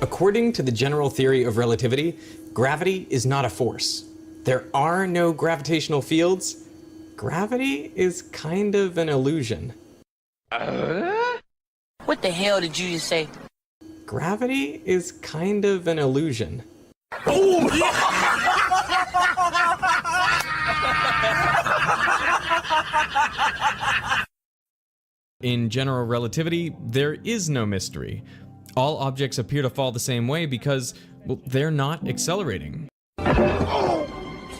According to the general theory of relativity, gravity is not a force. There are no gravitational fields. Gravity is kind of an illusion. What the hell did you just say? Gravity is kind of an illusion. In general relativity, there is no mystery. All objects appear to fall the same way because, well, they're not accelerating. Oh,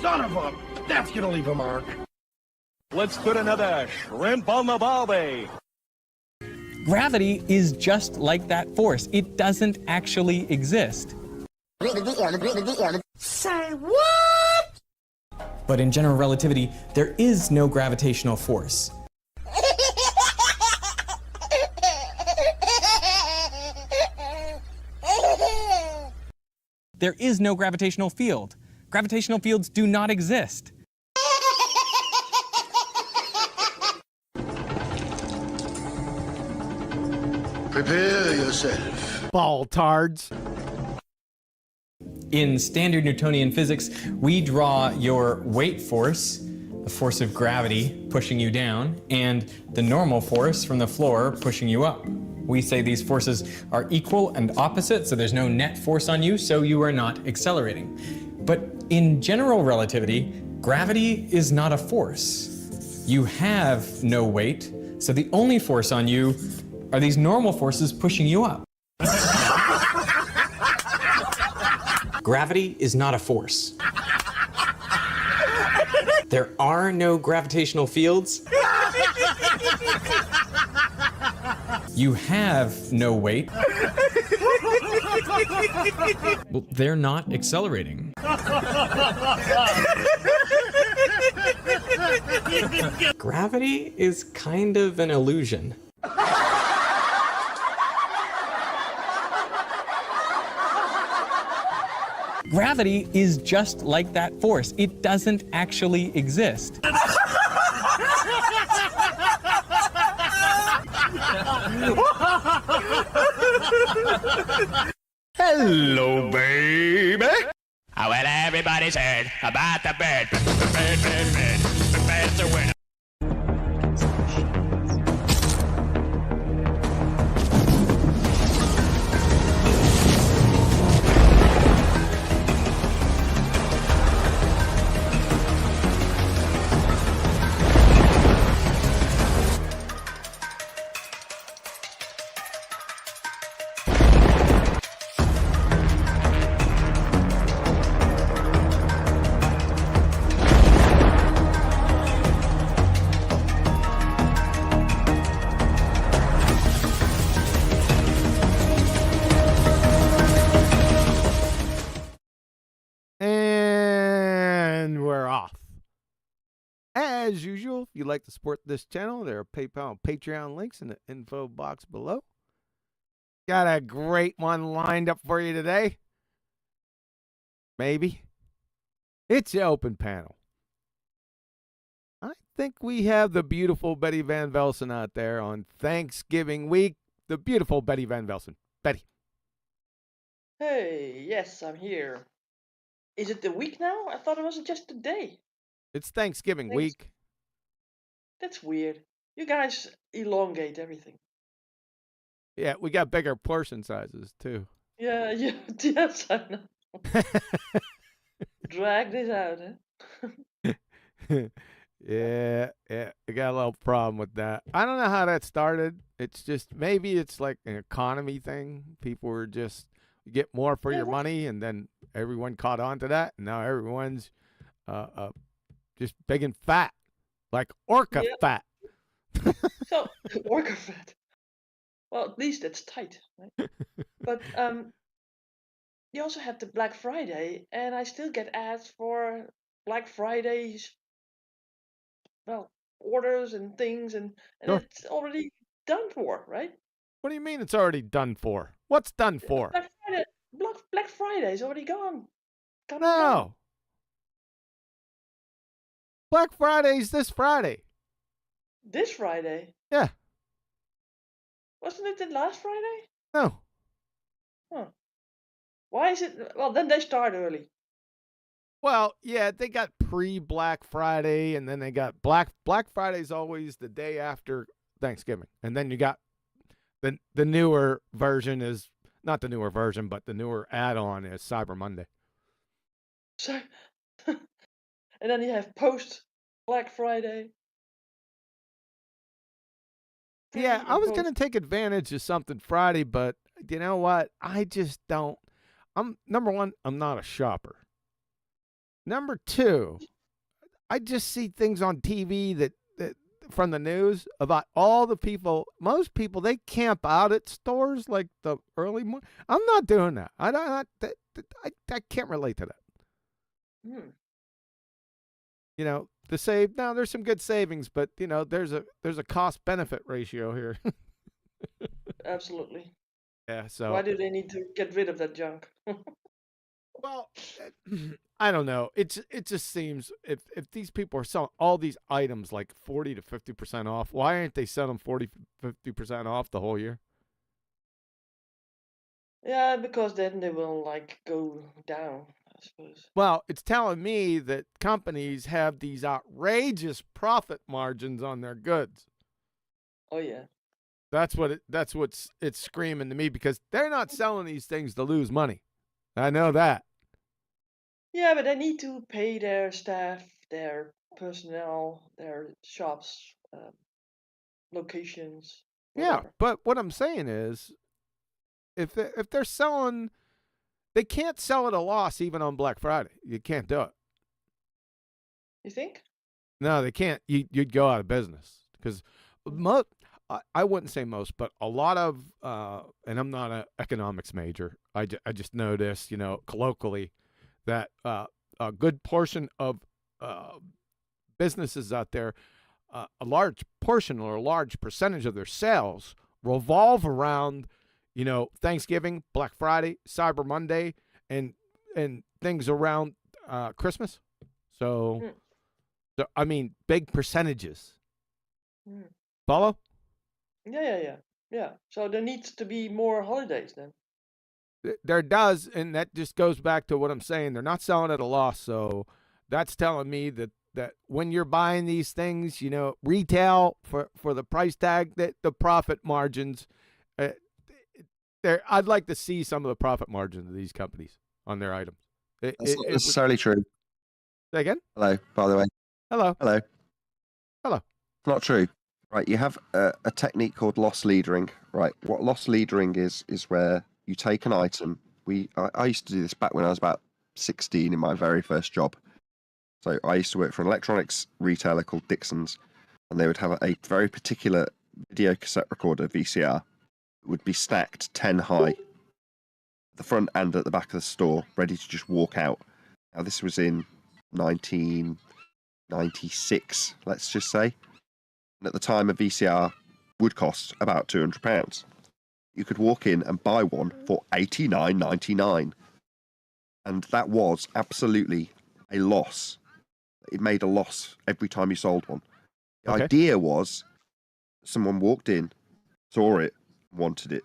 son of a... That's gonna leave a mark. Let's put another shrimp on the barbie. Gravity is just like that force. It doesn't actually exist. Say what? But in general relativity, there is no gravitational force. There is no gravitational field. Gravitational fields do not exist. Prepare yourself. Ball-tards. In standard Newtonian physics, we draw your weight force, the force of gravity pushing you down, and the normal force from the floor pushing you up. We say these forces are equal and opposite, so there's no net force on you, so you are not accelerating. But in general relativity, gravity is not a force. You have no weight, so the only force on you are these normal forces pushing you up. Gravity is not a force. There are no gravitational fields. You have no weight. Well, they're not accelerating. Gravity is kind of an illusion. Gravity is just like that force. It doesn't actually exist. Hello, baby. Oh, well, everybody's heard about the bird. The bird's a winner. And we're off. As usual, if you'd like to support this channel, there are PayPal and Patreon links in the info box below. Got a great one lined up for you today. Maybe. It's the open panel. I think we have the beautiful Betty Van Velsen out there on Thanksgiving week. The beautiful Betty Van Velsen. Betty. Hey, yes, I'm here. Is it the week now? I thought it was just a day. It's Thanksgiving Thanks. week. That's weird. You guys elongate everything. Yeah, we got bigger portion sizes too. Yeah, yes, I know. Drag this out, huh? Yeah, I got a little problem with that. I don't know how that started. It's just, maybe it's like an economy thing. People were just, you get more for your money, and then everyone caught on to that, and now everyone's just big and fat, like orca fat. So, orca fat. Well, at least it's tight, right? But you also have the Black Friday, and I still get ads for Black Friday's, well, orders and things, and Sure. it's already done for, right? What do you mean it's already done for? What's done for? Black Friday is already gone. No. Black Friday's this Friday. This Friday? Yeah. Wasn't it the last Friday? No. Huh. Why is it? Well, then they start early. Well, yeah, they got pre-Black Friday, and then they got Black Friday's always the day after Thanksgiving, and then you got the newer version is not the newer version, but the newer add-on is Cyber Monday. So, and then you have post Black Friday. Yeah, Pre I and was gonna post. take advantage of something Friday, but you know what? I just don't. I'm number one. I'm not a shopper. Number two, I just see things on TV that from the news about all the people. Most people they camp out at stores like the early morning. I'm not doing that. I can't relate to that. Hmm, You know, the save now. There's some good savings, but you know, there's a cost benefit ratio here. absolutely. Yeah. So Why do they need to get rid of that junk? well, I don't know. It just seems if these people are selling all these items like 40 to 50% off, why aren't they selling 40 50% off the whole year? Yeah, because then they will like go down, I suppose. Well, it's telling me that companies have these outrageous profit margins on their goods. Oh yeah. That's what's it's screaming to me because they're not selling these things to lose money. I know that. Yeah, but they need to pay their staff, their personnel, their shops, locations, Yeah, whatever. but what I'm saying is if they're selling they can't sell at a loss even on Black Friday. You can't do it. You think? No, they can't. You'd go out of business because I wouldn't say most, but a lot of, and I'm not an economics major. I just know this, you know, colloquially, that a good portion of businesses out there, a large portion or a large percentage of their sales revolve around, you know, Thanksgiving, Black Friday, Cyber Monday, and things around Christmas. So. Mm, I mean, big percentages. mm. Follow? Yeah. So there needs to be more holidays then. There does, and that just goes back to what I'm saying. They're not selling at a loss, so that's telling me that when you're buying these things, you know, retail for the price tag, that the profit margins, uh, there. I'd like to see some of the profit margins of these companies on their items. That's not It would, necessarily true. say again? Hello, by the way. Hello. Hello. Hello. Not true. Right, you have a technique called loss leadering. Right, what loss leadering is where you take an item. I used to do this back when I was about 16 in my very first job. So I used to work for an electronics retailer called Dixon's, and they would have a very particular video cassette recorder, VCR. It would be stacked 10 high, at the front and at the back of the store, ready to just walk out. Now this was in 1996, let's just say. And at the time, a VCR would cost about £200. You could walk in and buy one for $89.99. And that was absolutely a loss. It made a loss every time you sold one. The idea was someone walked in, saw it, wanted it,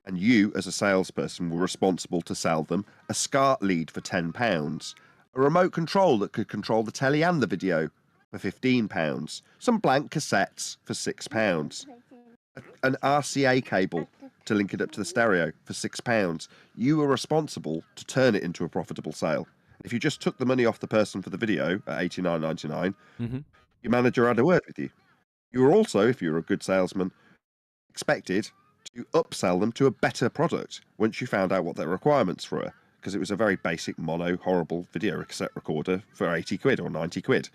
and you, as a salesperson, were responsible to sell them a SCART lead for £10, a remote control that could control the telly and the video for £15, some blank cassettes for £6, an RCA cable to link it up to the stereo for £6. You were responsible to turn it into a profitable sale. If you just took the money off the person for the video at $89.99, your manager had a word with you. You were also, if you were a good salesman, expected to upsell them to a better product once you found out what their requirements were, because it was a very basic mono horrible video cassette recorder for 80 quid or 90 quid.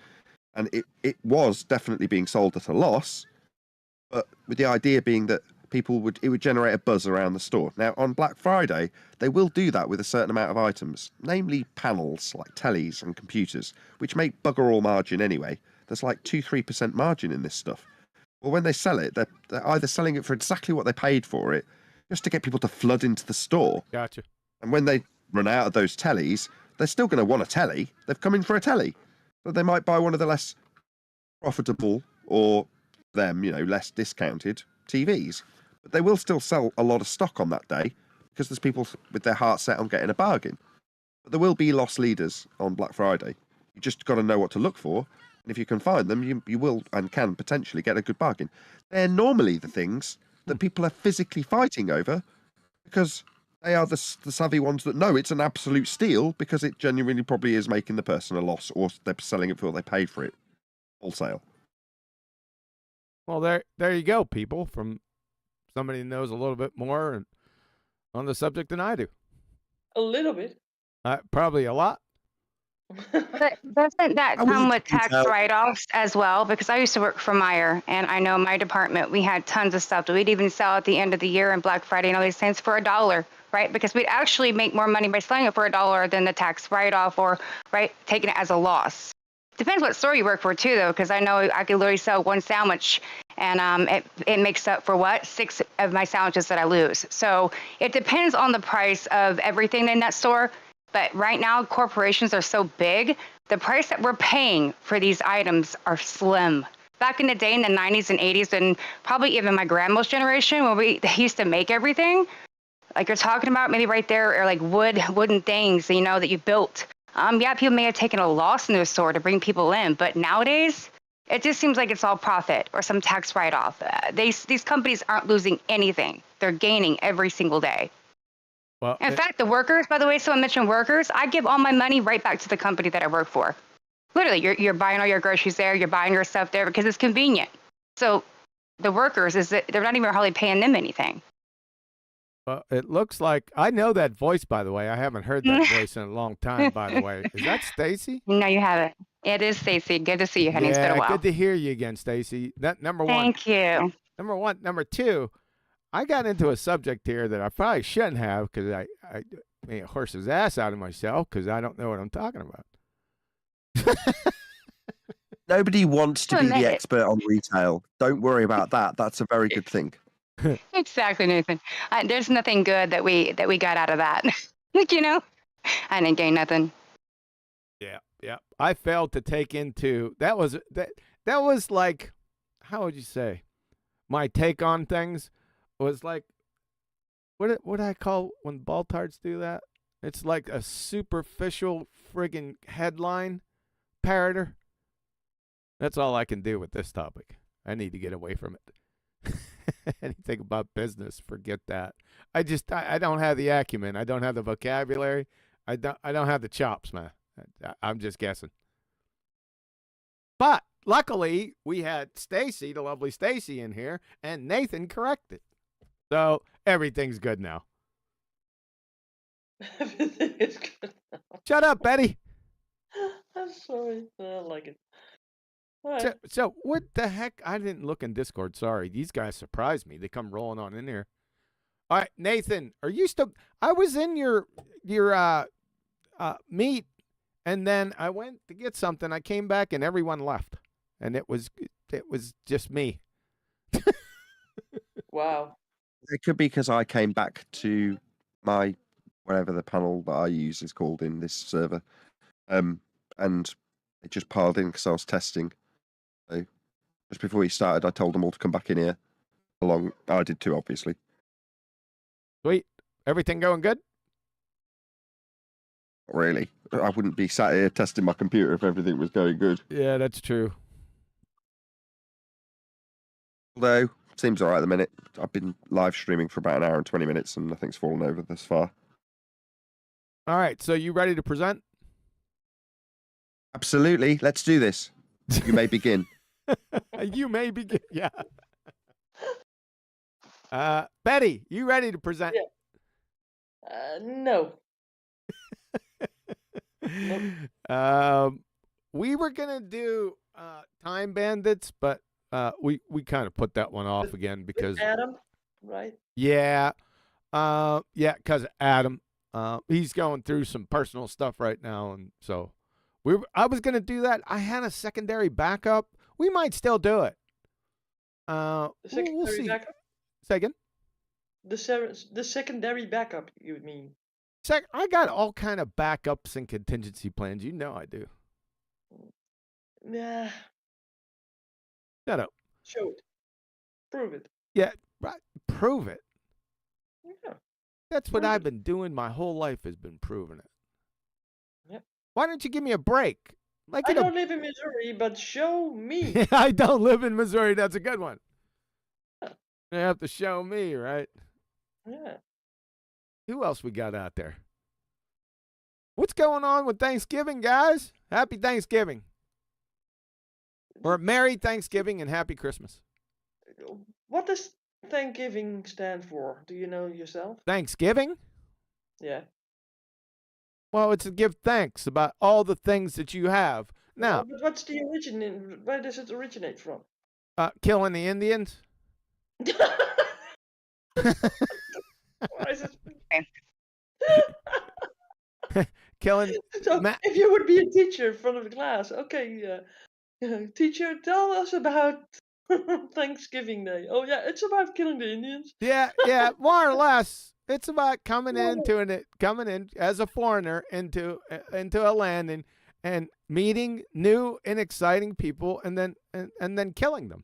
And it was definitely being sold at a loss, but with the idea being that it would generate a buzz around the store. Now, on Black Friday, they will do that with a certain amount of items, namely panels like tellies and computers, which make bugger all margin anyway. There's like 2-3% margin in this stuff. Well, when they sell it, they're either selling it for exactly what they paid for it, just to get people to flood into the store. Gotcha. And when they run out of those tellies, they're still going to want a telly. They've come in for a telly. But they might buy one of the less profitable or less discounted TVs. But they will still sell a lot of stock on that day because there's people with their heart set on getting a bargain. But there will be lost leaders on Black Friday. You just got to know what to look for. And if you can find them, you will and can potentially get a good bargain. They're normally the things that people are physically fighting over because they are the savvy ones that know it's an absolute steal because it genuinely probably is making the person a loss, or they're selling it for what they paid for it wholesale. Well, there you go, people, from somebody who knows a little bit more on the subject than I do. A little bit. Probably a lot. But doesn't that come with tax write-offs as well? Because I used to work for Meyer, and I know my department, we had tons of stuff that we'd even sell at the end of the year and Black Friday and all these things for $1, right? Because we'd actually make more money by selling it for $1 than the tax write-off or, right, taking it as a loss. Depends what store you work for too, though, because I know I could literally sell one sandwich and it makes up for what? 6 of my sandwiches that I lose. So it depends on the price of everything in that store. But right now, corporations are so big, the price that we're paying for these items are slim. Back in the day, in the 90s and 80s, and probably even my grandma's generation, when they used to make everything, like you're talking about, maybe right there, or like wooden things, you know, that you built. Yeah, people may have taken a loss in their store to bring people in, but nowadays, it just seems like it's all profit or some tax write-off. These companies aren't losing anything. They're gaining every single day. Well, in fact, the workers, by the way, someone mentioned workers, I give all my money right back to the company that I work for. Literally, you're buying all your groceries there, you're buying your stuff there because it's convenient. So the workers, they're not even hardly paying them anything. Well, it looks like I know that voice, by the way. I haven't heard that voice in a long time, by the way. Is that Stacy? No, you haven't. It is Stacy. Good to see you, honey. Yeah, it's been a while. good to hear you again, Stacy. That number one. Thank you. Number one. Number two, I got into a subject here that I probably shouldn't have because I made a horse's ass out of myself because I don't know what I'm talking about. Nobody wants to be the Admit it. expert on retail. Don't worry about that. That's a very good thing. Exactly, Nathan. There's nothing good that we got out of that. You know, I didn't gain nothing. Yeah. I failed to take into that was like, how would you say, my take on things was like, what I call when baltards do that? It's like a superficial friggin' headline parroter. That's all I can do with this topic. I need to get away from it. Anything about business, forget that. I don't have the acumen. I don't have the vocabulary. I don't have the chops, man. I'm just guessing. But luckily, we had Stacy, the lovely Stacy, in here, and Nathan corrected. So everything's good now. Everything is good now. Shut up, Betty. I'm sorry. I like it. All right. So what the heck? I didn't look in Discord. Sorry. These guys surprised me. They come rolling on in here. All right, Nathan, are you still? I was in your meet, and then I went to get something. I came back, and everyone left, and it was just me. Wow. It could be because I came back to my whatever the panel that I use is called in this server, and it just piled in because I was testing. So just before we started, I told them all to come back in here. I did too, obviously. Sweet. Everything going good? Not really. I wouldn't be sat here testing my computer if everything was going good. Yeah, that's true. Although, seems all right at the minute. I've been live streaming for about an hour and 20 minutes and nothing's fallen over thus far. All right, so you ready to present? Absolutely. Let's do this. You may begin. You may begin. Yeah. Betty, you ready to present? Yeah. No. Nope. We were gonna do Time Bandits, but we kind of put that one off again because Adam, right? yeah, because Adam, he's going through some personal stuff right now, and so I was gonna do that. I had a secondary backup. We might still do it. The secondary we'll see. backup. Say again. The secondary backup, you mean? I got all kind of backups and contingency plans. You know I do. Yeah. Shut up. Show it. Prove it. Yeah, right. Prove it. Yeah. That's what I've been doing my whole life, has been proving it. Yep. Why don't you give me a break? Like I don't live in Missouri, but show me. I don't live in Missouri. That's a good one. You have to show me, right? Yeah. Who else we got out there? What's going on with Thanksgiving, guys? Happy Thanksgiving. Or Merry Thanksgiving and Happy Christmas. What does Thanksgiving stand for? Do you know yourself? Thanksgiving? Yeah. Well, it's to give thanks about all the things that you have. Now, But what's the origin? Where does it originate from? killing the Indians. Why is it... Killing. So, if you would be a teacher in front of the class, okay, teacher, tell us about Thanksgiving Day. Oh yeah, it's about killing the Indians. Yeah, more or less. It's about coming in as a foreigner into a land and meeting new and exciting people and then killing them.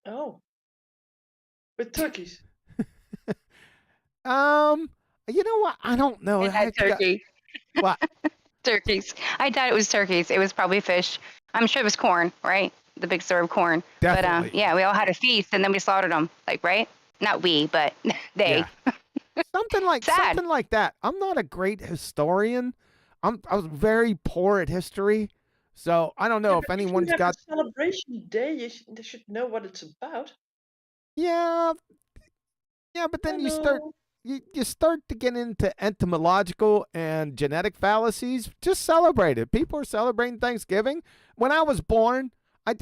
Oh, with turkeys. You know what? I don't know. It had turkey. What? Turkeys. I doubt it was turkeys. It was probably fish. I'm sure it was corn, right? The big store of corn. Definitely. But yeah, we all had a feast and then we slaughtered them. Like, right? Not we, but they. Yeah. something like that. I'm not a great historian. I was very poor at history, so I don't know if anyone's you have got a celebration day. They should know what it's about. Yeah, but then you start to get into entomological and genetic fallacies. Just celebrate it. People are celebrating Thanksgiving. When I was born, I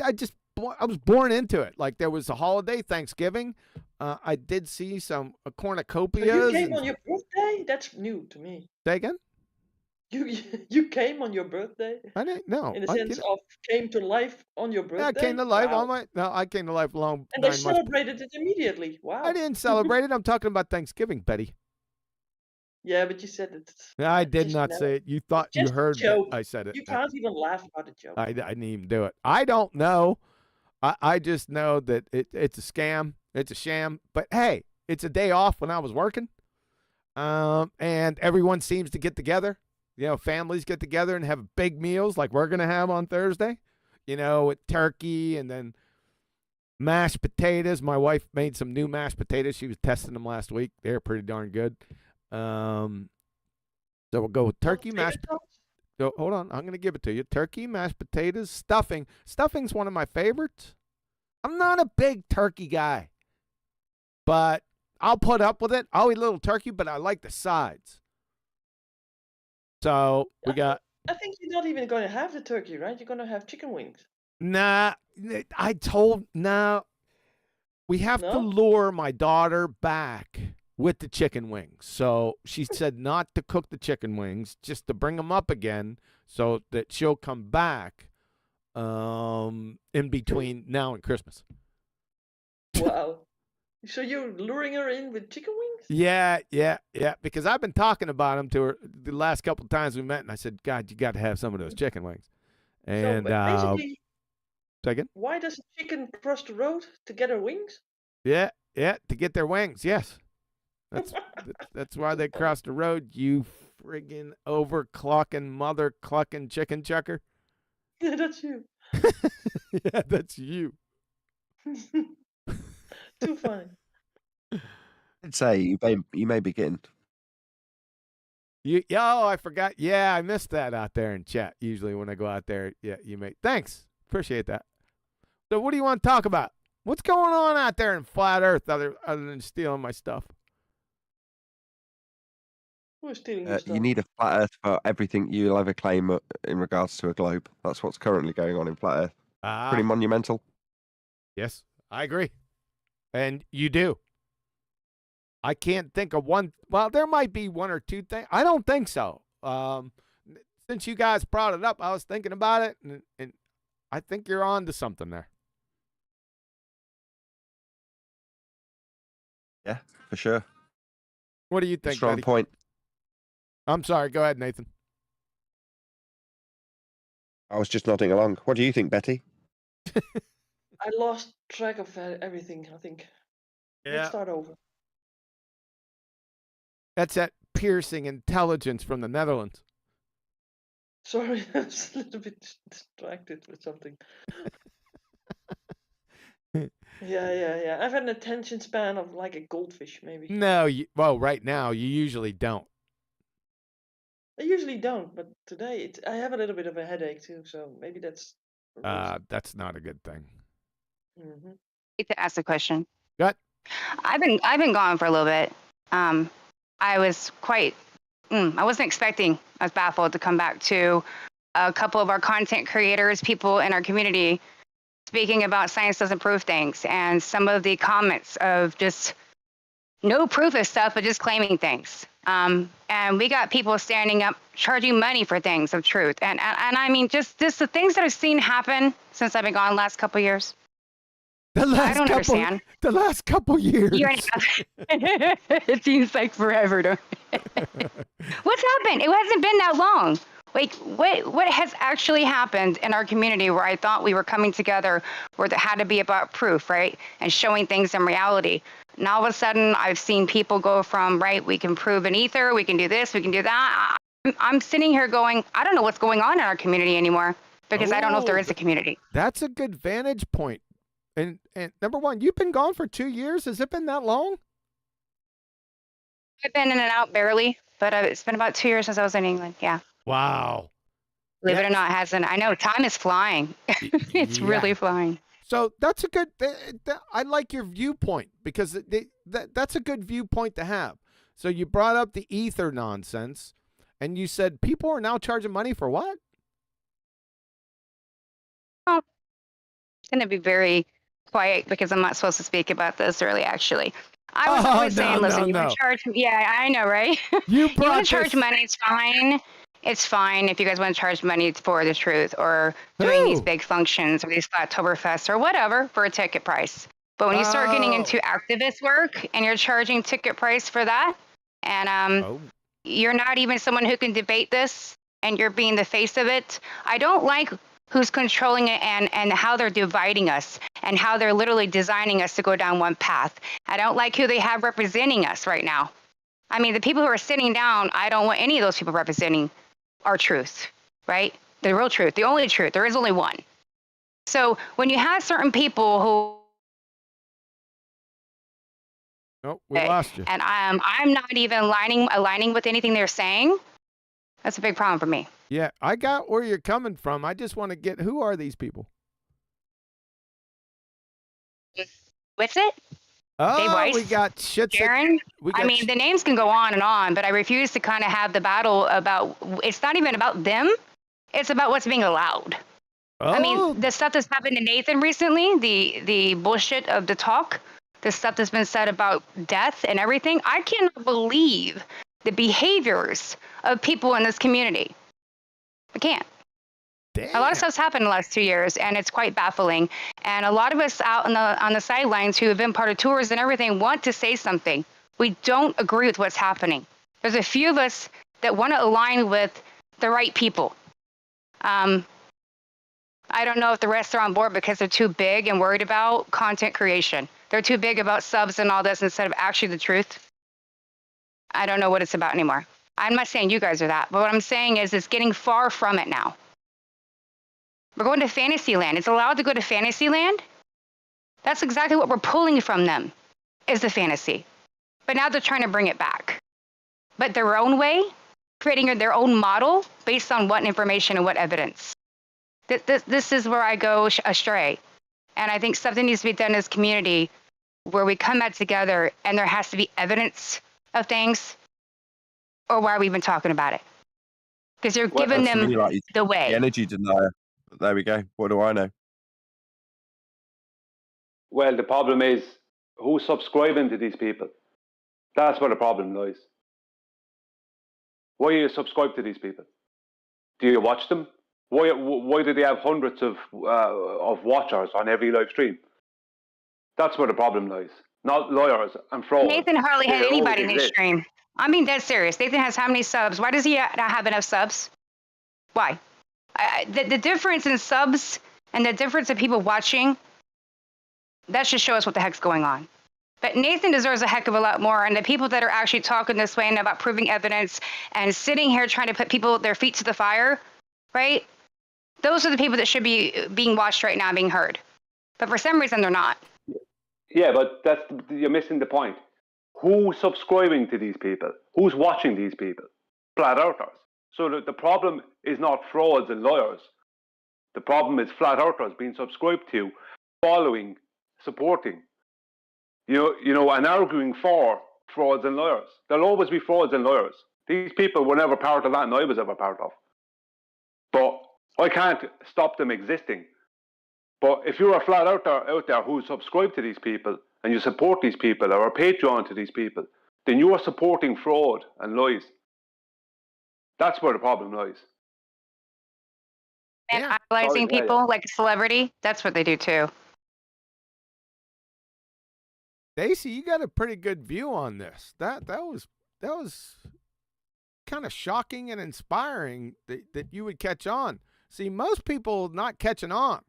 was born into it. Like there was a holiday, Thanksgiving. I did see some cornucopias. You came on your birthday? That's new to me. Say again? You came on your birthday? I didn't know. In the sense of came to life on your birthday? I came to life Wow. I came to life long. And they celebrated it immediately. Wow. I didn't celebrate it. I'm talking about Thanksgiving, Betty. Yeah, but you said it. I did not say it. You thought you heard that I said it. You can't even laugh about a joke. I didn't even do it. I don't know. I just know that it's a scam. It's a sham. But hey, it's a day off when I was working. And everyone seems to get together. You know, families get together and have big meals like we're going to have on Thursday. You know, with turkey and then mashed potatoes. My wife made some new mashed potatoes. She was testing them last week. They're pretty darn good. So we'll go with turkey mashed. So hold on, I'm going to give it to you. Turkey, mashed potatoes, stuffing. Stuffing's one of my favorites. I'm not a big turkey guy, but I'll put up with it. I'll eat a little turkey, but I like the sides. So we got. I think you're not even going to have the turkey, right? You're going to have chicken wings. Nah, we have to lure my daughter back with the chicken wings. So she said not to cook the chicken wings, just to bring them up again so that she'll come back in between now and Christmas. Wow. So you're luring her in with chicken wings? Yeah, because I've been talking about them to her the last couple of times we met, and I said, God, you got to have some of those chicken wings. And so basically, second? Why does a chicken cross the road to get her wings? Yeah, to get their wings, yes. That's why they crossed the road, you friggin' overclocking, mother clucking chicken chucker. Yeah, that's you. Yeah, that's you. Too funny. I'd say you may begin. I forgot. Yeah, I missed that out there in chat. Usually when I go out there, yeah, you may. Thanks. Appreciate that. So what do you want to talk about? What's going on out there in flat Earth other than stealing my stuff? Who's stealing your stuff? You need a flat Earth for everything you'll ever claim in regards to a globe. That's what's currently going on in flat Earth. Pretty monumental. Yes, I agree. And you do. I can't think of one. Well, there might be one or two things. I don't think so. Since you guys brought it up, I was thinking about it, and I think you're on to something there. Yeah, for sure. What do you think, Strong Betty? point. I'm sorry. Go ahead, Nathan. I was just nodding along. What do you think, Betty? I lost track of everything, I think. Yeah. Let's start over. That's that piercing intelligence from the Netherlands. Sorry, I was a little bit distracted with something. Yeah. I've had an attention span of like a goldfish, maybe. No, well, right now you usually don't. I usually don't, but today I have a little bit of a headache too, so maybe that's the reason. That's not a good thing. Mhm. Need to ask a question. What? I've been gone for a little bit. I was quite. I wasn't expecting. I was baffled to come back to a couple of our content creators, people in our community, speaking about science doesn't prove things, and some of the comments of just no proof of stuff, but just claiming things. And we got people standing up, charging money for things of truth. And I mean, just the things that I've seen happen since I've been gone the last couple of years. I don't understand. The last couple years. Year and a half. It seems like forever, don't it? What's happened? It hasn't been that long. Like, what has actually happened in our community where I thought we were coming together, where it had to be about proof, right? And showing things in reality. And all of a sudden, I've seen people go from, right, we can prove an ether, we can do this, we can do that. I'm sitting here going, I don't know what's going on in our community anymore, because I don't know if there is a community. That's a good vantage point. And number one, you've been gone for 2 years. Has it been that long? I've been in and out barely, but it's been about 2 years since I was in England. Yeah. Wow. Believe it or not, it hasn't. I know time is flying. It's really flying. So that's a good. I like your viewpoint, because that's a good viewpoint to have. So you brought up the ether nonsense, and you said people are now charging money for what? Oh, it's going to be very quiet because I'm not supposed to speak about this early, actually. I was always saying, listen, you want to charge, yeah, I know, right? You want to charge money, it's fine. It's fine if you guys want to charge money for the truth, or doing these big functions, or these Flattoberfests, or whatever, for a ticket price. But when you start getting into activist work and you're charging ticket price for that, and you're not even someone who can debate this, and you're being the face of it, I don't like who's controlling it and how they're dividing us and how they're literally designing us to go down one path. I don't like who they have representing us right now. I mean, the people who are sitting down, I don't want any of those people representing our truth, right? The real truth, the only truth. There is only one. So when you have certain people who... Oh, we lost you. And I'm not even aligning with anything they're saying, that's a big problem for me. Yeah, I got where you're coming from. I just want to get, who are these people? What's it? Oh, Dave Weiss, we got shit. Darren. I mean, the names can go on, but I refuse to kind of have the battle about, it's not even about them. It's about what's being allowed. Oh. I mean, the stuff that's happened to Nathan recently, the bullshit of the talk, the stuff that's been said about death and everything, I cannot believe the behaviors of people in this community. I can't. Damn. A lot of stuff's happened in the last 2 years, and it's quite baffling. And a lot of us out on the sidelines who have been part of tours and everything want to say something. We don't agree with what's happening. There's a few of us that want to align with the right people. I don't know if the rest are on board because they're too big and worried about content creation. They're too big about subs and all this instead of actually the truth. I don't know what it's about anymore. I'm not saying you guys are that, but what I'm saying is it's getting far from it now. We're going to Fantasyland. It's allowed to go to Fantasyland. That's exactly what we're pulling from them, is the fantasy. But now they're trying to bring it back. But their own way, creating their own model based on what information and what evidence. This is where I go astray. And I think something needs to be done as a community where we come out together and there has to be evidence of things, or why are we even talking about it? Because you're giving them the way. The energy denier. There we go. What do I know? Well, the problem is who's subscribing to these people. That's where the problem lies. Why do you subscribe to these people? Do you watch them? Why do they have hundreds of watchers on every live stream? That's where the problem lies. Not lawyers and frauds. Nathan hardly had anybody in his stream. I'm being dead serious. Nathan has how many subs? Why does he not have enough subs? Why? The difference in subs and the difference of people watching, that should show us what the heck's going on. But Nathan deserves a heck of a lot more. And the people that are actually talking this way and about proving evidence and sitting here trying to put people their feet to the fire, right? Those are the people that should be being watched right now, being heard. But for some reason, they're not. Yeah, but you're missing the point. Who's subscribing to these people? Who's watching these people? Flat earthers. So the problem is not frauds and lawyers. The problem is flat earthers being subscribed to, following, supporting, and arguing for frauds and lawyers. There'll always be frauds and lawyers. These people were never part of that, and I was ever part of. But I can't stop them existing. But if you're a flat earther out there who subscribe to these people and you support these people or are a Patreon to these people, then you are supporting fraud and lies. That's where the problem lies. And idolizing people like a celebrity, that's what they do too. Stacey, you got a pretty good view on this. That was kind of shocking and inspiring that you would catch on. See, most people not catching on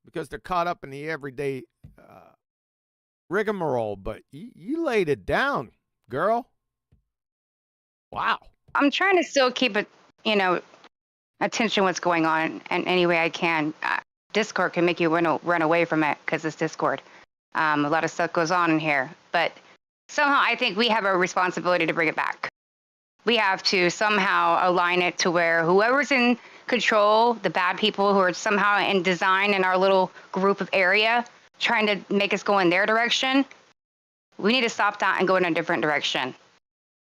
because they're caught up in the everyday rigmarole, but you laid it down, girl. Wow. I'm trying to still keep it, attention what's going on in any way I can. Discord can make you run away from it because it's Discord. A lot of stuff goes on in here, but somehow I think we have a responsibility to bring it back. We have to somehow align it to where whoever's in control, the bad people who are somehow in design in our little group of area, trying to make us go in their direction, we need to stop that and go in a different direction.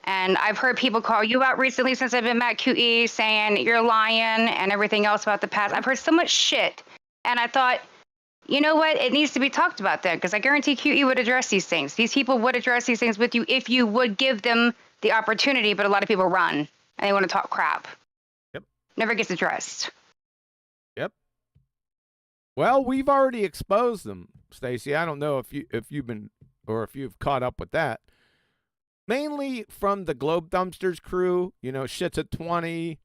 And I've heard people call you out recently since I've been at QE saying you're lying and everything else about the past. I've heard so much shit. And I thought, you know what? It needs to be talked about then, because I guarantee QE would address these things. These people would address these things with you if you would give them the opportunity, but a lot of people run and they want to talk crap. Yep. Never gets addressed. Yep. Well, we've already exposed them, Stacey. I don't know if you've been or if you've caught up with that. Mainly from the Globe Dumpsters crew, Shits at 20,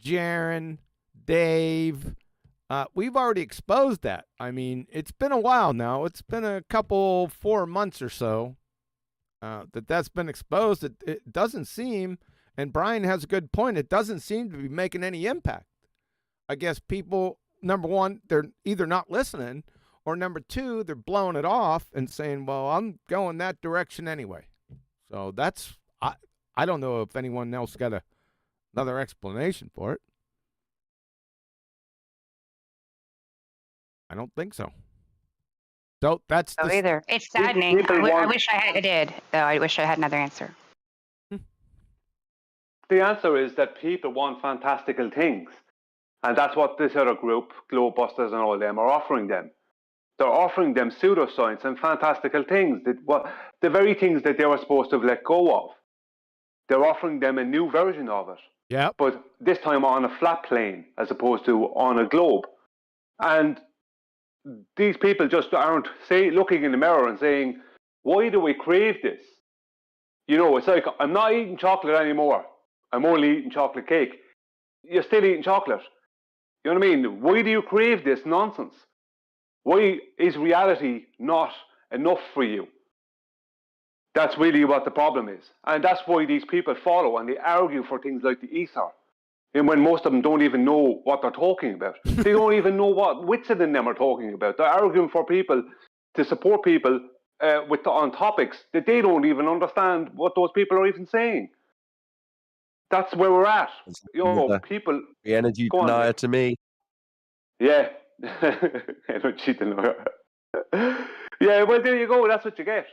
Jaren, Dave. We've already exposed that. I mean, it's been a while now. It's been a couple 4 months or so that's been exposed. It doesn't seem, and Brian has a good point, it doesn't seem to be making any impact. I guess people, number one, they're either not listening, or number two, they're blowing it off and saying, well, I'm going that direction anyway. So that's, I don't know if anyone else got another explanation for it. I don't think so. So that's either. It's saddening. I wish I did, though. I wish I had another answer. The answer is that people want fantastical things. And that's what this other group, Globebusters and all them, are offering them. They're offering them pseudoscience and fantastical things, the very things that they were supposed to have let go of. They're offering them a new version of it. Yeah. But this time on a flat plane as opposed to on a globe. And these people just aren't looking in the mirror and saying, why do we crave this? It's like, I'm not eating chocolate anymore. I'm only eating chocolate cake. You're still eating chocolate. You know what I mean? Why do you crave this nonsense? Why is reality not enough for you? That's really what the problem is. And that's why these people follow and they argue for things like the ether. And when most of them don't even know what they're talking about. They don't even know what Whitson and them are talking about. They're arguing for people to support people on topics that they don't even understand what those people are even saying. That's where we're at. People... The energy denier to me. Yeah. Energy denier. Yeah, well, there you go. That's what you get.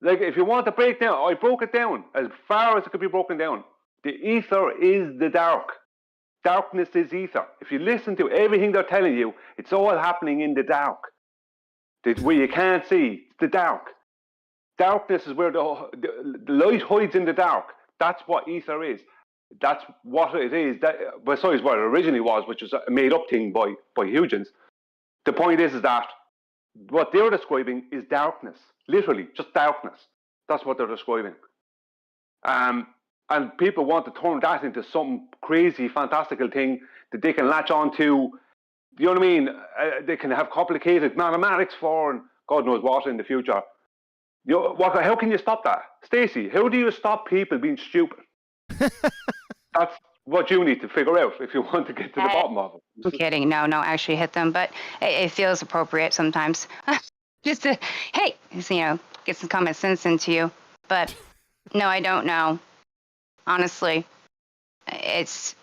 Like, if you want to break down, I broke it down as far as it could be broken down. The ether is the dark. Darkness is ether. If you listen to everything they're telling you, it's all happening in the dark. Where you can't see, it's the dark. Darkness is where the light hides in the dark. That's what ether is. That's what it is. Besides what it originally was, which was a made-up thing by Huygens. The point is that what they're describing is darkness. Literally, just darkness. That's what they're describing. And people want to turn that into some crazy, fantastical thing that they can latch on to. You know what I mean? They can have complicated mathematics for and God knows what in the future. You know, how can you stop that? Stacey, how do you stop people being stupid? That's what you need to figure out if you want to get to the bottom of it. I'm kidding. No, actually hit them, but it feels appropriate sometimes. Just to, hey, get some common sense into you. But no, I don't know. Honestly, it's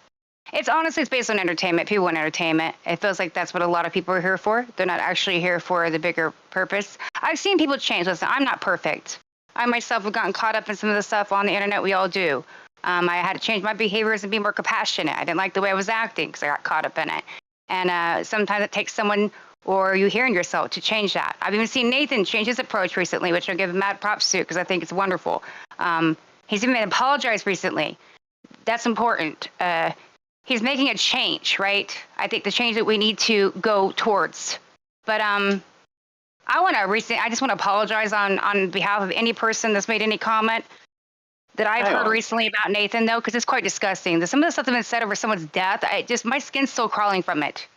honestly, it's based on entertainment. People want entertainment. It feels like that's what a lot of people are here for. They're not actually here for the bigger purpose. I've seen people change. Listen, I'm not perfect. I myself have gotten caught up in some of the stuff on the internet. We all do. I had to change my behaviors and be more compassionate. I didn't like the way I was acting because I got caught up in it. And sometimes it takes someone or you hearing yourself to change that. I've even seen Nathan change his approach recently, which I'll give him mad props to because I think it's wonderful. He's even apologized recently. That's important. He's making a change, right? I think the change that we need to go towards. But I just want to apologize on behalf of any person that's made any comment that I've heard recently about Nathan, though, because it's quite disgusting. Some of the stuff that's been said over someone's death, my skin's still crawling from it.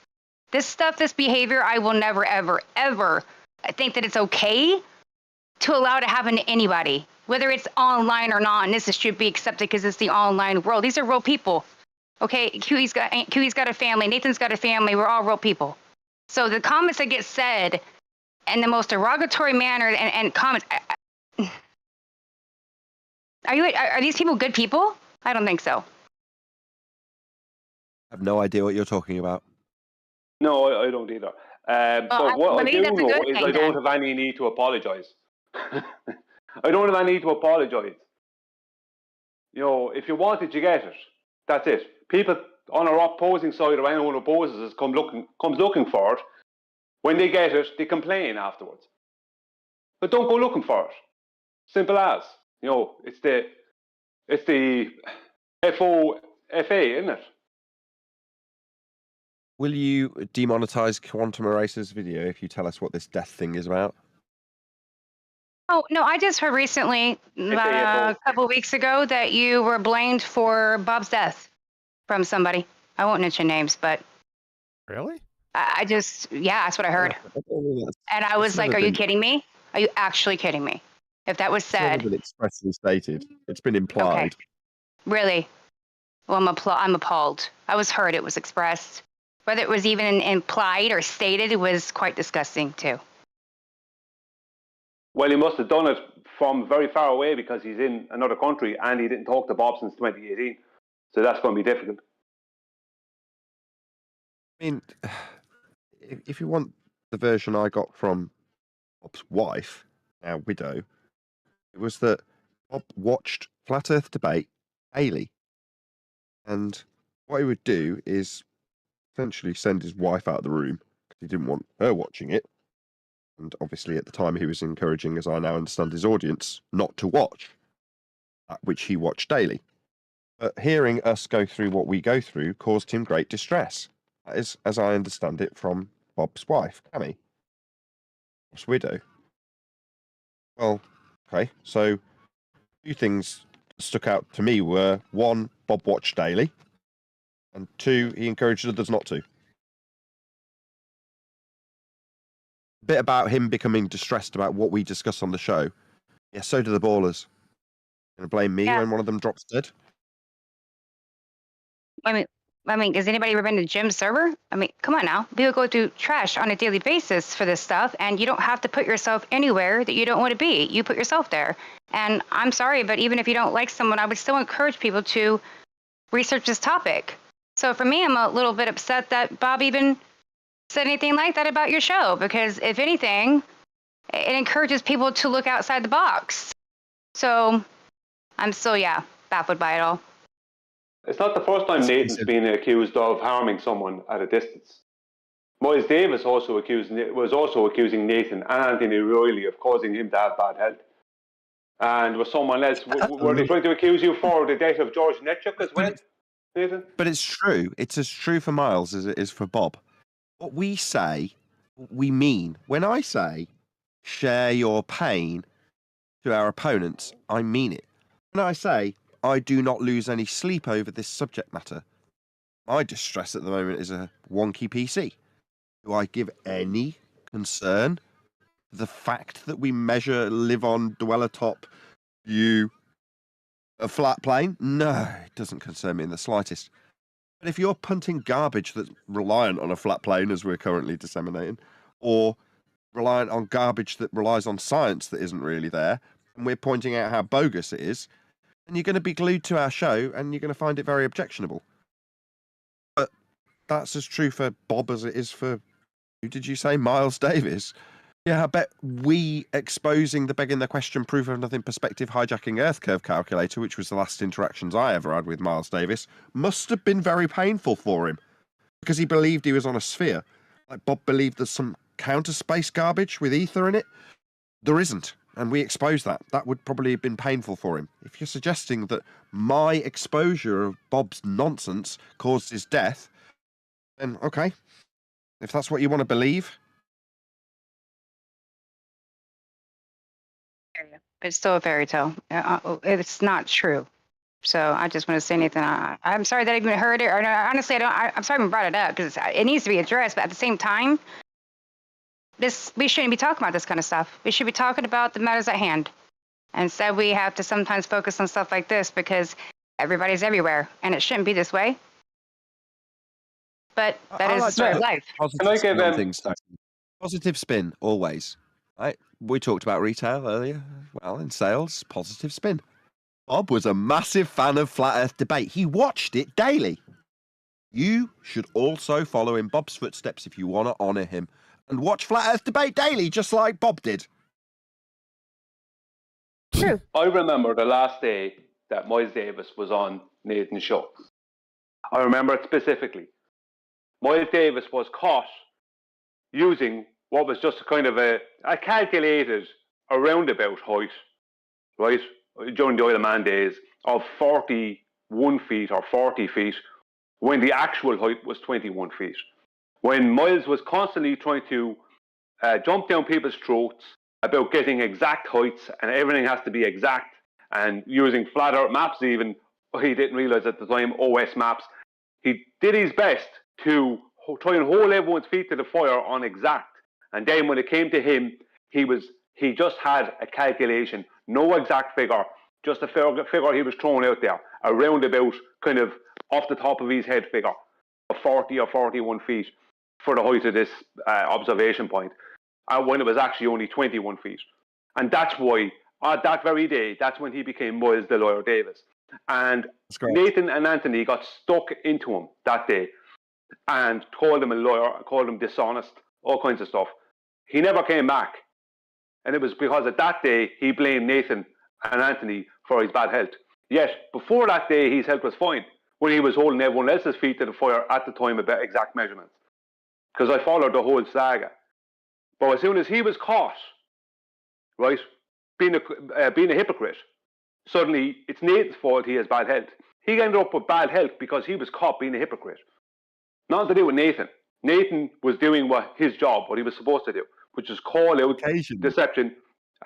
This stuff, this behavior, I will never, ever, ever think that it's okay to allow to happen to anybody, whether it's online or not. And this should be accepted because it's the online world. These are real people. Okay, QE's got a family. Nathan's got a family. We're all real people. So the comments that get said in the most derogatory manner and comments, are these people good people? I don't think so. I have no idea what you're talking about. No, I don't either. But what I do know is I don't have any need to apologise. I don't have any need to apologise. If you want it, you get it. That's it. People on our opposing side or anyone who opposes us comes looking for it. When they get it, they complain afterwards. But don't go looking for it. Simple as. It's the FOFA, isn't it? Will you demonetize Quantum Eraser's video if you tell us what this death thing is about? Oh, no, I just heard recently, a couple of weeks ago, that you were blamed for Bob's death from somebody. I won't mention names, but... Really? That's what I heard. And I was like, are you kidding me? Are you actually kidding me? If that was said... It's never been expressly stated. It's been implied. Okay. Really? Well, I'm appalled. I was heard it was expressed. Whether it was even implied or stated, it was quite disgusting, too. Well, he must have done it from very far away because he's in another country and he didn't talk to Bob since 2018. So that's going to be difficult. I mean, if you want the version I got from Bob's wife, now widow, it was that Bob watched Flat Earth debate daily. And what he would do is essentially send his wife out of the room because he didn't want her watching it. And obviously at the time he was encouraging, as I now understand his audience, not to watch that which he watched daily. But hearing us go through what we go through caused him great distress. That is, as I understand it, from Bob's wife, Cammy, Bob's widow. Well, okay, so two things stuck out to me were, one, Bob watched daily, and two, he encouraged others not to. A bit about him becoming distressed about what we discuss on the show. Yeah, so do the ballers. Gonna blame me when one of them drops dead? I mean, has anybody ever been to Jim's server? I mean, come on now. People go through trash on a daily basis for this stuff, and you don't have to put yourself anywhere that you don't want to be. You put yourself there. And I'm sorry, but even if you don't like someone, I would still encourage people to research this topic. So for me, I'm a little bit upset that Bob even said anything like that about your show, because if anything, it encourages people to look outside the box. So I'm still, baffled by it all. It's not the first time Nathan's been accused of harming someone at a distance. Miles Davis was also accusing Nathan and Anthony Riley of causing him to have bad health. And was someone else, were they trying to accuse you for the death of George Netchuk as well, Nathan? But it's true. It's as true for Miles as it is for Bob. What we say, we mean. When I say share your pain to our opponents, I mean it. When I say I do not lose any sleep over this subject matter, my distress at the moment is a wonky PC. Do I give any concern the fact that we live on, dwell atop, you, a flat plane? No, it doesn't concern me in the slightest. But if you're punting garbage that's reliant on a flat plane, as we're currently disseminating, or reliant on garbage that relies on science that isn't really there, and we're pointing out how bogus it is, then you're going to be glued to our show and you're going to find it very objectionable. But that's as true for Bob as it is for, who did you say, Miles Davis? Yeah, I bet we exposing the begging the question proof of nothing perspective hijacking Earth curve calculator, which was the last interactions I ever had with Miles Davis, must have been very painful for him because he believed he was on a sphere. Like Bob believed there's some counter space garbage with ether in it. There isn't, and we exposed that. That would probably have been painful for him. If you're suggesting that my exposure of Bob's nonsense caused his death, then okay. If that's what you want to believe. It's still a fairy tale. It's not true. So I just want to say, Nathan, I'm sorry that I even heard it. Or honestly, I'm sorry I even brought it up because it needs to be addressed. But at the same time, we shouldn't be talking about this kind of stuff. We should be talking about the matters at hand. Instead, we have to sometimes focus on stuff like this because everybody's everywhere, and it shouldn't be this way. But that is the story of life. Positive spin, always. Right? We talked about retail earlier. Well, in sales, positive spin. Bob was a massive fan of Flat Earth debate. He watched it daily. You should also follow in Bob's footsteps if you want to honour him and watch Flat Earth debate daily, just like Bob did. True. I remember the last day that Miles Davis was on Nathan's show. I remember it specifically. Miles Davis was caught using what was just a kind of a calculated, a roundabout height, right, during the Oil Man days of 41 feet or 40 feet, when the actual height was 21 feet. When Miles was constantly trying to jump down people's throats about getting exact heights and everything has to be exact, and using flat earth maps even, he didn't realize at the time, OS maps, he did his best to try and hold everyone's feet to the fire on exact. And then when it came to him, he just had a calculation, no exact figure, just a figure he was throwing out there, a roundabout kind of off the top of his head figure of 40 or 41 feet for the height of this observation point, when it was actually only 21 feet. And that's why, that very day, that's when he became Miles the Lawyer Davis. And Nathan and Anthony got stuck into him that day and called him a lawyer, called him dishonest, all kinds of stuff. He never came back. And it was because at that day, he blamed Nathan and Anthony for his bad health. Yet, before that day, his health was fine when he was holding everyone else's feet to the fire at the time about exact measurements. Because I followed the whole saga. But as soon as he was caught, right, being a hypocrite, suddenly it's Nathan's fault he has bad health. He ended up with bad health because he was caught being a hypocrite. Nothing to do with Nathan. Nathan was doing his job, what he was supposed to do, which is call out deception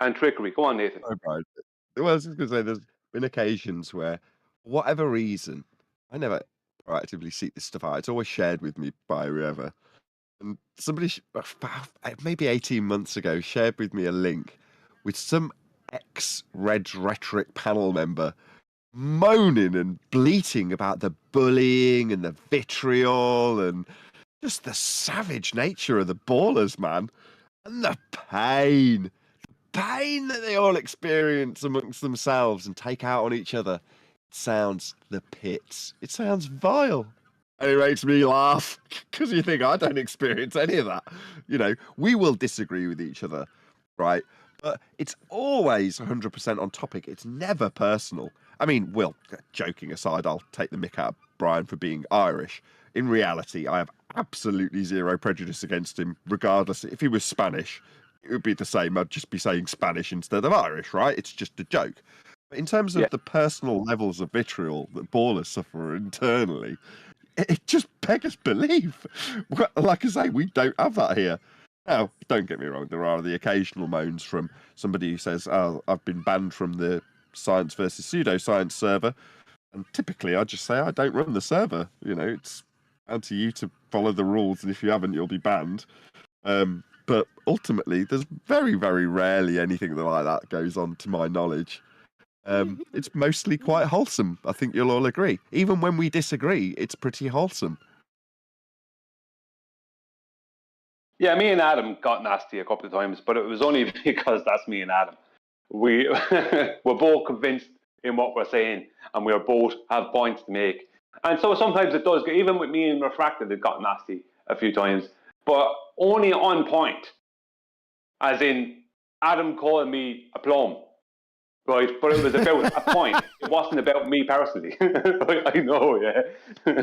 and trickery. Go on, Nathan. Oh, right. Well, I was just going to say, there's been occasions where, for whatever reason, I never proactively seek this stuff out. It's always shared with me by whoever. And somebody, maybe 18 months ago, shared with me a link with some ex-Red Rhetoric panel member moaning and bleating about the bullying and the vitriol and just the savage nature of the ballers, man. And the pain that they all experience amongst themselves and take out on each other. It sounds the pits. It sounds vile. And it makes me laugh because you think I don't experience any of that. You know, we will disagree with each other, right? But it's always 100% on topic. It's never personal. I mean, Will, joking aside, I'll take the mick out of Brian for being Irish. In reality, I have absolutely zero prejudice against him, regardless. If he was Spanish, it would be the same. I'd just be saying Spanish instead of Irish, right? It's just a joke. But in terms of the personal levels of vitriol that ballers suffer internally, it just beggars belief. Like I say, we don't have that here. Now, don't get me wrong, there are the occasional moans from somebody who says, oh, I've been banned from the science versus pseudoscience server. And typically I just say, I don't run the server. You know, it's down to you to follow the rules. And if you haven't, you'll be banned. But ultimately, there's very, very rarely anything like that goes on, to my knowledge. It's mostly quite wholesome. I think you'll all agree. Even when we disagree, it's pretty wholesome. Yeah, me and Adam got nasty a couple of times, but it was only because that's me and Adam. We're both convinced in what we're saying, and we both have points to make. And so sometimes it does, even with me and Refracted, it got nasty a few times, but only on point. As in, Adam calling me a plum, right? But it was about a point. It wasn't about me personally. I know, yeah.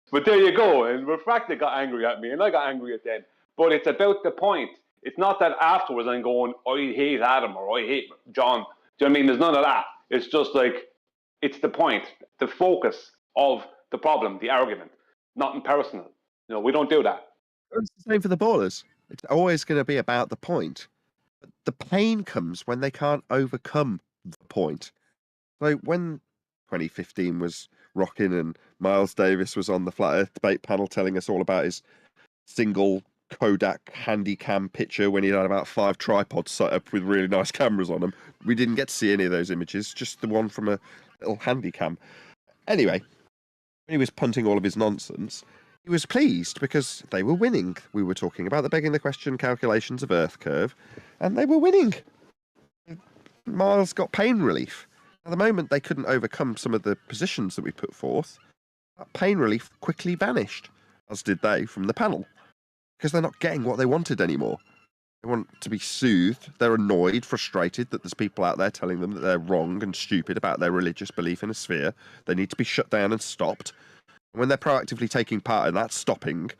But there you go. And Refracted got angry at me, and I got angry at them. But it's about the point. It's not that afterwards I'm going, I hate Adam or I hate John. Do you know what I mean? There's none of that. It's just like, it's the point, the focus of the problem, the argument, nothing personal. No, we don't do that. It's the same for the ballers. It's always going to be about the point. But the pain comes when they can't overcome the point. Like when 2015 was rocking and Miles Davis was on the Flat Earth debate panel telling us all about his single Kodak Handycam picture when he had about 5 tripods set up with really nice cameras on them. We didn't get to see any of those images, just the one from a little Handycam. Anyway, when he was punting all of his nonsense, he was pleased because they were winning. We were talking about the begging the question calculations of Earth curve, and they were winning. Miles got pain relief. At the moment, they couldn't overcome some of the positions that we put forth. That pain relief quickly vanished, as did they from the panel, because they're not getting what they wanted anymore. They want to be soothed. They're annoyed, frustrated that there's people out there telling them that they're wrong and stupid about their religious belief in a sphere. They need to be shut down and stopped. And when they're proactively taking part in that stopping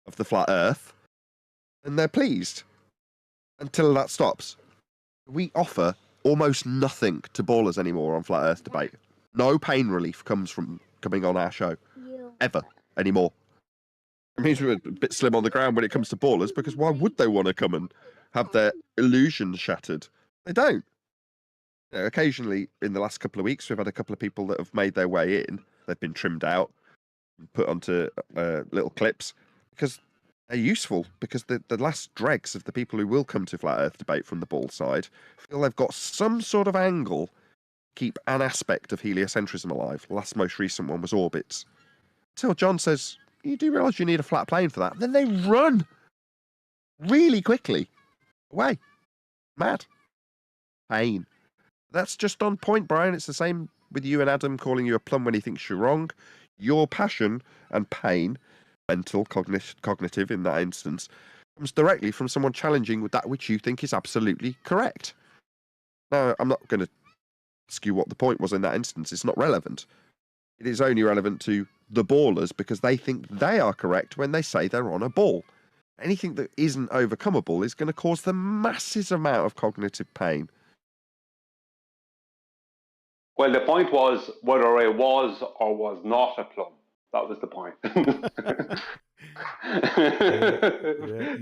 of the flat Earth, then they're pleased until that stops. We offer almost nothing to ballers anymore on Flat Earth debate. No pain relief comes from coming on our show ever anymore. It means we're a bit slim on the ground when it comes to ballers, because why would they want to come and have their illusions shattered? They don't. You know, occasionally, in the last couple of weeks, we've had a couple of people that have made their way in. They've been trimmed out, put onto little clips, because they're useful, because the last dregs of the people who will come to Flat Earth debate from the ball side feel they've got some sort of angle to keep an aspect of heliocentrism alive. The last most recent one was orbits. Until John says, you do realise you need a flat plane for that. Then they run really quickly away. Mad. Pain. That's just on point, Brian. It's the same with you and Adam calling you a plum when he thinks you're wrong. Your passion and pain, mental, cognitive in that instance, comes directly from someone challenging with that which you think is absolutely correct. Now, I'm not going to ask you what the point was in that instance. It's not relevant. It is only relevant to the ballers because they think they are correct when they say they're on a ball. Anything that isn't overcomable is going to cause them massive amount of cognitive pain. Well, the point was whether I was or was not a plum. That was the point.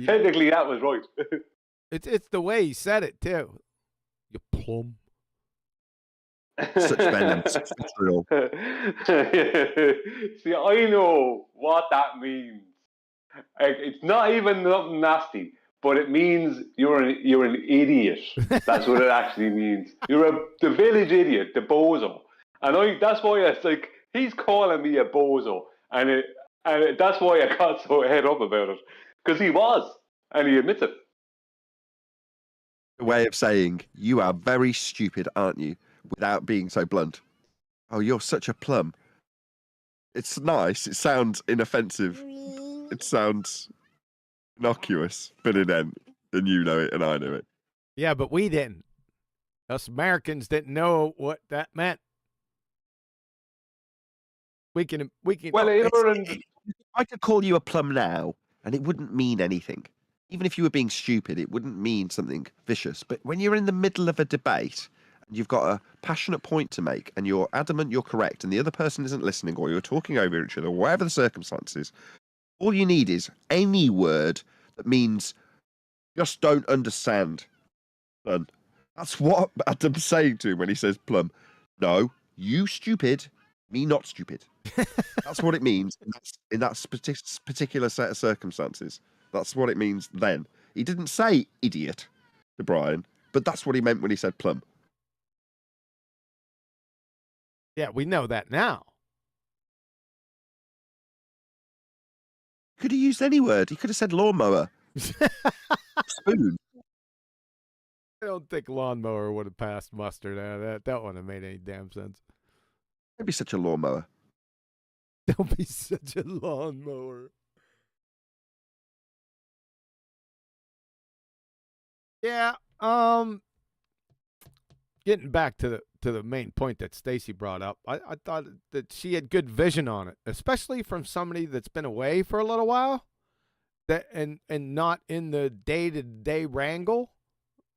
Technically, that was right. It's the way he said it, too. You plum. Such venom, such vitriol. See, I know what that means. It's not even nothing nasty, but it means you're an idiot. That's what it actually means. You're the village idiot, the bozo. And that's why it's like, he's calling me a bozo. And that's why I got so head up about it. Because he was, and he admits it. A way of saying, you are very stupid, aren't you? Without being so blunt. Oh, you're such a plum. It's nice. It sounds inoffensive. It sounds innocuous, but it ain't. And you know it, and I know it. Yeah, but we didn't. Us Americans didn't know what that meant. We can. Well, I could call you a plum now, and it wouldn't mean anything. Even if you were being stupid, it wouldn't mean something vicious. But when you're in the middle of a debate, and you've got a passionate point to make, and you're adamant you're correct, and the other person isn't listening, or you're talking over each other, whatever the circumstances, all you need is any word that means just don't understand. Son. That's what Adam's saying to him when he says plum. No, you stupid, me not stupid. That's what it means in that particular set of circumstances. That's what it means then. He didn't say idiot to Brian, but that's what he meant when he said plum. Yeah, we know that now. Could have used any word. He could have said lawnmower. Spoon. I don't think lawnmower would have passed muster. That wouldn't have made any damn sense. Don't be such a lawnmower. Don't be such a lawnmower. Yeah. Getting back to the main point that Stacy brought up, I thought that she had good vision on it, especially from somebody that's been away for a little while, that and not in the day-to-day wrangle,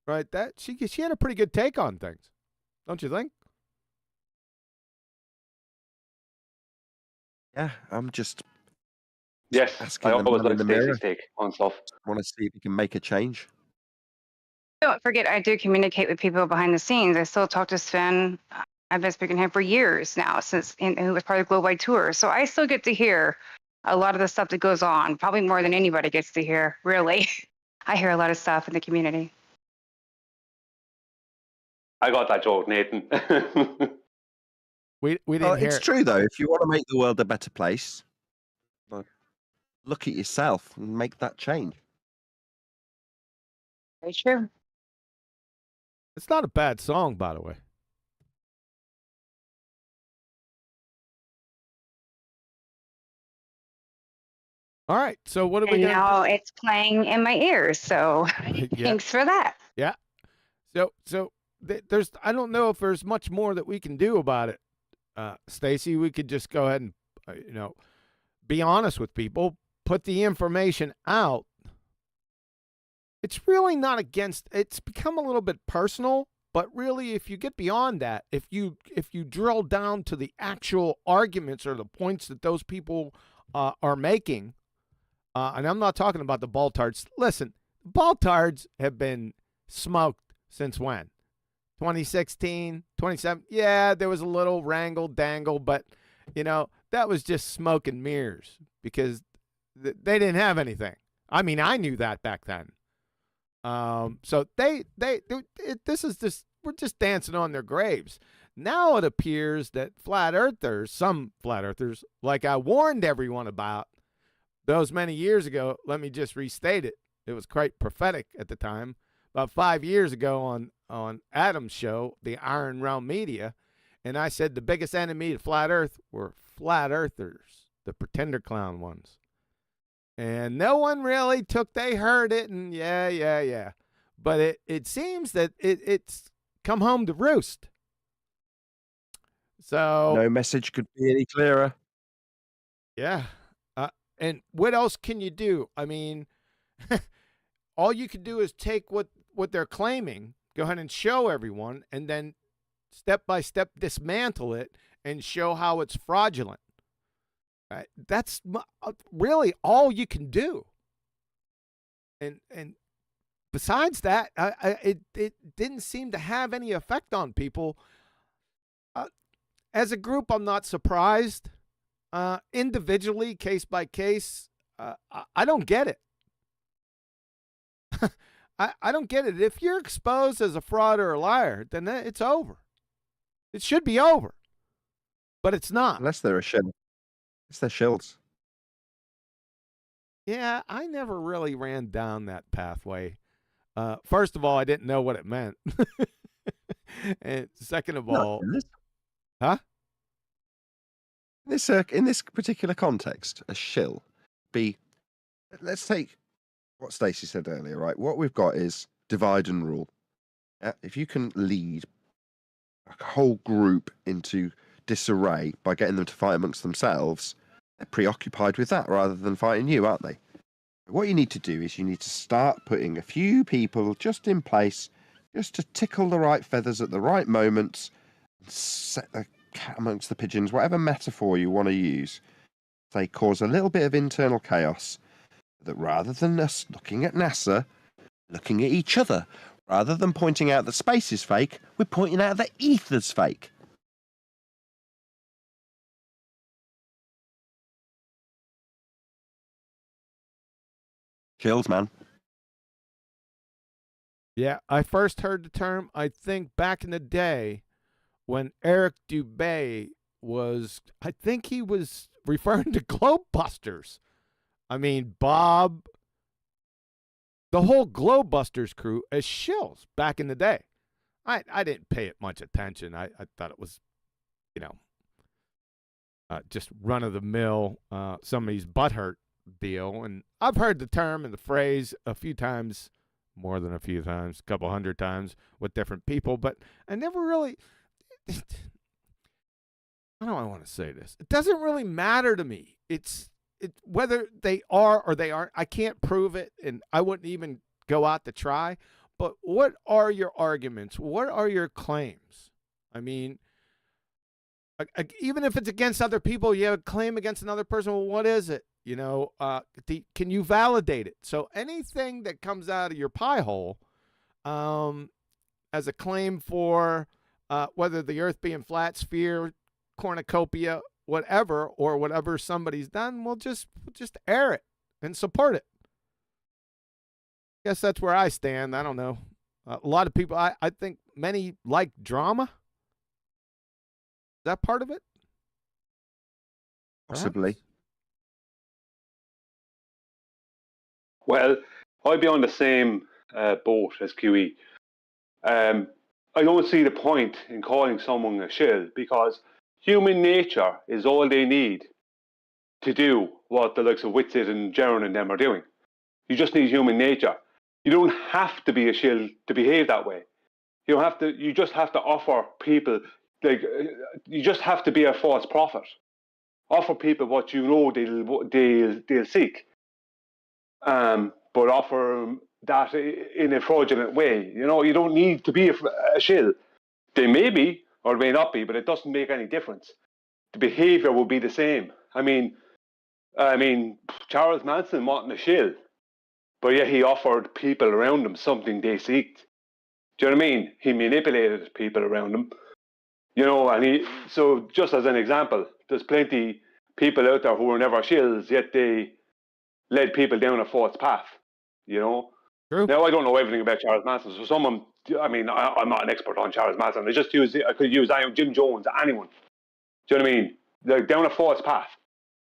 right? That she had a pretty good take on things, don't you think? Yeah, I'm just Yes, asking I the always man like in the mirror. Stacey's take on stuff. I want to see if he can make a change. Don't forget, I do communicate with people behind the scenes. I still talk to Sven. I've been speaking to him for years now, who was part of the Global Wide Tour. So I still get to hear a lot of the stuff that goes on, probably more than anybody gets to hear, really. I hear a lot of stuff in the community. I got that joke, Nathan. We didn't hear it's it. true, though. If you want to make the world a better place, look at yourself and make that change. Very true. It's not a bad song, by the way. All right, so what are we And going to now it's playing in my ears, so thanks for that. Yeah. So there's I don't know if there's much more that we can do about it, Stacy. We could just go ahead and be honest with people, put the information out. It's really not against. It's become a little bit personal, but really, if you get beyond that, if you drill down to the actual arguments or the points that those people are making, and I'm not talking about the Baltards. Listen, Baltards have been smoked since when? 2016, 27. Yeah, there was a little wrangle dangle, but that was just smoke and mirrors because they didn't have anything. I mean, I knew that back then. So this is just, we're just dancing on their graves. Now it appears that some flat earthers, like I warned everyone about those many years ago, let me just restate it. It was quite prophetic at the time. About 5 years ago on Adam's show, the Iron Realm Media, and I said the biggest enemy to flat earth were flat earthers, the pretender clown ones. And no one really they heard it, and yeah. But it seems that it's come home to roost. So No message could be any clearer. Yeah. And what else can you do? I mean, all you can do is take what they're claiming, go ahead and show everyone, and then step by step dismantle it and show how it's fraudulent. Right? That's really all you can do. And besides that, it didn't seem to have any effect on people. As a group, I'm not surprised. Individually, case by case, I don't get it. I don't get it. If you're exposed as a fraud or a liar, then it's over. It should be over. But it's not. Unless they're a shill. It's their shills. Yeah, I never really ran down that pathway. First of all, I didn't know what it meant. And second of all, huh? In this particular context, a shill be. Let's take what Stacey said earlier, right? What we've got is divide and rule. If you can lead a whole group into disarray by getting them to fight amongst themselves, they're preoccupied with that rather than fighting you, aren't they? What you need to do is you need to start putting a few people just in place, just to tickle the right feathers at the right moments, and set the cat amongst the pigeons, whatever metaphor you want to use. They cause a little bit of internal chaos, that rather than us looking at NASA, looking at each other, rather than pointing out that space is fake, we're pointing out that ether's fake. Chills, man. Yeah, I first heard the term, I think, back in the day when Eric Dubé was, I think he was referring to Globebusters. I mean, Bob, the whole Globebusters crew as shills back in the day. I didn't pay it much attention. I thought it was, you know, just run-of-the-mill, somebody's butthurt deal. And I've heard the term and the phrase a few times, more than a few times, a couple hundred times with different people, but I never really, how do I want to say this? It doesn't really matter to me. It's whether they are or they aren't. I can't prove it, and I wouldn't even go out to try. But what are your arguments? What are your claims? I mean, even if it's against other people, you have a claim against another person. Well, what is it? You know, can you validate it? So anything that comes out of your pie hole as a claim for whether the earth being flat, sphere, cornucopia, whatever, or whatever somebody's done, we'll just air it and support it. I guess that's where I stand. I don't know. A lot of people, I think many like drama. Is that part of it? Possibly. Perhaps? Well, I'd be on the same boat as QE. I don't see the point in calling someone a shill because human nature is all they need to do what the likes of Whitsitt and Jaron and them are doing. You just need human nature. You don't have to be a shill to behave that way. You don't have to. You just have to offer people, like, you just have to be a false prophet. Offer people what you know they'll seek. But offer that in a fraudulent way. You know, you don't need to be a shill. They may be or may not be, but it doesn't make any difference. The behavior will be the same. I mean, Charles Manson wasn't a shill, but yet he offered people around him something they seeked. Do you know what I mean? He manipulated people around him. You know, and so just as an example, there's plenty people out there who were never shills, yet they led people down a false path, you know? True. Now, I don't know everything about Charles Manson, so I'm not an expert on Charles Manson. I could use Jim Jones, anyone. Do you know what I mean? Like, down a false path.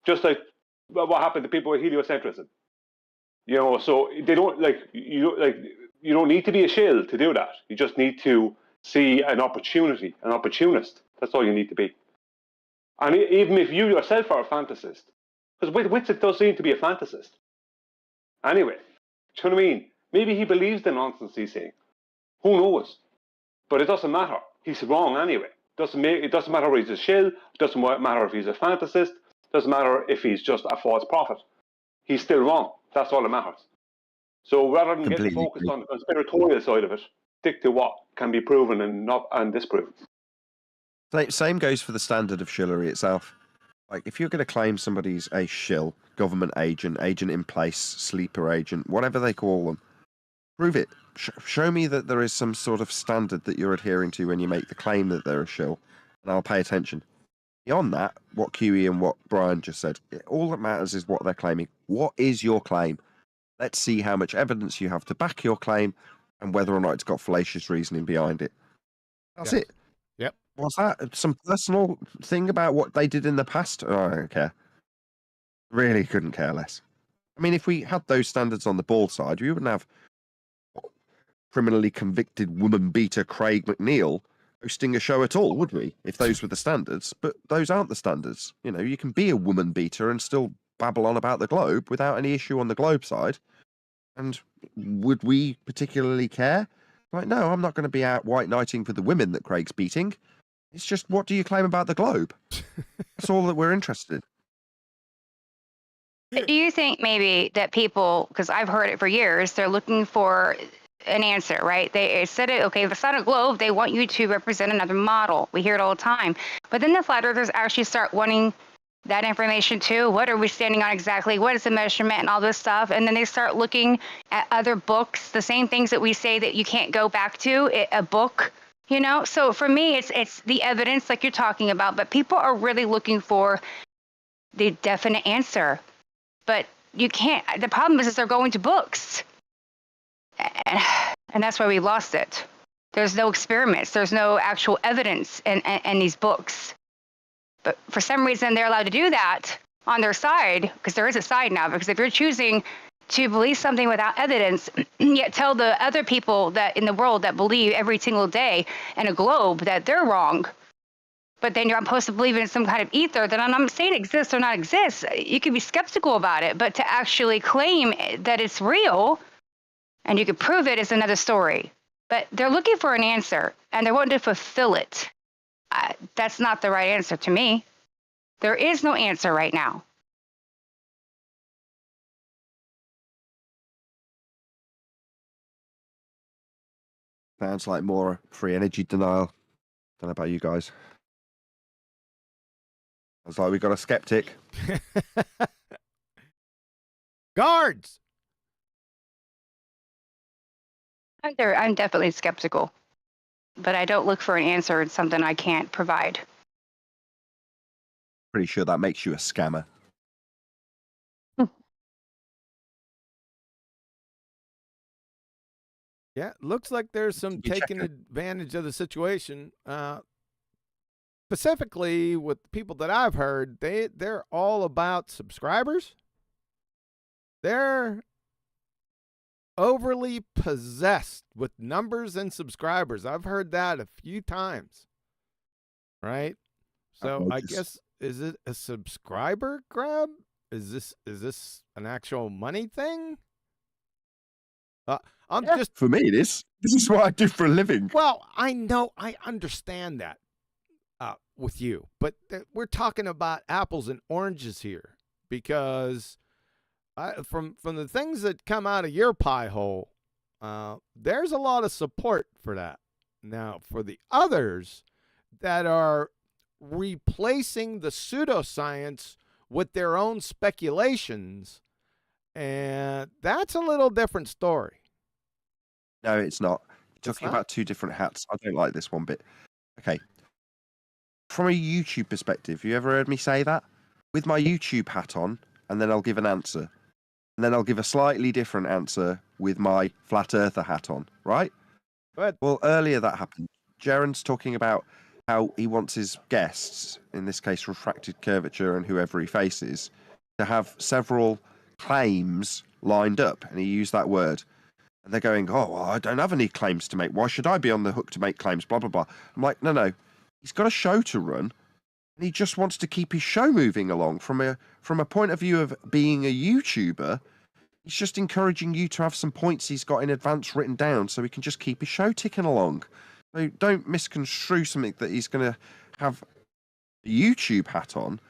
Just like what happened to people with heliocentrism. You know, so they don't, you don't need to be a shill to do that. You just need to see an opportunity, an opportunist. That's all you need to be. And even if you yourself are a fantasist, because Whitsitt does seem to be a fantasist. Anyway, do you know what I mean? Maybe he believes the nonsense he's saying. Who knows? But it doesn't matter. He's wrong anyway. It doesn't matter if he's a shill. It doesn't matter if he's a fantasist. It doesn't matter if he's just a false prophet. He's still wrong. That's all that matters. So rather than getting focused on the conspiratorial side of it, stick to what can be proven and disproven. Same goes for the standard of shillery itself. Like, if you're going to claim somebody's a shill, government agent, agent in place, sleeper agent, whatever they call them, prove it. Show me that there is some sort of standard that you're adhering to when you make the claim that they're a shill, and I'll pay attention. Beyond that, what QE and what Brian just said, all that matters is what they're claiming. What is your claim? Let's see how much evidence you have to back your claim and whether or not it's got fallacious reasoning behind it. That's it. Yep. What's that? Some personal thing about what they did in the past? Oh, I don't care. Really couldn't care less. I mean, if we had those standards on the ball side, we wouldn't have criminally convicted woman beater Craig McNeil hosting a show at all, would we? If those were the standards. But those aren't the standards. You know, you can be a woman beater and still babble on about the globe without any issue on the globe side. And would we particularly care? Like, no, I'm not going to be out white knighting for the women that Craig's beating. It's just, what do you claim about the globe? That's all that we're interested in. Do you think maybe that people, because I've heard it for years, they're looking for an answer, right? They said it, okay, if it's not a globe, they want you to represent another model. We hear it all the time. But then the flat earthers actually start wanting that information too. What are we standing on exactly? What is the measurement and all this stuff? And then they start looking at other books, the same things that we say that you can't go back to, a book, you know? So for me, it's the evidence like you're talking about, but people are really looking for the definite answer. But you can't. The problem is they're going to books, and that's why we lost it. There's no experiments. There's no actual evidence in these books. But for some reason, they're allowed to do that on their side, because there is a side now. Because if you're choosing to believe something without evidence, yet tell the other people that in the world that believe every single day in a globe that they're wrong, but then you're supposed to believe in some kind of ether that I'm not saying exists or not exists. You can be skeptical about it, but to actually claim that it's real and you can prove it is another story. But they're looking for an answer, and they're wanting to fulfill it. That's not the right answer to me. There is no answer right now. Sounds like more free energy denial. Don't know about you guys. Sounds like we got a skeptic. Guards! I'm definitely skeptical, but I don't look for an answer in something I can't provide. Pretty sure that makes you a scammer. Yeah, looks like there's some You check taking it. advantage of the situation. Specifically with the people that I've heard, they're all about subscribers. They're overly possessed with numbers and subscribers. I've heard that a few times. Right? So I guess, is it a subscriber grab? Is this an actual money thing? Just for me it is. This is what I do for a living. Well, I know, I understand that with you, but we're talking about apples and oranges here, because from the things that come out of your pie hole, there's a lot of support for that. Now, for the others that are replacing the pseudoscience with their own speculations, and that's a little different story. No, it's not. You're It's talking not? about two different hats. I don't like this one bit. Okay. From a YouTube perspective, you ever heard me say that? With my YouTube hat on, and then I'll give an answer. And then I'll give a slightly different answer with my flat earther hat on, right? But Well, earlier that happened. Jaren's talking about how he wants his guests, in this case refracted curvature and whoever he faces, to have several claims lined up. And he used that word. And they're going, oh, well, I don't have any claims to make. Why should I be on the hook to make claims? Blah, blah, blah. I'm like, no. He's got a show to run. And he just wants to keep his show moving along. From a point of view of being a YouTuber, he's just encouraging you to have some points he's got in advance written down so he can just keep his show ticking along. So don't misconstrue something that he's going to have a YouTube hat on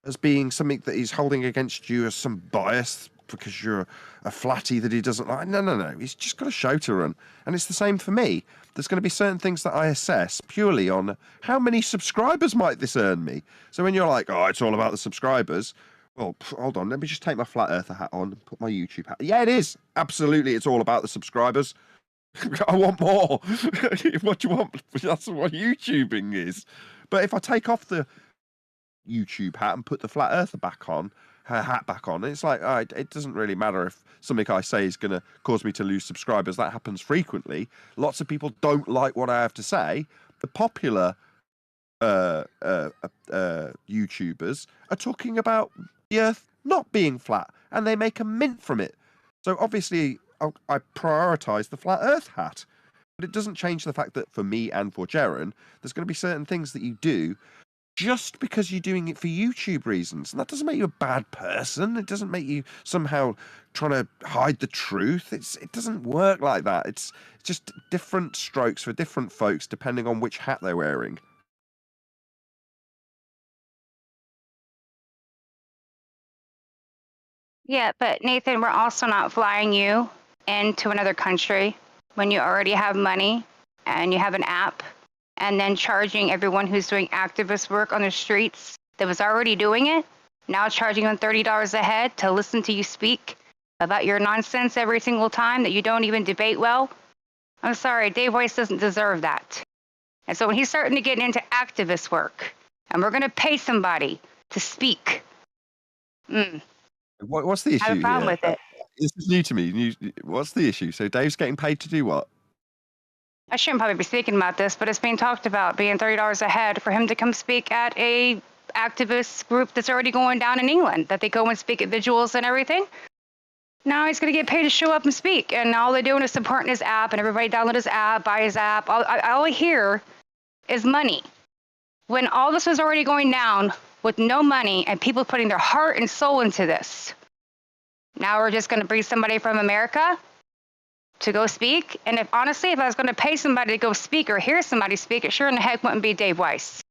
as being something that he's holding against you as some bias because you're a flatty that he doesn't like. No. He's just got a show to run. And it's the same for me. There's going to be certain things that I assess purely on how many subscribers might this earn me. So when you're like, oh, it's all about the subscribers. Well, hold on. Let me just take my flat earther hat on and put my YouTube hat. Yeah, it is. Absolutely. It's all about the subscribers. I want more. What do you want? That's what YouTubing is. But if I take off the YouTube hat and put the flat earther back on, her hat back on, it's like, it doesn't really matter if something I say is going to cause me to lose subscribers. That happens frequently. Lots of people don't like what I have to say. The popular YouTubers are talking about the earth not being flat, and they make a mint from it. So obviously I prioritize the flat earth hat, but it doesn't change the fact that for me and for Jaren, there's going to be certain things that you do just because you're doing it for YouTube reasons. And that doesn't make you a bad person. It doesn't make you somehow trying to hide the truth. It doesn't work like that. It's just different strokes for different folks depending on which hat they're wearing. Yeah, but Nathan, we're also not flying you into another country when you already have money and you have an app, and then charging everyone who's doing activist work on the streets that was already doing it, now charging them $30 a head to listen to you speak about your nonsense every single time that you don't even debate well. I'm sorry, Dave Weiss doesn't deserve that. And so when he's starting to get into activist work, and we're going to pay somebody to speak. What's the issue I have a problem here? with it. This is new to me. What's the issue? So Dave's getting paid to do what? I shouldn't probably be speaking about this, but it's being talked about being $30 a head for him to come speak at a activist group that's already going down in England, that they go and speak at vigils and everything. Now he's going to get paid to show up and speak, and all they're doing is supporting his app, and everybody download his app, buy his app. All I hear is money. When all this was already going down with no money and people putting their heart and soul into this, now we're just going to bring somebody from America to go speak. And if honestly, if I was going to pay somebody to go speak or hear somebody speak, it sure in the heck wouldn't be Dave Weiss.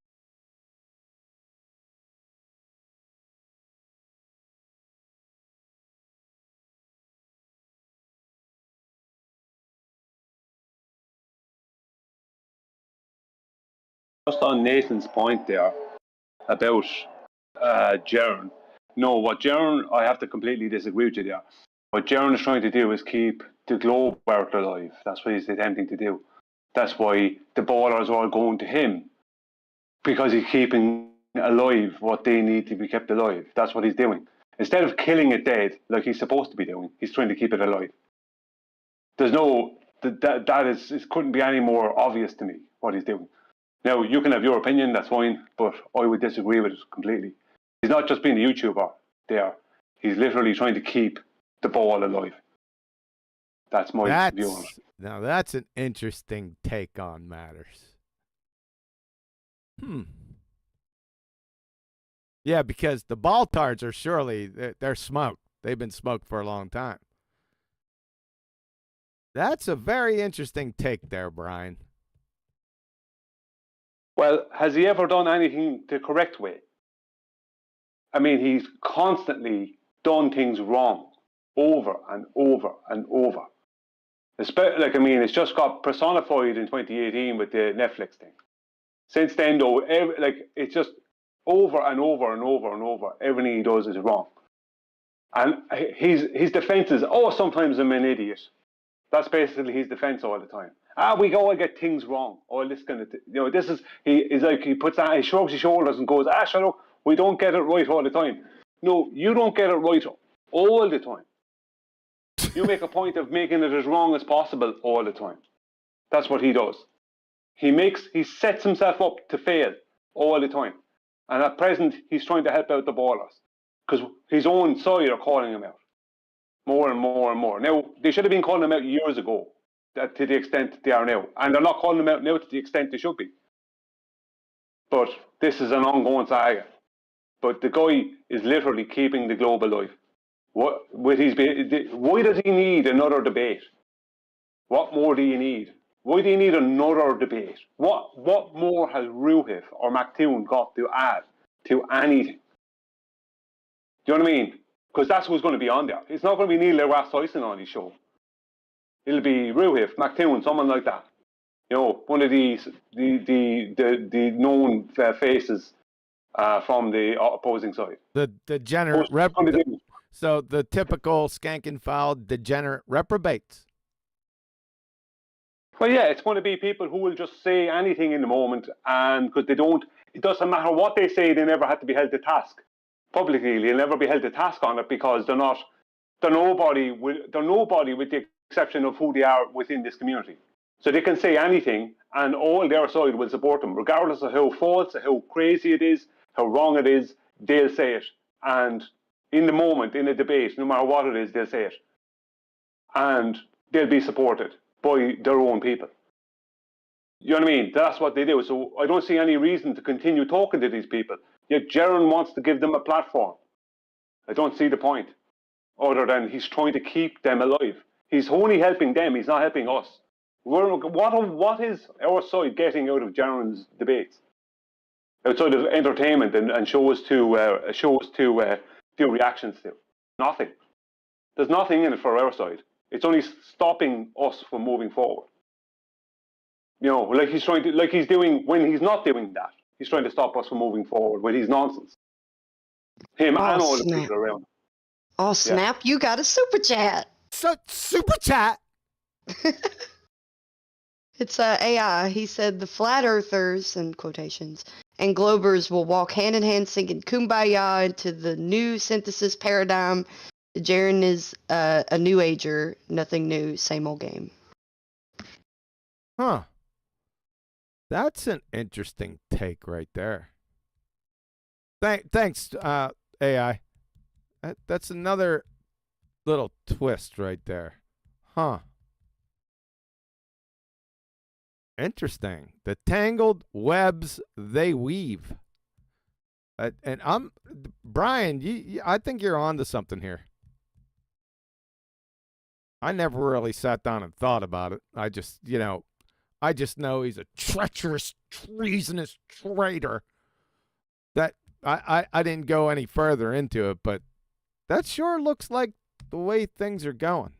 Just on Nathan's point there about Jaron. No, what Jaron, I have to completely disagree with you there. What Jaron is trying to do is keep the globe earth alive. That's what he's attempting to do. That's why the ballers are all going to him, because he's keeping alive what they need to be kept alive. That's what he's doing. Instead of killing it dead like he's supposed to be doing, he's trying to keep it alive. There's no it couldn't be any more obvious to me what he's doing. Now, you can have your opinion, that's fine, but I would disagree with it completely. He's not just being a YouTuber there. He's literally trying to keep the ball alive. That's my view on it. Now, that's an interesting take on matters. Yeah, because the Baltards are surely, they're smoked. They've been smoked for a long time. That's a very interesting take there, Brian. Well, has he ever done anything the correct way? I mean, he's constantly done things wrong over and over and over. It's just got personified in 2018 with the Netflix thing. Since then, though, it's just over and over and over and over. Everything he does is wrong. And his defense is, sometimes I'm an idiot. That's basically his defense all the time. We go and get things wrong. This kind of, this is, he puts that, he shrugs his shoulders and goes, shut up, we don't get it right all the time. No, you don't get it right all the time. You make a point of making it as wrong as possible all the time. That's what he does. He sets himself up to fail all the time. And at present, he's trying to help out the ballers, because his own side are calling him out more and more and more. Now, they should have been calling him out years ago, to the extent they are now. And they're not calling him out now to the extent they should be. But this is an ongoing saga. But the guy is literally keeping the globe alive. Why does he need another debate? What more do you need? Why do you need another debate? What more has Ruhif or McToon got to add to anything? Do you know what I mean? Because that's who's going to be on there. It's not going to be Neil deGrasse Tyson on his show. It'll be Ruhif, McToon, someone like that. One of these the known faces from the opposing side. The degenerate so the typical skank and foul degenerate reprobates. Well, yeah, it's going to be people who will just say anything in the moment, and because it doesn't matter what they say, they never have to be held to task publicly. They'll never be held to task on it, because they're nobody with the exception of who they are within this community. So they can say anything, and all their side will support them, regardless of how false, how crazy it is, how wrong it is. They'll say it, and in the moment, in a debate, no matter what it is, they'll say it, and they'll be supported by their own people. You know what I mean? That's what they do. So I don't see any reason to continue talking to these people. Yet Jaron wants to give them a platform. I don't see the point, other than he's trying to keep them alive. He's only helping them. He's not helping us. What is our side getting out of Jaron's debates, outside of entertainment and shows to do reactions to? Nothing. There's nothing in it for our side. It's only stopping us from moving forward. Like he's doing when he's not doing that. He's trying to stop us from moving forward with his nonsense. Him and all the people around. Oh, snap, you got a super chat. Super chat? It's AI. He said the flat earthers, in quotations, and Globers will walk hand in hand singing Kumbaya into the new synthesis paradigm. Jaren is a new ager, nothing new, same old game. Huh. That's an interesting take right there. Thanks, AI. That's another little twist right there. Huh. Interesting. The tangled webs they weave. And Brian, I think you're onto something here. I never really sat down and thought about it. I just know he's a treacherous, treasonous traitor. That I didn't go any further into it, but that sure looks like the way things are going.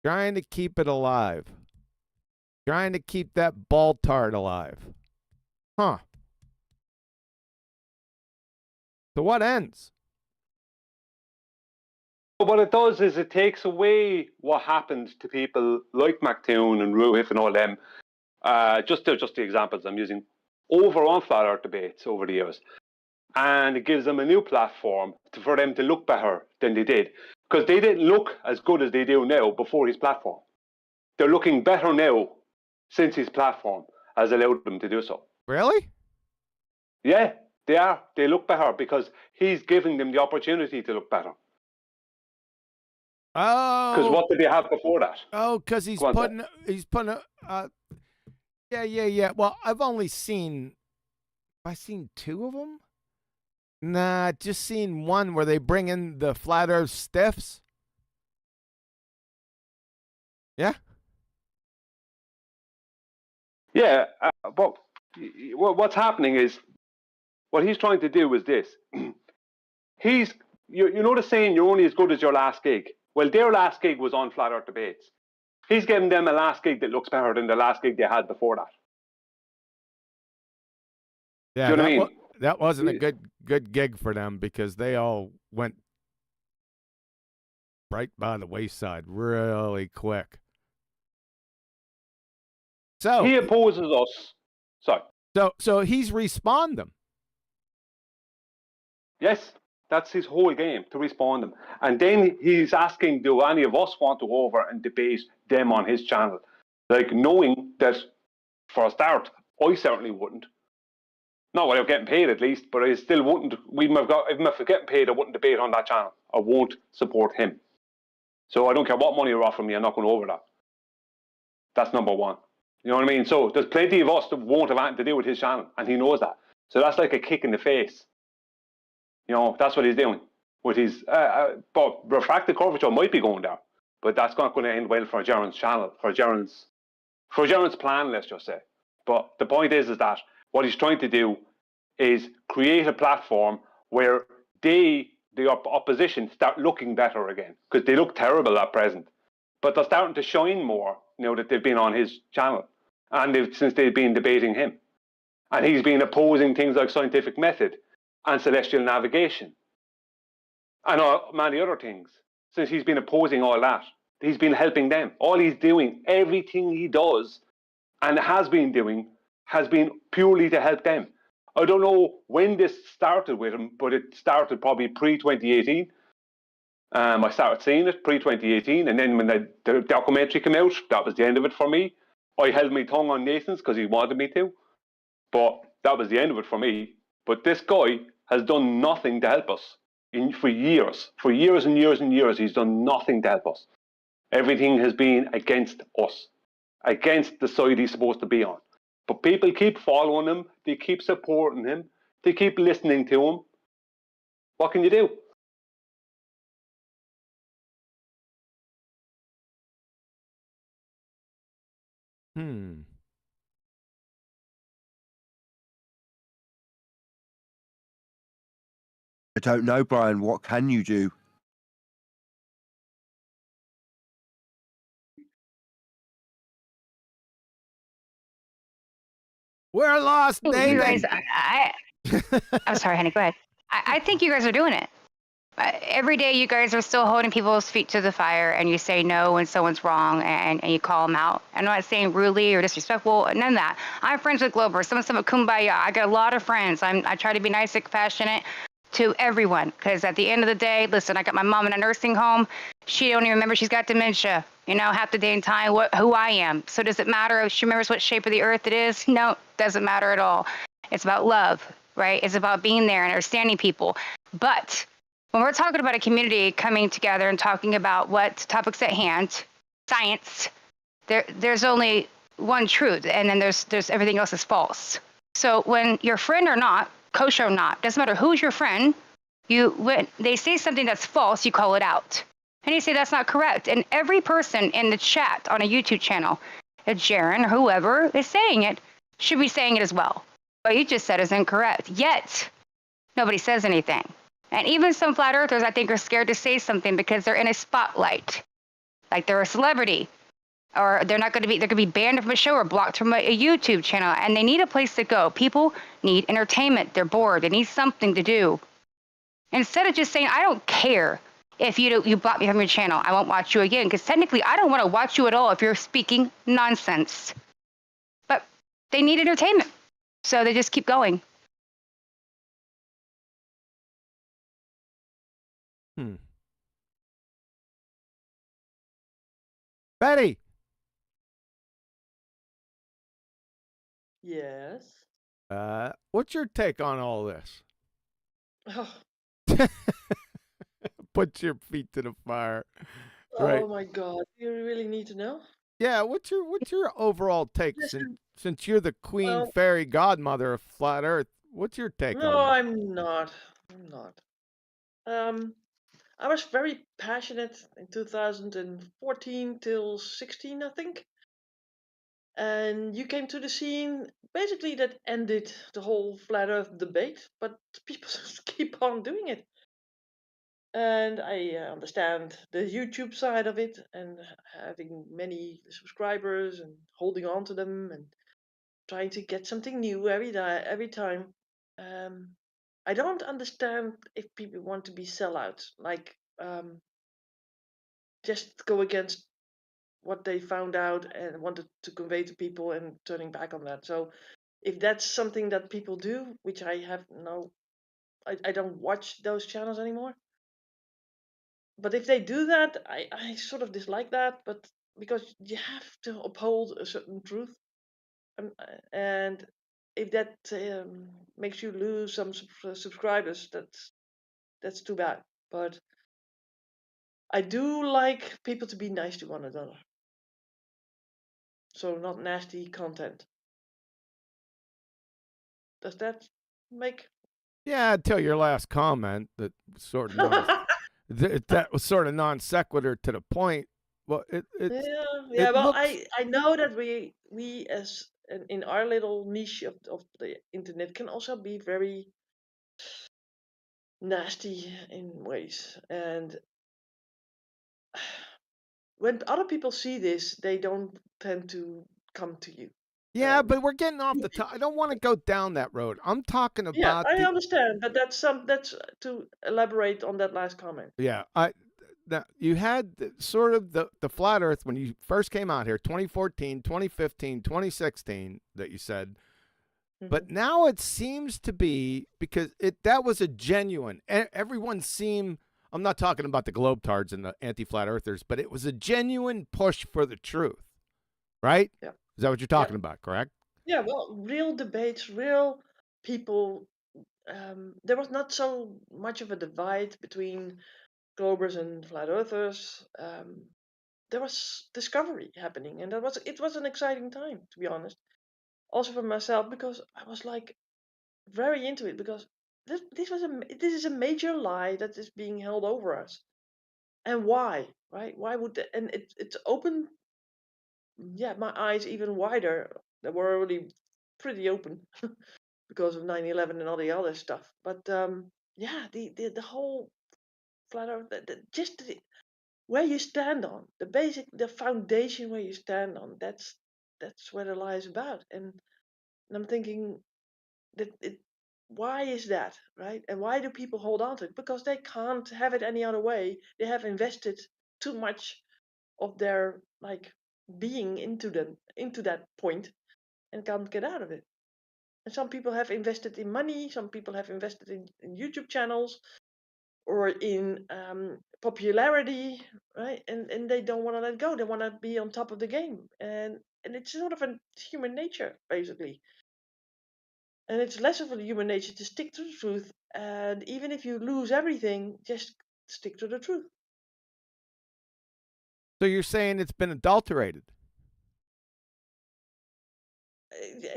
Trying to keep it alive. Trying to keep that ball tart alive. Huh. To what ends? What it does is it takes away what happened to people like McToon and Ruhif and all them. Just the examples I'm using over on flat earth debates over the years. And it gives them a new platform for them to look better than they did. Because they didn't look as good as they do now before his platform. They're looking better now since his platform has allowed them to do so. Really? Yeah, they are. They look better because he's giving them the opportunity to look better. Oh. Because what did they have before that? Oh, because he's putting yeah. Well, I've seen two of them? Nah, just seen one where they bring in the flat earth stiffs. Yeah. Yeah, but what's happening is, what he's trying to do is this. You know the saying, you're only as good as your last gig. Well, their last gig was on flat earth debates. He's giving them a last gig that looks better than the last gig they had before that. Yeah, do you know what I mean? That wasn't a good gig for them because they all went right by the wayside really quick. So he opposes us. Sorry. So he's respawned them. Yes, that's his whole game, to respawn them. And then he's asking, do any of us want to go over and debate them on his channel? Like, knowing that, for a start, I certainly wouldn't. Not without getting paid, at least, but I still wouldn't. Even if I'm getting paid, I wouldn't debate on that channel. I won't support him. So I don't care what money you're offering me, I'm not going over that. That's number one. You know what I mean? So there's plenty of us that won't have anything to do with his channel, and he knows that. So that's like a kick in the face. You know, that's what he's doing. With his, but refracted curvature might be going there, but that's not going to end well for Jaren's channel, for Jaren's plan, let's just say. But the point is that what he's trying to do is create a platform where the opposition start looking better again, because they look terrible at present. But they're starting to shine more now that they've been on his channel, and since they've been debating him. And he's been opposing things like scientific method and celestial navigation and many other things. Since he's been opposing all that, he's been helping them. All he's doing, everything he does and has been doing, has been purely to help them. I don't know when this started with him, but it started probably pre-2018. I started seeing it pre-2018, and then when the documentary came out, that was the end of it for me. I held my tongue on Nathan's because he wanted me to, but that was the end of it for me. But this guy has done nothing to help us for years and years and years. He's done nothing to help us. Everything has been against us, against the side he's supposed to be on. But people keep following him, they keep supporting him, they keep listening to him. What can you do? I don't know, Brian. What can you do? We're lost, You Nathan. guys, I'm sorry, honey. Go ahead. I think you guys are doing it. Every day you guys are still holding people's feet to the fire, and you say no when someone's wrong, and you call them out. I'm not saying rudely or disrespectful, none of that. I'm friends with Glover. Someone said kumbaya. I got a lot of friends. I try to be nice and compassionate to everyone, because at the end of the day, listen, I got my mom in a nursing home. She don't even remember she's got dementia, half the day and time who I am. So does it matter if she remembers what shape of the earth it is? No, doesn't matter at all. It's about love, right? It's about being there and understanding people. But when we're talking about a community coming together and talking about what topics at hand, science, there's only one truth, and then there's everything else is false. So when you're friend or not, kosher or not, doesn't matter who's your friend, when they say something that's false, you call it out. And you say that's not correct. And every person in the chat on a YouTube channel, if Jaron or whoever is saying it, should be saying it as well. What you just said is incorrect. Yet, nobody says anything. And even some flat earthers, I think, are scared to say something because they're in a spotlight. Like they're a celebrity. Or they're going to be banned from a show or blocked from a YouTube channel. And they need a place to go. People need entertainment. They're bored. They need something to do. Instead of just saying, I don't care if you block me from your channel. I won't watch you again. Because technically, I don't want to watch you at all if you're speaking nonsense. But they need entertainment. So they just keep going. Betty. Yes. What's your take on all this? Oh, Put your feet to the fire. oh Right. my God. You really need to know? Yeah, what's your overall take since you're the queen Well, fairy godmother of flat earth? What's your take no, on this? I'm not. I'm not. I was very passionate in 2014 till 16, I think. And you came to the scene basically that ended the whole flat earth debate, but people just keep on doing it. And I understand the YouTube side of it and having many subscribers and holding on to them and trying to get something new every time. I don't understand if people want to be sellouts, like just go against what they found out and wanted to convey to people and turning back on that. So if that's something that people do, which I have I don't watch those channels anymore. But if they do that, I sort of dislike that, but because you have to uphold a certain truth. And if that makes you lose some subscribers, that's too bad. But I do like people to be nice to one another. So not nasty content. Does that make? Yeah, until your last comment that sort of that was sort of non sequitur to the point. Well, Yeah. Well, looks. I know that we as in our little niche of the internet can also be very nasty in ways. And when other people see this, they don't tend to come to you. Yeah, but we're getting off the top. I don't want to go down that road. I'm talking Yeah, about I the. understand, but that's to elaborate on that last comment. Yeah, you had sort of the flat earth when you first came out here, 2014, 2015, 2016, that you said. But now it seems to be, because that was a genuine, everyone seemed, I'm not talking about the globetards and the anti-flat earthers, but it was a genuine push for the truth, right? Yeah. Is that what you're talking about, correct? Yeah, well, real debates, real people. There was not so much of a divide between Globers and flat earthers. There was discovery happening, and it was an exciting time, to be honest. Also for myself, because I was like very into it, because this is a major lie that is being held over us. And why, right? Why would and it's opened, yeah, my eyes even wider. They were already pretty open because of 9/11 and all the other stuff. But yeah, the whole flat earth, just where you stand on, the foundation where you stand on, that's where the lie is about. And I'm thinking that why is that, right? And why do people hold on to it? Because they can't have it any other way. They have invested too much of their being into that point and can't get out of it. And some people have invested in money, some people have invested in YouTube channels or in popularity, right? And they don't want to let go. They want to be on top of the game. And it's sort of a human nature, basically. And it's less of a human nature to stick to the truth. And even if you lose everything, just stick to the truth. So you're saying it's been adulterated?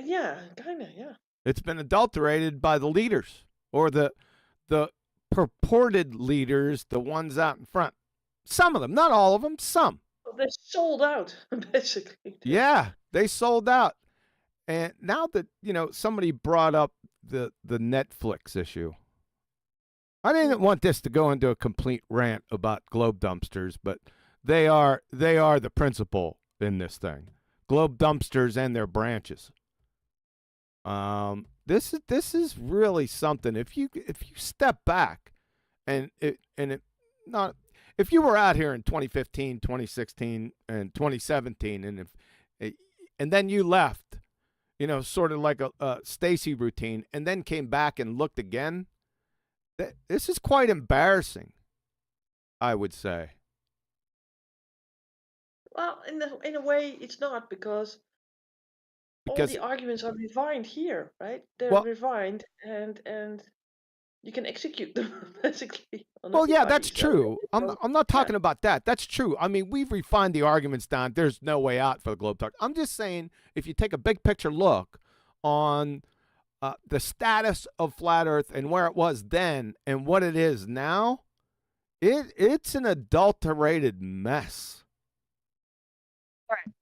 Yeah, kind of, yeah. It's been adulterated by the leaders or the purported leaders, the ones out in front. Some of them, not all of them, some. Well, they sold out, basically. Yeah, they sold out. And now that, somebody brought up the Netflix issue. I didn't want this to go into a complete rant about globe dumpsters, but they are the principal in this thing. Globe dumpsters and their branches. This is really something. If you step back if you were out here in 2015, 2016, and 2017, and then you left, sort of like a Stacy routine, and then came back and looked again, this is quite embarrassing, I would say. Well, in a way, it's not because all the arguments are refined here, right? They're refined, and you can execute them basically. Well, yeah, that's true. I'm not talking about that. That's true. I mean, we've refined the arguments down. There's no way out for the globe talk. I'm just saying, if you take a big picture look on the status of flat Earth and where it was then and what it is now, it's an adulterated mess. Right.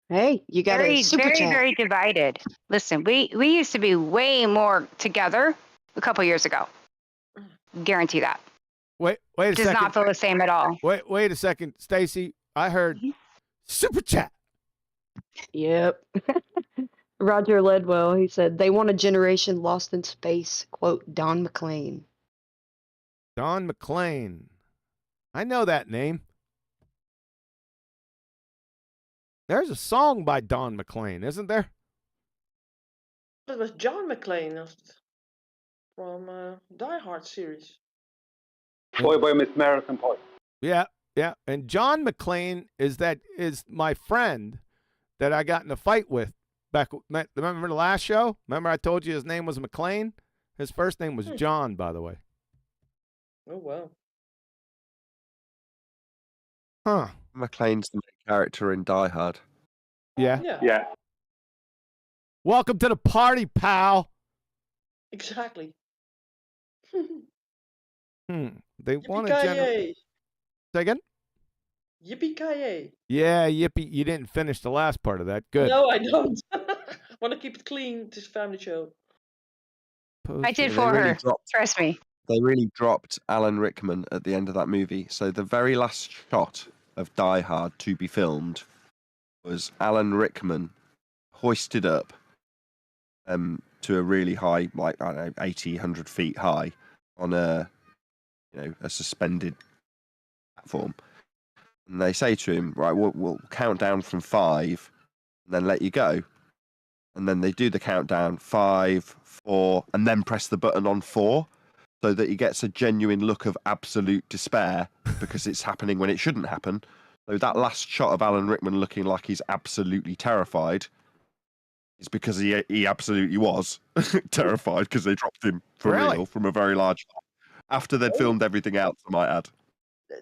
Hey, you got very, a super very, chat. very divided. Listen, we used to be way more together a couple years ago. Guarantee that. Wait a second. Does not feel the same at all. Wait a second, Stacy. I heard super chat. Yep. Roger Ledwell, he said, they want a generation lost in space. Quote, Don McLean. Don McLean. I know that name. There's a song by Don McLean, isn't there? It was John McClane from Die Hard series. Boy, Miss American Pie. Yeah. And John McClane is my friend that I got in a fight with back. Remember the last show? Remember I told you his name was McClane? His first name was John, by the way. Oh, wow. Huh. McClane's the main character in Die Hard. Yeah. Yeah. Welcome to the party, pal. Exactly. They want to Yippee-ki-yay. Say again? Yippee-ki-yay. Yeah, yippee. You didn't finish the last part of that. Good. No, I don't. I want to keep it clean. This family show. I did for her. Trust me. They really dropped Alan Rickman at the end of that movie. So the very last shot of Die Hard to be filmed was Alan Rickman hoisted up to a really high, like, I don't know, 80, 100 feet high on a suspended platform. And they say to him, right, we'll count down from 5 and then let you go. And then they do the countdown, 5, 4, and then press the button on 4 so that he gets a genuine look of absolute despair because it's happening when it shouldn't happen. So that last shot of Alan Rickman looking like he's absolutely terrified is because he absolutely was terrified because they dropped him for real from a very large after they'd filmed everything else, I might add.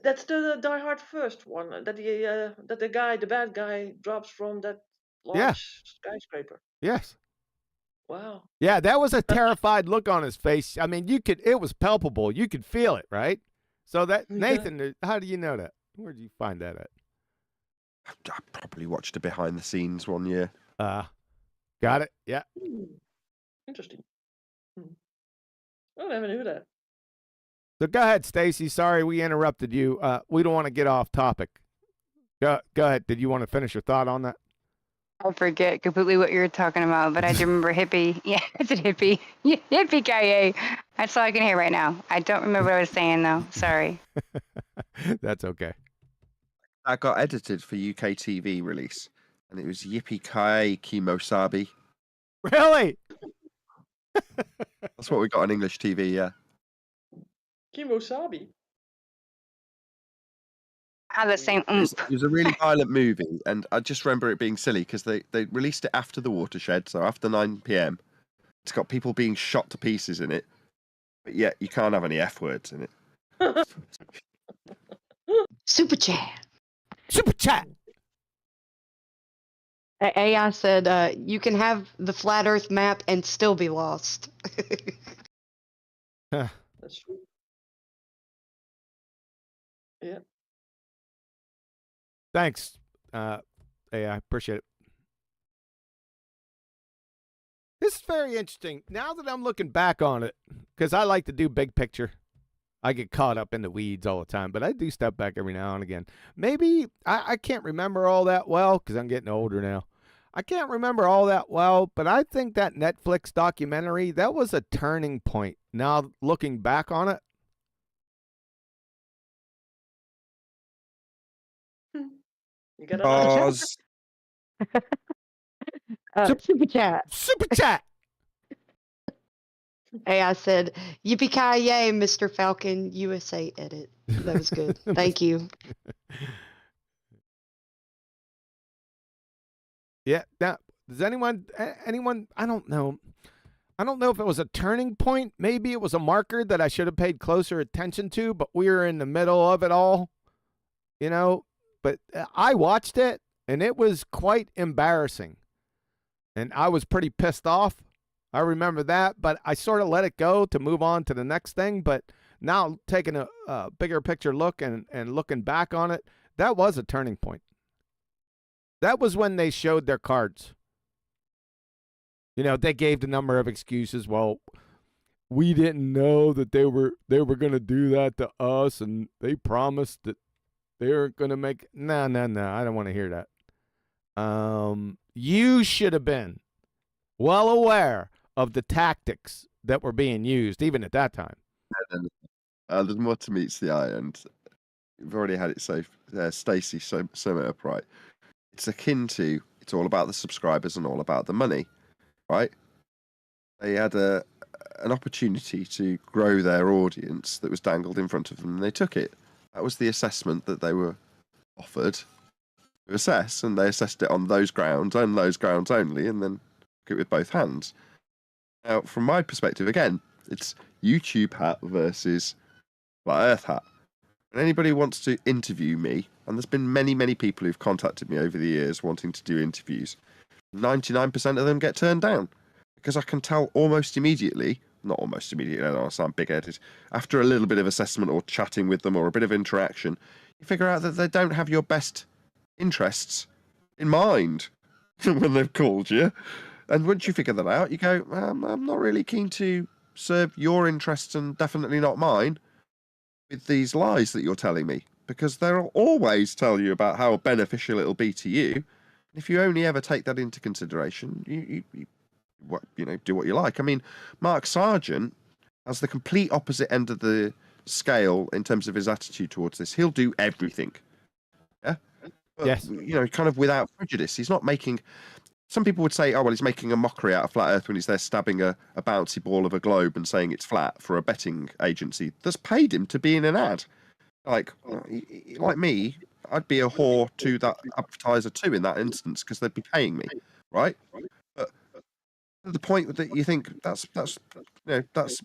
That's the Die Hard first one that the bad guy drops from that large skyscraper. Yes. Wow. Yeah, that was a terrified look on his face. I mean, it was palpable. You could feel it, right? So that, Nathan, how do you know that? Where did you find that at? I probably watched a behind the scenes one year. Got it. Yeah. Interesting. I never knew that. So go ahead, Stacy. Sorry we interrupted you. We don't want to get off topic. Go ahead. Did you want to finish your thought on that? I forget completely what you were talking about, but I do remember hippie. Yeah, it's a hippie. Hippie guy. That's all I can hear right now. I don't remember what I was saying though. Sorry. That's okay. That got edited for UK TV release, and it was Yippee Ki Kimosabi. Really? That's what we got on English TV. Yeah. Kimosabi. Have the same It was a really violent movie, and I just remember it being silly because they released it after the watershed, so after 9 p.m. It's got people being shot to pieces in it, but yet you can't have any F words in it. Super chat. Super chat. AI said, you can have the flat Earth map and still be lost. That's true. Yeah. Thanks, AI. Appreciate it. This is very interesting. Now that I'm looking back on it, because I like to do big picture. I get caught up in the weeds all the time, but I do step back every now and again. Maybe I can't remember all that well because I'm getting older now. I can't remember all that well, but I think that Netflix documentary, that was a turning point. Now looking back on it. You got Pause. Super chat. Super chat. AI said, yippee-ki-yay, Mr. Falcon, USA edit. That was good. Thank you. Yeah. Now, does anyone, I don't know. I don't know if it was a turning point. Maybe it was a marker that I should have paid closer attention to, but we were in the middle of it all, you know. But I watched it, and it was quite embarrassing. And I was pretty pissed off. I remember that, but I sort of let it go to move on to the next thing. But now taking a bigger picture look and looking back on it, that was a turning point. That was when they showed their cards. You know, they gave the number of excuses. Well, we didn't know that they were going to do that to us, and they promised that they weren't going to make. No. I don't want to hear that. You should have been well aware of the tactics that were being used, even at that time. There's more to meets the eye, and we've already had it safe. Stacey sum it up right. It's akin to, it's all about the subscribers and all about the money, right? They had an opportunity to grow their audience that was dangled in front of them, and they took it. That was the assessment that they were offered to assess, and they assessed it on those grounds and those grounds only, and then took it with both hands. Now, from my perspective, again, it's YouTube hat versus Flat Earth hat. And anybody who wants to interview me, and there's been many, many people who've contacted me over the years wanting to do interviews, 99% of them get turned down. Because I can tell almost immediately, not almost immediately, I don't want to sound big-headed, after a little bit of assessment or chatting with them or a bit of interaction, you figure out that they don't have your best interests in mind when they've called you. And once you figure that out, you go, I'm not really keen to serve your interests and definitely not mine with these lies that you're telling me, because they'll always tell you about how beneficial it'll be to you. If you only ever take that into consideration, you do what you like. I mean, Mark Sargent has the complete opposite end of the scale in terms of his attitude towards this. He'll do everything. Yeah? But, yes. Kind of without prejudice. He's not making... Some people would say, oh, well, he's making a mockery out of Flat Earth when he's there stabbing a bouncy ball of a globe and saying it's flat for a betting agency that's paid him to be in an ad. Like me, I'd be a whore to that advertiser too in that instance because they'd be paying me, right? But to the point that you think that's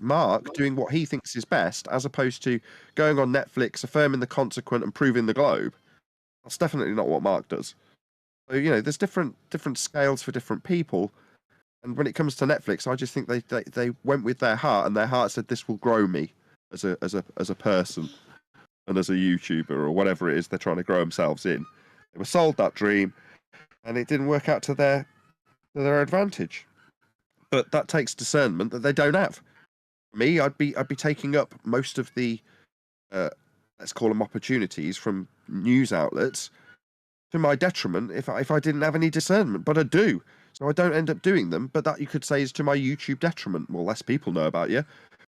Mark doing what he thinks is best as opposed to going on Netflix, affirming the consequent and proving the globe. That's definitely not what Mark does. So, there's different scales for different people. And when it comes to Netflix, I just think they went with their heart, and their heart said, this will grow me as a person and as a YouTuber or whatever it is they're trying to grow themselves in. They were sold that dream, and it didn't work out to their advantage. But that takes discernment that they don't have. For me, I'd be taking up most of the let's call them opportunities from news outlets to my detriment if I didn't have any discernment, but I do. So I don't end up doing them, but that you could say is to my YouTube detriment. Well, less people know about you.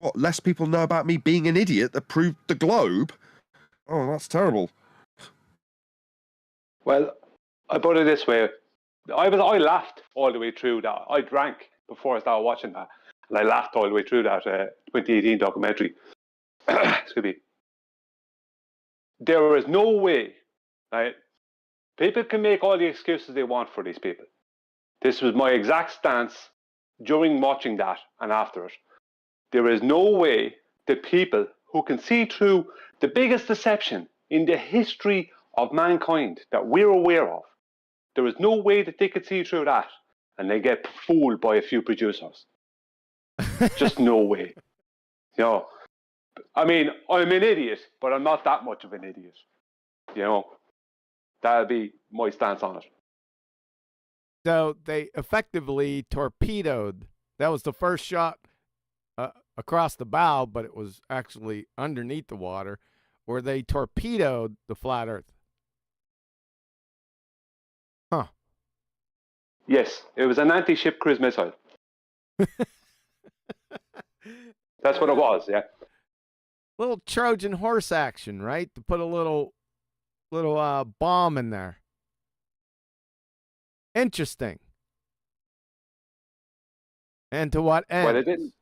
What, less people know about me being an idiot that proved the globe? Oh, that's terrible. Well, I put it this way. I laughed all the way through that. I drank before I started watching that. And I laughed all the way through that 2018 documentary. Excuse me. There is no way, right? People can make all the excuses they want for these people. This was my exact stance during watching that and after it. There is no way that people who can see through the biggest deception in the history of mankind that we're aware of, there is no way that they could see through that and they get fooled by a few producers. Just no way. You know, I mean, I'm an idiot, but I'm not that much of an idiot. You know, that'd be my stance on it. So they effectively torpedoed. That was the first shot across the bow, but it was actually underneath the water, where they torpedoed the flat Earth. Huh. Yes, it was an anti-ship cruise missile. That's what it was, yeah. Little Trojan horse action, right? To put a little bomb in there. Interesting. And to what end? Well, it didn't.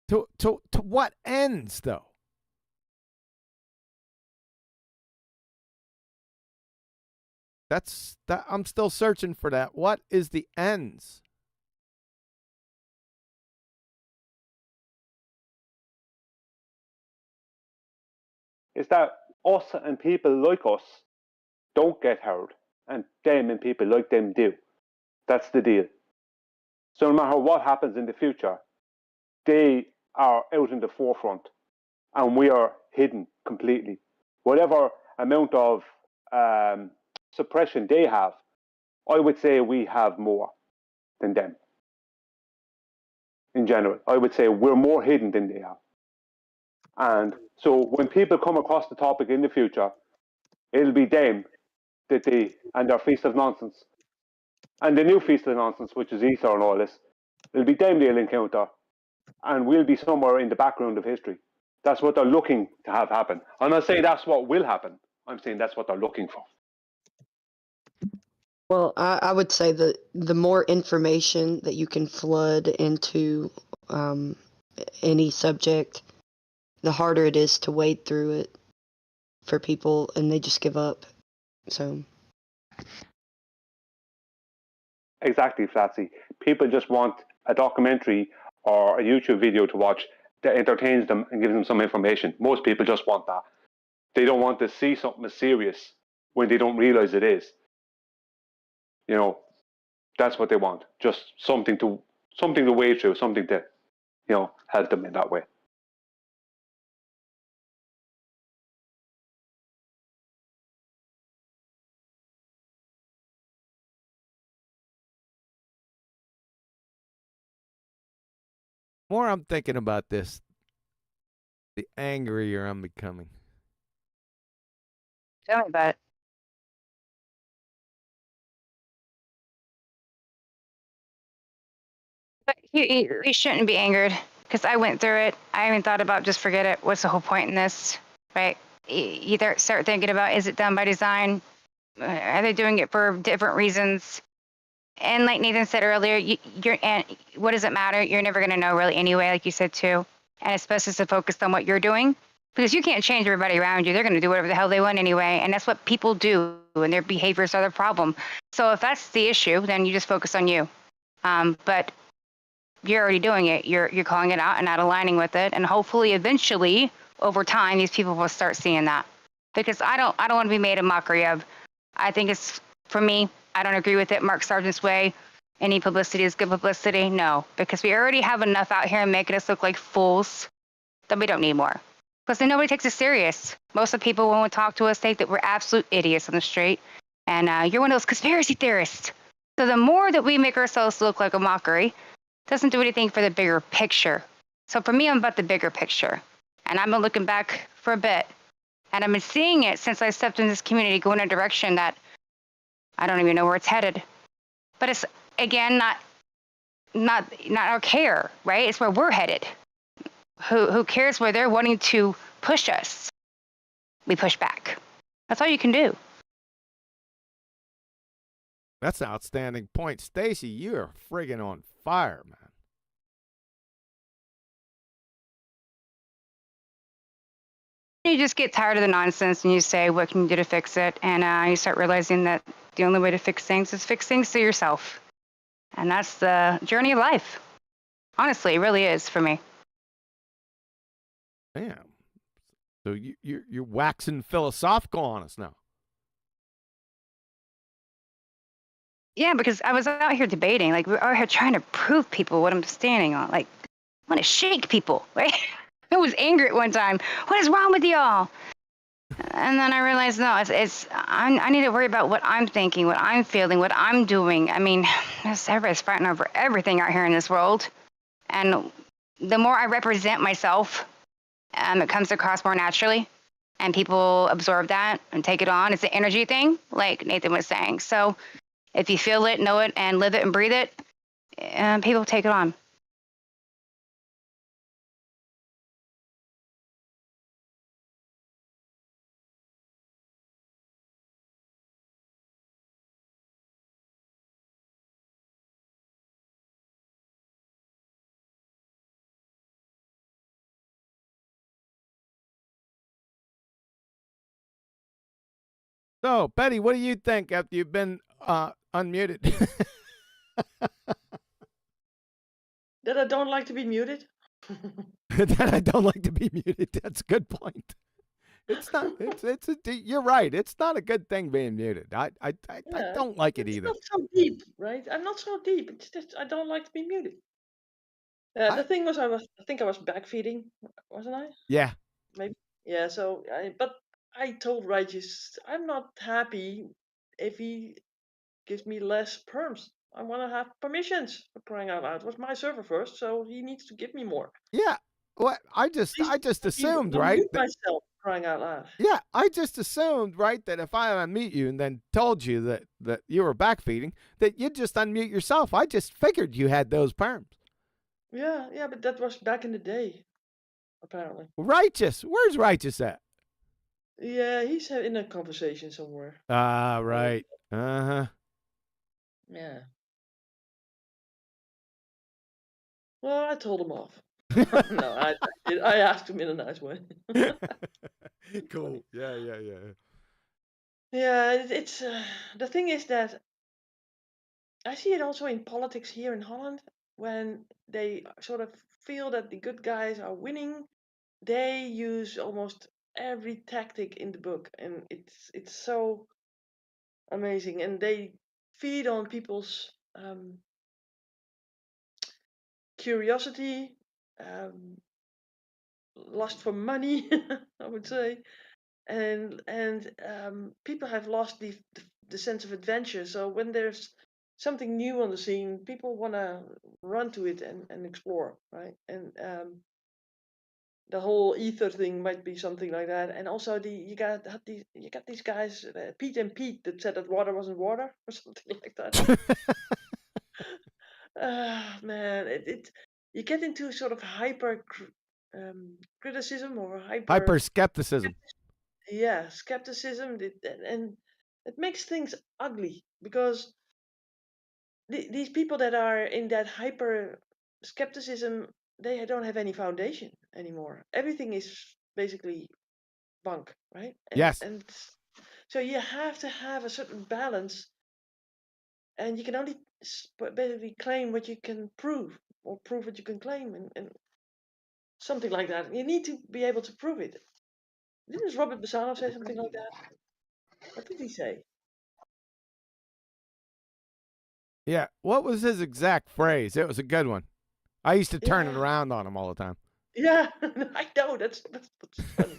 To what ends, though? I'm still searching for that. What is the ends? Is that us and people like us don't get hurt, and them and people like them do. That's the deal. So no matter what happens in the future, they are out in the forefront, and we are hidden completely. Whatever amount of suppression they have, I would say we have more than them. In general, I would say we're more hidden than they are. And so when people come across the topic in the future, it'll be them that and their Feast of Nonsense. And the new Feast of Nonsense, which is Easter and all this, it'll be them they'll encounter. And we'll be somewhere in the background of history. That's what they're looking to have happen. I'm not saying that's what will happen. I'm saying that's what they're looking for. Well, I would say that the more information that you can flood into any subject, the harder it is to wade through it for people, and they just give up. So Exactly, Flatsy. People just want a documentary or a YouTube video to watch that entertains them and gives them some information. Most people just want that. They don't want to see something as serious when they don't realize it is. You know, that's what they want. Just something to wade through, something to, you know, help them in that way. More I'm thinking about this, the angrier I'm becoming. Tell me about it. But you shouldn't be angered, because I went through it. I even thought about just forget it. What's the whole point in this, right? You start thinking about, is it done by design? Are they doing it for different reasons? And like Nathan said earlier, and what does it matter? You're never going to know really anyway, like you said too. And it's best to focus on what you're doing, because you can't change everybody around you. They're going to do whatever the hell they want anyway. And that's what people do, and their behaviors are the problem. So if that's the issue, then you just focus on you. But you're already doing it. You're calling it out and not aligning with it. And hopefully eventually over time, these people will start seeing that, because I don't want to be made a mockery of. I think it's, for me, I don't agree with it Mark Sargent's way. Any publicity is good publicity. No, because we already have enough out here making us look like fools that we don't need more. Because then nobody takes us serious. Most of the people, when we talk to us, think that we're absolute idiots on the street. And you're one of those conspiracy theorists. So the more that we make ourselves look like a mockery, doesn't do anything for the bigger picture. So for me, I'm about the bigger picture. And I've been looking back for a bit. And I've been seeing it since I stepped in this community go in a direction that I don't even know where it's headed. But it's, again, not our care, right? It's where we're headed. Who cares where they're wanting to push us? We push back. That's all you can do. That's an outstanding point. Stacy, you are friggin' on fire, man. You just get tired of the nonsense and you say, what can you do to fix it? And you start realizing that the only way to fix things is fix things to yourself. And that's the journey of life. Honestly, it really is for me. Damn. So you're waxing philosophical on us now. Yeah, because I was out here debating, like we're out here trying to prove people what I'm standing on. Like, I want to shake people, right? I was angry at one time. What is wrong with y'all? And then I realized, no, I need to worry about what I'm thinking, what I'm feeling, what I'm doing. I mean, everybody's fighting over everything out here in this world. And the more I represent myself, it comes across more naturally. And people absorb that and take it on. It's an energy thing, like Nathan was saying. So if you feel it, know it, and live it and breathe it, people take it on. So, Betty, what do you think after you've been unmuted? That I don't like to be muted. That I don't like to be muted. That's a good point. It's not. You're right. It's not a good thing being muted. I don't like it either. It's not so deep, right? I'm not so deep. It's just I don't like to be muted. The thing was, I think I was backfeeding, wasn't I? Yeah. Maybe. Yeah. So, but I told Righteous I'm not happy if he gives me less perms. I want to have permissions, for crying out loud. It was my server first, so he needs to give me more. Yeah. What I just assumed, right? Myself, crying out loud. Yeah, I just assumed, right, that if I unmute you and then told you that you were backfeeding, that you'd just unmute yourself. I just figured you had those perms. Yeah, but that was back in the day, apparently. Righteous. Where's Righteous at? Yeah, he's in a conversation somewhere. Ah, right. Uh-huh. Yeah. Well, I told him off. No, I asked him in a nice way. Cool. Yeah. Yeah, it's the thing is that I see it also in politics here in Holland when they sort of feel that the good guys are winning. They use almost every tactic in the book, and it's so amazing. And they feed on people's curiosity, lust for money, I would say, and people have lost the sense of adventure. So when there's something new on the scene, people want to run to it and explore, right? And the whole ether thing might be something like that. And also you got these guys, Pete and Pete, that said that water wasn't water or something like that. Man, you get into sort of hyper criticism or hyper skepticism. Yeah, skepticism, and it makes things ugly because these people that are in that hyper skepticism, they don't have any foundation anymore. Everything is basically bunk, right? Yes. And so you have to have a certain balance, and you can only basically claim what you can prove, or prove what you can claim, and something like that. You need to be able to prove it. Didn't Robert Bassano say something like that? What did he say? Yeah. What was his exact phrase? It was a good one. I used to turn it around on him all the time. Yeah, I know. That's what's funny.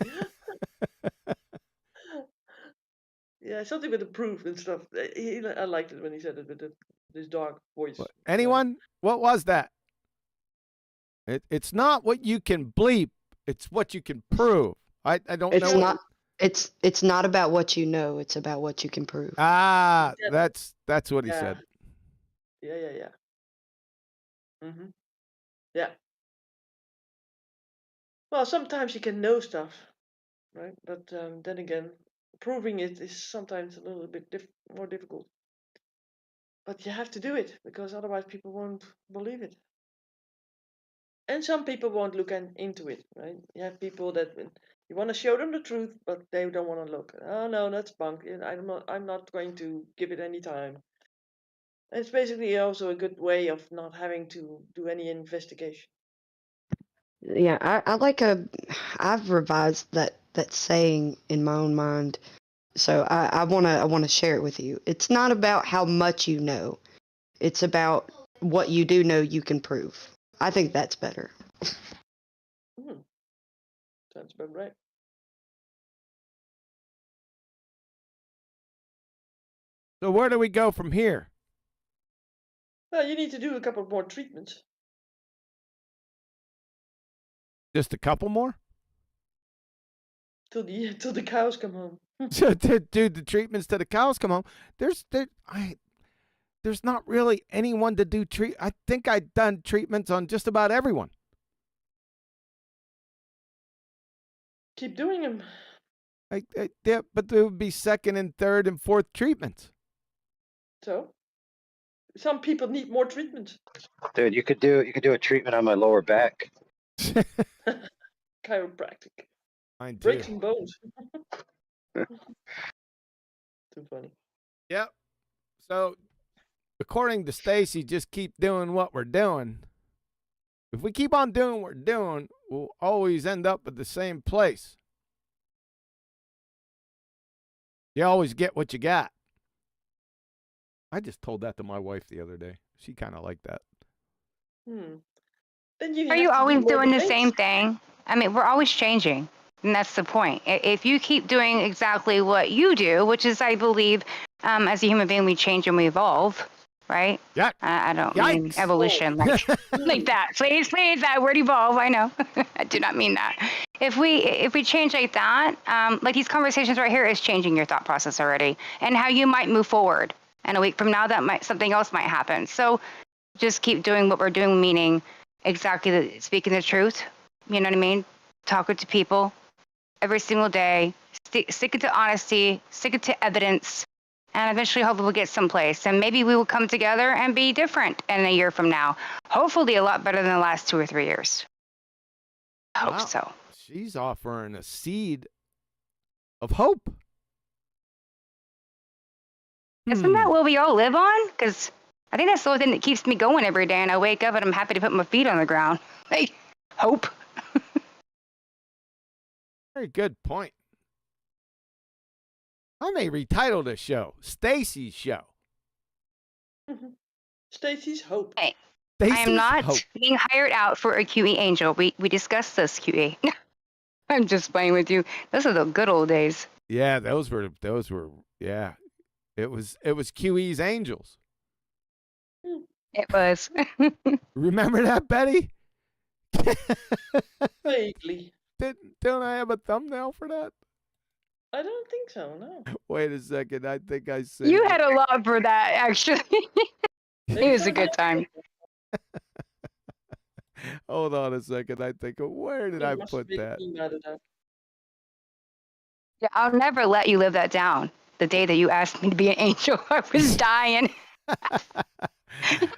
Yeah, something with the proof and stuff. I liked it when he said it with this dark voice. Anyone? What was that? It's not what you can bleep. It's what you can prove. I don't know. It's not about what you know, it's about what you can prove. Ah, that's what he Yeah. said. Yeah. Yeah. Well, sometimes you can know stuff, right? But then again, proving it is sometimes a little bit more difficult. But you have to do it because otherwise people won't believe it. And some people won't look into it, right? You have people that you want to show them the truth, but they don't want to look. Oh no, that's bunk. I'm not going to give it any time. It's basically also a good way of not having to do any investigation. Yeah, I've revised that saying in my own mind. So I wanna share it with you. It's not about how much you know. It's about what you do know you can prove. I think that's better. Sounds about right. So where do we go from here? Well, you need to do a couple more treatments. Just a couple more? Till the cows come home. To do the treatments till the cows come home. There's not really anyone to do I think I've done treatments on just about everyone. Keep doing them. Yeah, but there would be second and third and fourth treatments. So, some people need more treatments. Dude, you could do a treatment on my lower back. Chiropractic. Mine too. Break some bones. Too funny. Yep. So, according to Stacy, just keep doing what we're doing. If we keep on doing what we're doing, we'll always end up at the same place. You always get what you got. I just told that to my wife the other day. She kind of liked that. Then Are you always doing the same thing? I mean, we're always changing. And that's the point. If you keep doing exactly what you do, which is, I believe, as a human being, we change and we evolve, right? Yeah. I don't mean evolution like that. Please, that word evolve. I know. I do not mean that. If we change like that, like these conversations right here is changing your thought process already and how you might move forward. And a week from now, something else might happen. So just keep doing what we're doing, meaning exactly speaking the truth. You know what I mean? Talking to people every single day, sticking to honesty, sticking to evidence, and eventually hopefully we'll get someplace. And maybe we will come together and be different in a year from now. Hopefully a lot better than the last 2 or 3 years. I hope so. She's offering a seed of hope. Isn't that what we all live on? Because I think that's the only thing that keeps me going every day. And I wake up and I'm happy to put my feet on the ground. Like, hope. Very good point. I may retitle this show Stacy's Show. Stacy's Hope. Hey, Stacy's I am not Hope. being hired out for a QE angel. We discussed this, QE. I'm just playing with you. Those are the good old days. Yeah, those were yeah. It was QE's Angels. It was. Remember that, Betty? Vaguely. Don't I have a thumbnail for that? I don't think so, no. Wait a second. I think I said You had a lot for that, actually. It was a good time. Hold on a second. I think, where did I put that? Yeah, I'll never let you live that down. The day that you asked me to be an angel, I was dying.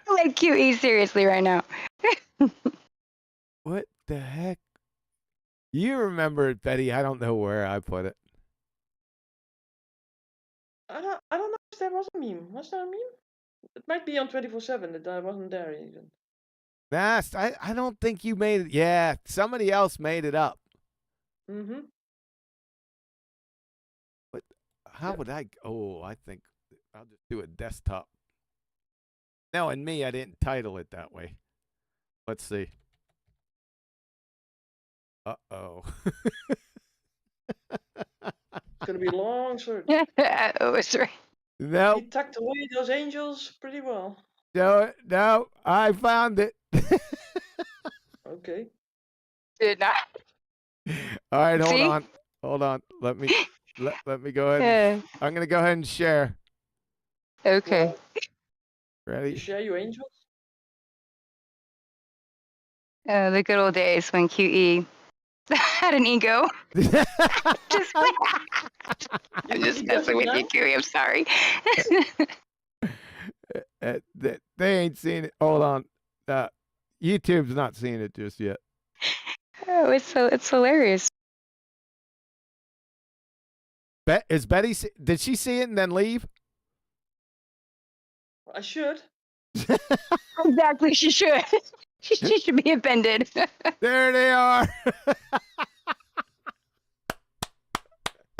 Like QE seriously right now. What the heck? You remember it, Betty. I don't know where I put it. I don't know if there was a meme. Was there a meme? It might be on 24/7 that I wasn't there even. Nah, I don't think you made it. Yeah, somebody else made it up. Mm-hmm. But how would I? Oh, I think I'll just do a desktop. No, and me, I didn't title it that way. Let's see. Uh-oh. It's gonna be a long search. Oh, it's right. No. He tucked away those angels pretty well. No, I found it. Okay. Did not. All right, See? hold on. Let me let me go ahead. Yeah. I'm gonna go ahead and share. Okay. You Ready? share your angels? The good old days when QE had an ego. Just I'm just He messing doesn't with now? you, QE. I'm sorry. They ain't seen it. Hold on. YouTube's not seeing it just yet. Oh, it's hilarious. Is Betty? Did she see it and then leave? I should. Exactly, she should. She should be offended. There they are.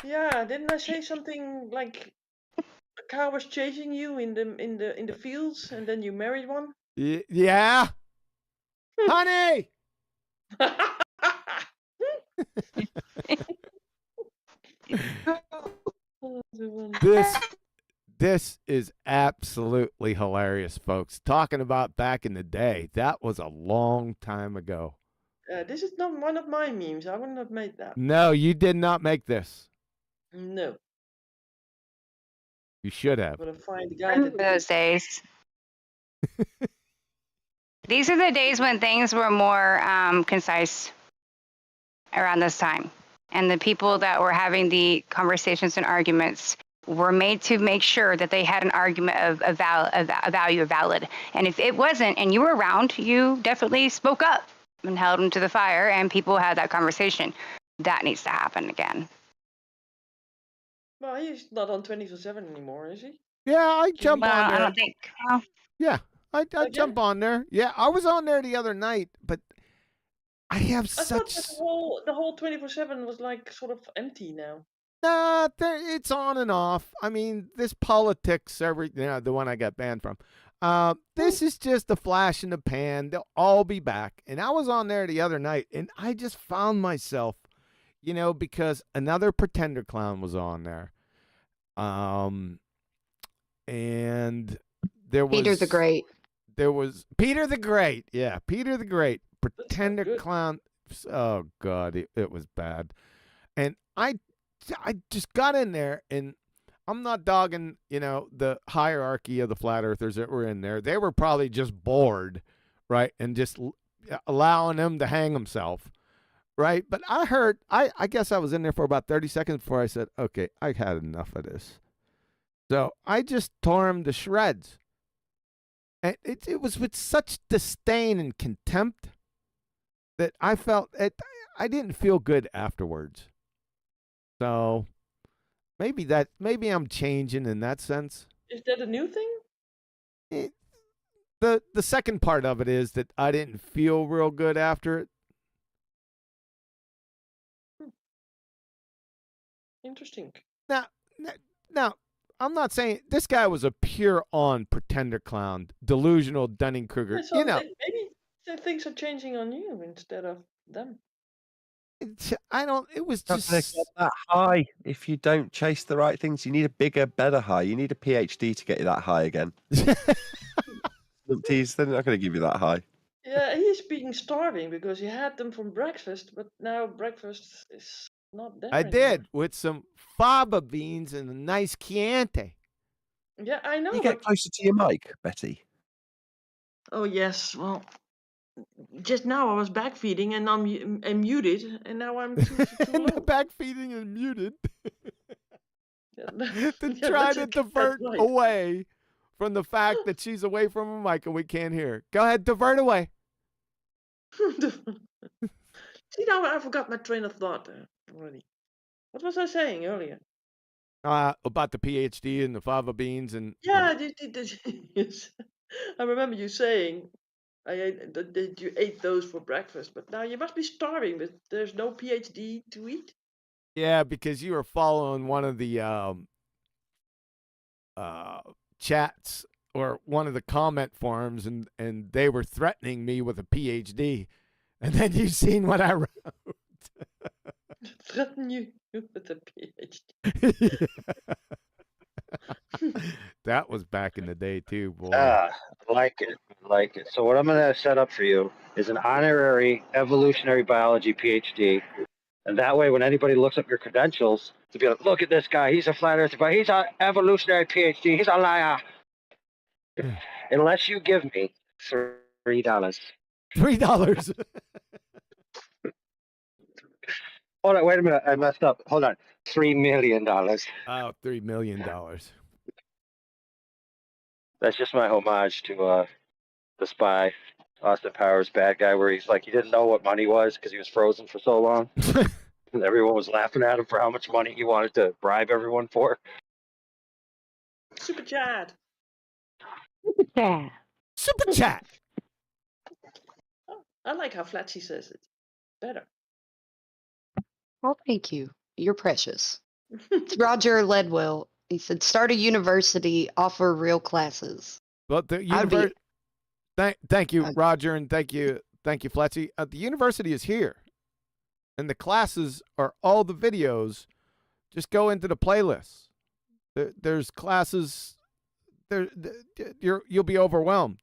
Yeah, didn't I say something like a cow was chasing you in the fields, and then you married one? Yeah. Honey. This is absolutely hilarious, folks. Talking about back in the day, that was a long time ago. This is not one of my memes. I wouldn't have made that. No, you did not make this. No. You should have. I'm gonna find the guy Remember that those days. These are the days when things were more concise around this time. And the people that were having the conversations and arguments were made to make sure that they had an argument of value, valid. And if it wasn't, and you were around, you definitely spoke up and held them to the fire, and people had that conversation. That needs to happen again. Well, he's not on 24/7 anymore, is he? Yeah, I jump Well, on there. I don't think. Well, Yeah, I jump on there. Yeah, I was on there the other night, but I have I thought such. that the whole 24/7 was like sort of empty now. Nah, it's on and off. I mean, this politics, the one I got banned from. This is just a flash in the pan. They'll all be back. And I was on there the other night, and I just found myself, because another pretender clown was on there. And there was Peter the Great. There was Peter the Great. Yeah, Peter the Great, pretender clown. Oh God, it was bad. And I just got in there, and I'm not dogging, the hierarchy of the flat earthers that were in there. They were probably just bored, right? And just allowing him to hang himself, right? But I guess I was in there for about 30 seconds before I said, okay, I had enough of this. So I just tore him to shreds. And it was with such disdain and contempt that I felt I didn't feel good afterwards. So maybe I'm changing in that sense. Is that a new thing? The second part of it is that I didn't feel real good after it. Interesting. Now, I'm not saying this guy was a pure on pretender clown, delusional Dunning-Kruger. Yeah, so maybe things are changing on you instead of them. It was Not just gonna get that high if you don't chase the right things. You need a bigger, better high. You need a PhD to get you that high again. They're not going to give you that high. Yeah, he's being starving because he had them from breakfast, but now breakfast is not there. I anymore. did with some fava beans and a nice Chianti. Yeah, I know. You get closer to your mic, Betty. Oh yes, well, just now I was backfeeding and I'm muted, and now I'm too low. Backfeeding and muted. Yeah, To yeah, try that's to it, divert that's right. away from the fact that she's away from her mic and we can't hear her. Go ahead, divert away. See, now I forgot my train of thought already. What was I saying earlier? About the PhD and the fava beans and Yeah, yes. I remember you saying that you ate those for breakfast, but now you must be starving, but there's no PhD to eat. yeah, because you were following one of the chats or one of the comment forums, and they were threatening me with a PhD, and then you seen what I wrote. Threaten you with a PhD. That was back in the day too, boy. I like it. So what I'm going to set up for you is an honorary evolutionary biology PhD And that way, when anybody looks up your credentials, to be like, look at this guy, he's a flat earther, but he's an evolutionary PhD, he's a liar. Unless you give me $3. $3. Hold on, wait a minute, I messed up. Hold on, $3 million. Oh, $3 million. That's just my homage to The Spy, Austin Powers, bad guy, where he's like, he didn't know what money was because he was frozen for so long. And everyone was laughing at him for how much money he wanted to bribe everyone for. Super chat. Yeah. Super chat. Oh, I like how Flatsy says it. Better. Well, thank you. You're precious. It's Roger Ledwell. He said, start a university, offer real classes. Well, the I'd be- thank you, Roger, and thank you, Flatsy. The university is here, and the classes are all the videos. Just go into the playlists. There's classes. You'll be overwhelmed.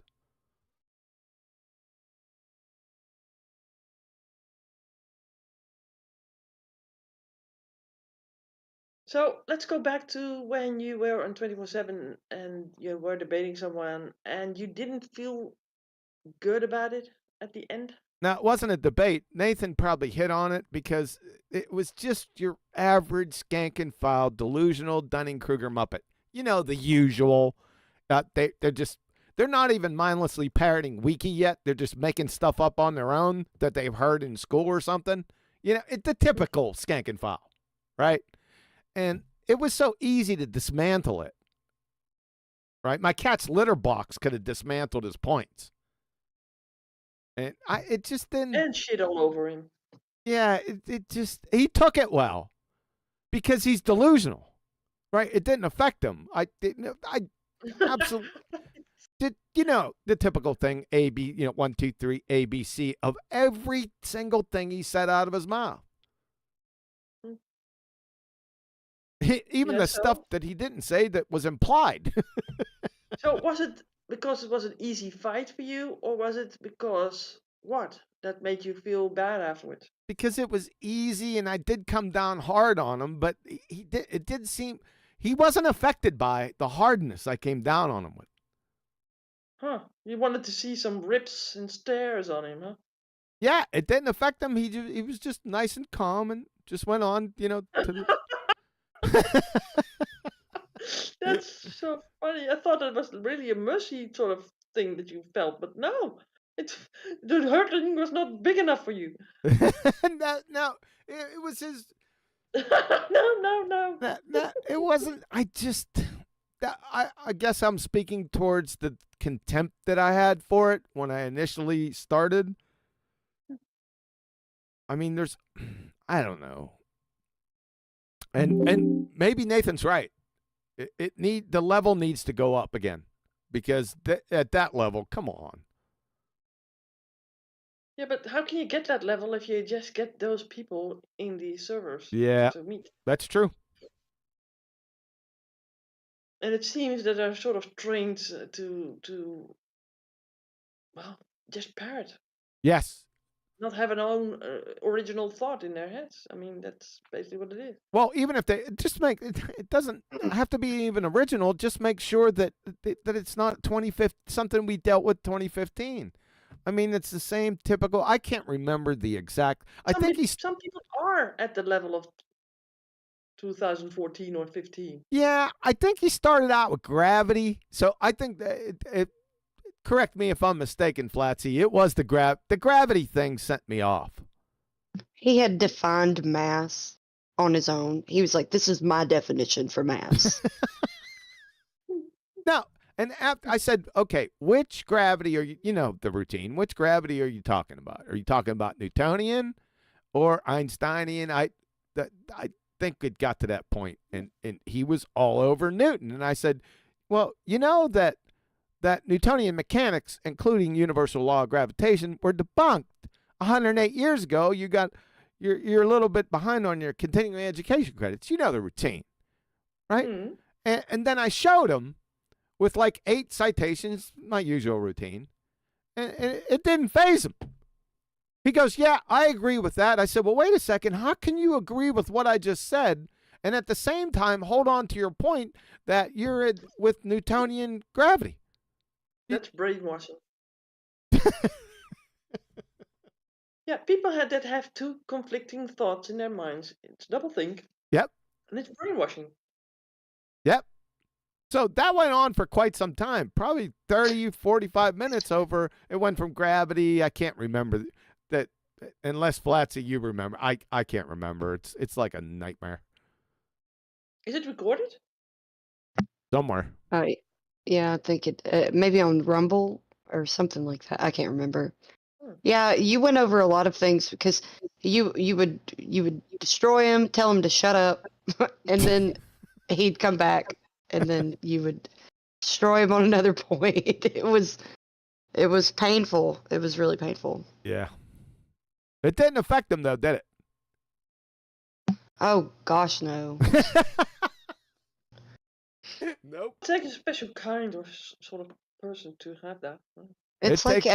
So let's go back to when you were on 24/7 and you were debating someone and you didn't feel good about it at the end. Now, it wasn't a debate. Nathan probably hit on it because it was just your average skank and file, delusional Dunning-Kruger Muppet. You know, the usual. They're not even mindlessly parroting Wiki yet. They're just making stuff up on their own that they've heard in school or something. You know, it's the typical skank and file, right? And it was so easy to dismantle it, right? My cat's litter box could have dismantled his points. And it just didn't. And shit all over him. Yeah, he took it well because he's delusional, right? It didn't affect him. I absolutely did. You know, the typical thing, A, B, 1, 2, 3, A, B, C of every single thing he said out of his mouth. Even the stuff that he didn't say that was implied. So was it because it was an easy fight for you, or was it because what that made you feel bad afterwards? Because it was easy, and I did come down hard on him, but it did seem he wasn't affected by the hardness I came down on him with. Huh? You wanted to see some rips and stares on him, huh? Yeah, it didn't affect him. He was just nice and calm and just went on, to the... That's so funny. I thought it was really a mercy sort of thing that you felt, but no, the hurting was not big enough for you. No, it was his. No. It wasn't. I guess I'm speaking towards the contempt that I had for it when I initially started. I mean, I don't know. And maybe Nathan's right. The level needs to go up again, because at that level, come on. Yeah, but how can you get that level if you just get those people in the servers Yeah, to meet? that's true. And it seems that they're sort of trained to well, just parrot. Yes. Not have an own original thought in their heads. I mean, that's basically what it is. Well, even if they just make it doesn't have to be even original. Just make sure that it's not 2015, something we dealt with 2015. I mean, it's the same typical. I can't remember the exact. Some people are at the level of 2014 or 15. Yeah, I think he started out with gravity. So I think that correct me if I'm mistaken, Flatsy. It was the gravity thing sent me off. He had defined mass on his own. He was like, this is my definition for mass. No, and after I said, okay, which gravity are you know the routine, which gravity are you talking about? Are you talking about Newtonian or Einsteinian? I think it got to that point, and he was all over Newton. And I said, well, you know that Newtonian mechanics, including universal law of gravitation, were debunked 108 years ago. You're a little bit behind on your continuing education credits. You know the routine, right? Mm-hmm. And then I showed him with like 8 citations, my usual routine, and it didn't faze him. He goes, yeah, I agree with that. I said, well, wait a second. How can you agree with what I just said and at the same time hold on to your point that you're with Newtonian gravity? That's brainwashing. Yeah, people that have two conflicting thoughts in their minds. It's doublethink. Yep. And it's brainwashing. Yep. So that went on for quite some time, probably 30, 45 minutes over. It went from gravity. I can't remember that unless Flatsy, you remember. I can't remember. It's like a nightmare. Is it recorded? Somewhere. Yeah, I think it maybe on Rumble or something like that. I can't remember. Yeah, you went over a lot of things because you would destroy him, tell him to shut up, and then he'd come back, and then you would destroy him on another point. It was painful. It was really painful. Yeah. It didn't affect him though, did it? Oh gosh, no. Nope. It's like a special kind of sort of person to have that. It's It like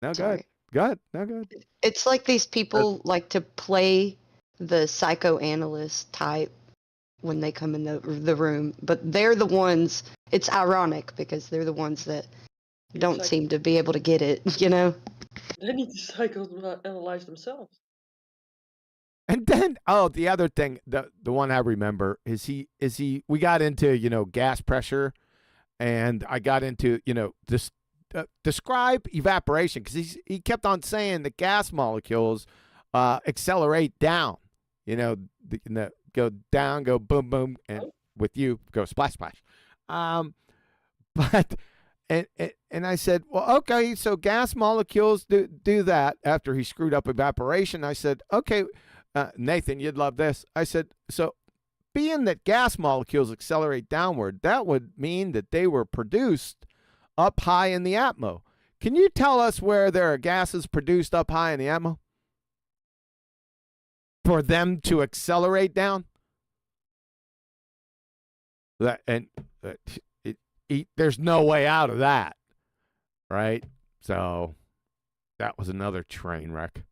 No, sorry. go ahead. No, go ahead. It's like these people like to play the psychoanalyst type when they come in the room, but they're the ones. It's ironic because they're the ones that don't seem to be able to get it. You know. They need to psychoanalyze themselves. And then, the other thing, the one I remember is we got into, gas pressure, and I got into, this describe evaporation, because he kept on saying the gas molecules accelerate down, go down, go boom, boom, and with you, go splash, splash. But, and I said, well, okay, so gas molecules do that after he screwed up evaporation. I said, okay, Nathan, you'd love this. I said, so being that gas molecules accelerate downward, that would mean that they were produced up high in the atmo. Can you tell us where there are gases produced up high in the atmo for them to accelerate down? There's no way out of that, right? So that was another train wreck.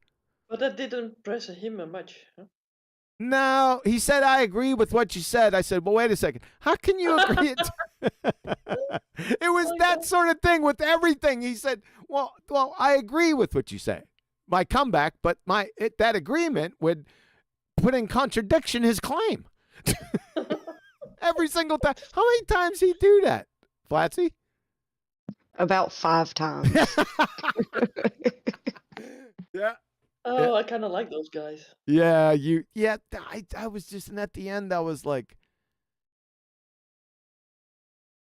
But that didn't impress him much. Huh? No, he said, I agree with what you said. I said, well, wait a second. How can you agree? It was that sort of thing with everything. He said, well, I agree with what you say. My comeback, but that agreement would put in contradiction his claim. Every single time. How many times he do that, Flatsy? About 5 times. Yeah. Oh, I kind of like those guys. Yeah, I was just, and at the end, I was like,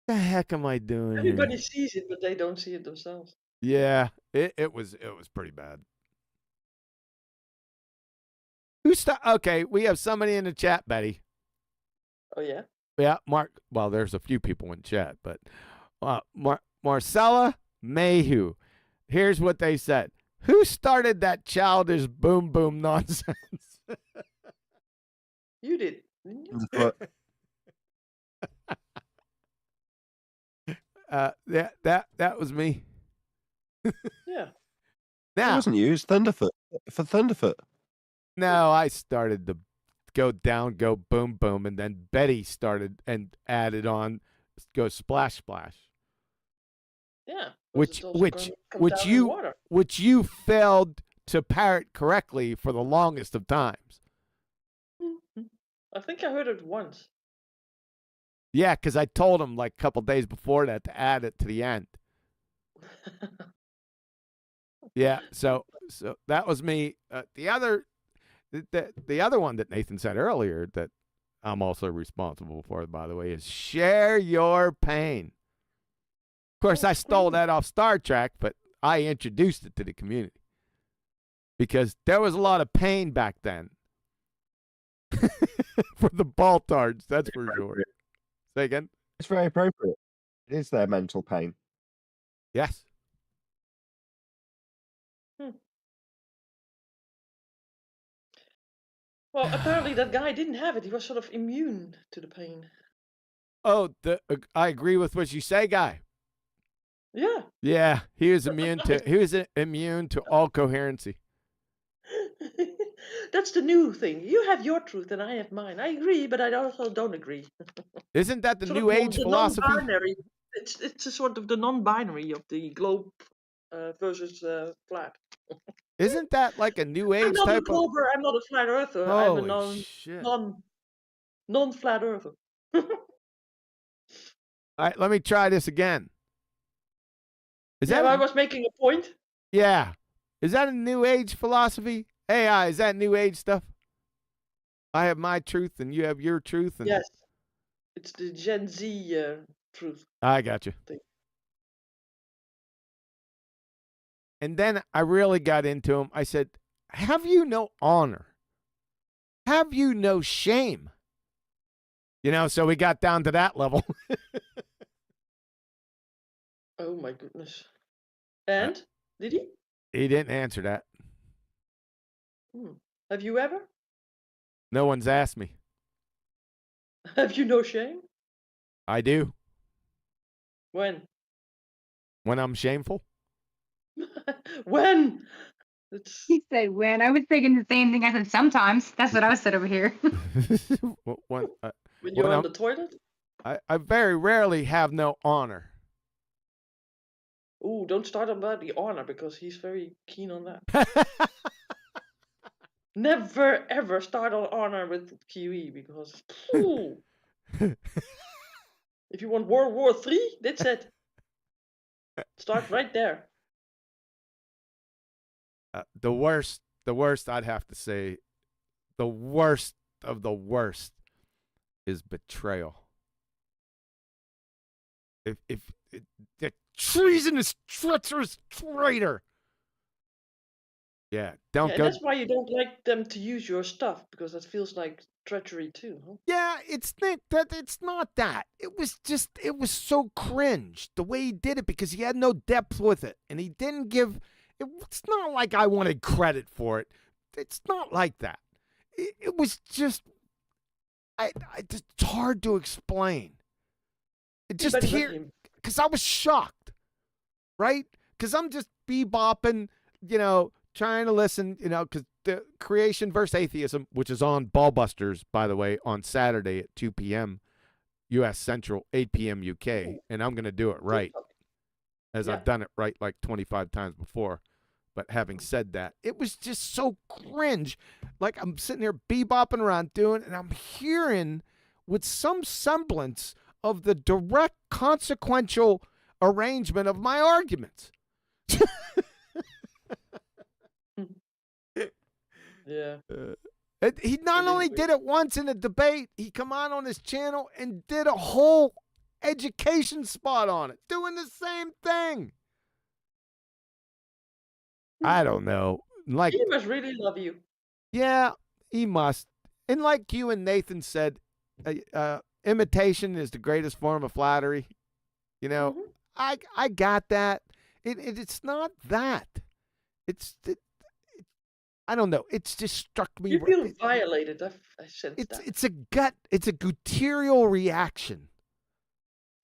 the heck am I doing Everybody here? sees it, but they don't see it themselves. Yeah, it was pretty bad. Okay, we have somebody in the chat, Betty. Oh, yeah? Yeah, Mark. Well, there's a few people in chat, but Marcella Mayhew. Here's what they said. Who started that childish boom boom nonsense? You did, didn't you? That was me. Yeah. Now, it wasn't you. It's Thunderfoot. For Thunderfoot. No, I started to go down, go boom boom, and then Betty started and added on, go splash splash. Yeah. Which you failed to parrot correctly for the longest of times. I think I heard it once. Yeah, because I told him like a couple days before that to add it to the end. Yeah, so that was me. The other one that Nathan said earlier that I'm also responsible for, by the way, is share your pain. Of course, I stole that off Star Trek, but I introduced it to the community because there was a lot of pain back then for the Baltards, that's for sure. Say again? It's very appropriate. It is their mental pain. Yes. Well, apparently that guy didn't have it. He was sort of immune to the pain. Oh, I agree with what you say, Guy. Yeah. Yeah, he was immune to all coherency. That's the new thing. You have your truth and I have mine. I agree, but I also don't agree. Isn't that the Sort of New Age the philosophy? non-binary. It's a sort of the non-binary of the globe versus flat. Isn't that like a New I'm Age not a type of? glober. I'm not a flat earther. I'm a Holy shit! non-flat earther. All right, let me try this again. I was making a point. Yeah. Is that a New Age philosophy? AI, is that New Age stuff? I have my truth and you have your truth. And Yes. It's the Gen Z truth. I got you. Thing. And then I really got into him. I said, have you no honor? Have you no shame? So we got down to that level. Oh my goodness. And? Did he? He didn't answer that. Have you ever? No one's asked me. Have you no shame? I do. When? When I'm shameful? When? He said when. I was thinking the same thing. I said sometimes. That's what I said over here. When you're on the toilet? I very rarely have no honor. Ooh, don't start about the honor because he's very keen on that. Never ever start on honor with QE because if you want World War III, that's it. Start right there. The worst I'd have to say, the worst of the worst is betrayal. If the treasonous, treacherous traitor. Yeah, don't go. That's why you don't like them to use your stuff because that feels like treachery too, huh? Yeah, it's not that. It was so cringe the way he did it because he had no depth with it, and he didn't give. It's not like I wanted credit for it. It's not like that. It was just. It's hard to explain. Just here, because I was shocked, right? Because I'm just bebopping, trying to listen, because the Creation versus Atheism, which is on BALLBUSTERS, by the way, on Saturday at 2 p.m. U.S. Central, 8 p.m. UK, and I'm going to do it right, as I've done it right like 25 times before. But having said that, it was just so cringe. Like I'm sitting here bebopping around doing, and I'm hearing with some semblance of the direct consequential arrangement of my arguments. Yeah. He not only did it once in a debate, he come on his channel and did a whole education spot on it, doing the same thing. I don't know. Like he must really love you. Yeah, he must. And like you and Nathan said, imitation is the greatest form of flattery. I got that. It's not that. I don't know. It's just struck me. You feel violated. I sense that. It's a gut. It's a guttural reaction.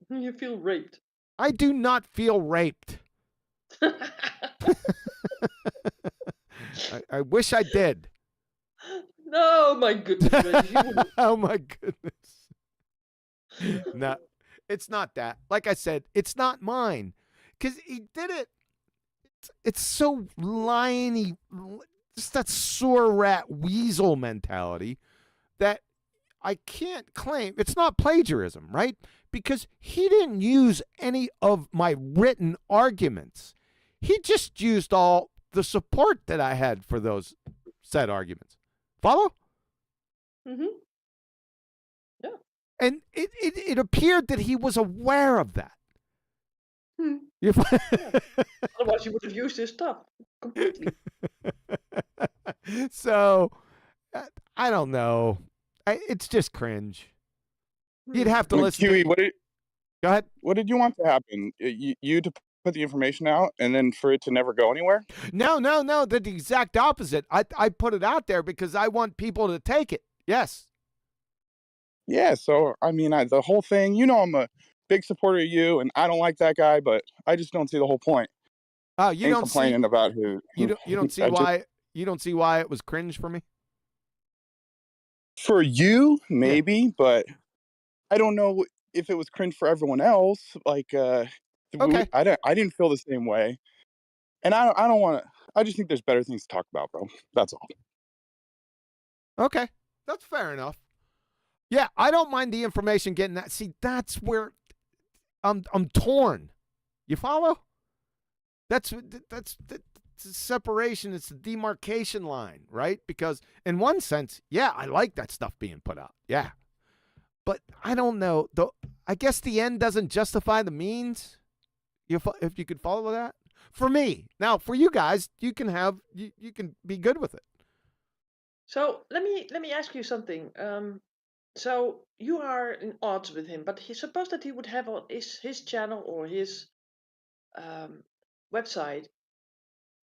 You feel raped. I do not feel raped. I wish I did. No, my goodness. Oh my goodness. No, it's not that. Like I said, it's not mine. Because he did it. It's so liony, just that sore rat weasel mentality that I can't claim. It's not plagiarism, right? Because he didn't use any of my written arguments. He just used all the support that I had for those said arguments. Follow? Mm-hmm. Yeah. And it appeared that he was aware of that. Yeah. Otherwise, you would have used his stuff completely. So, I don't know. It's just cringe. You'd have to listen. QE, Go ahead. What did you want to happen? You to put the information out and then for it to never go anywhere? No. The exact opposite. I put it out there because I want people to take it. Yes. Yeah. So, I mean, the whole thing, I'm a big supporter of you, and I don't like that guy, but I just don't see the whole point. Oh, you in don't complaining see, about who you don't see why you don't see why it was cringe for me. For you, maybe, but I don't know if it was cringe for everyone else. Like, Okay. I didn't feel the same way, and I don't want to. I just think there's better things to talk about, bro. That's all. Okay, that's fair enough. Yeah, I don't mind the information getting that. See, that's where I'm torn. You follow? That's the separation. It's the demarcation line, right? Because in one sense, yeah, I like that stuff being put out. Yeah, but I don't know. Though I guess the end doesn't justify the means. If you could follow that. For me, now for you guys, you can have you can be good with it. So let me ask you something. So you are in odds with him, but suppose that he would have on his channel or his website,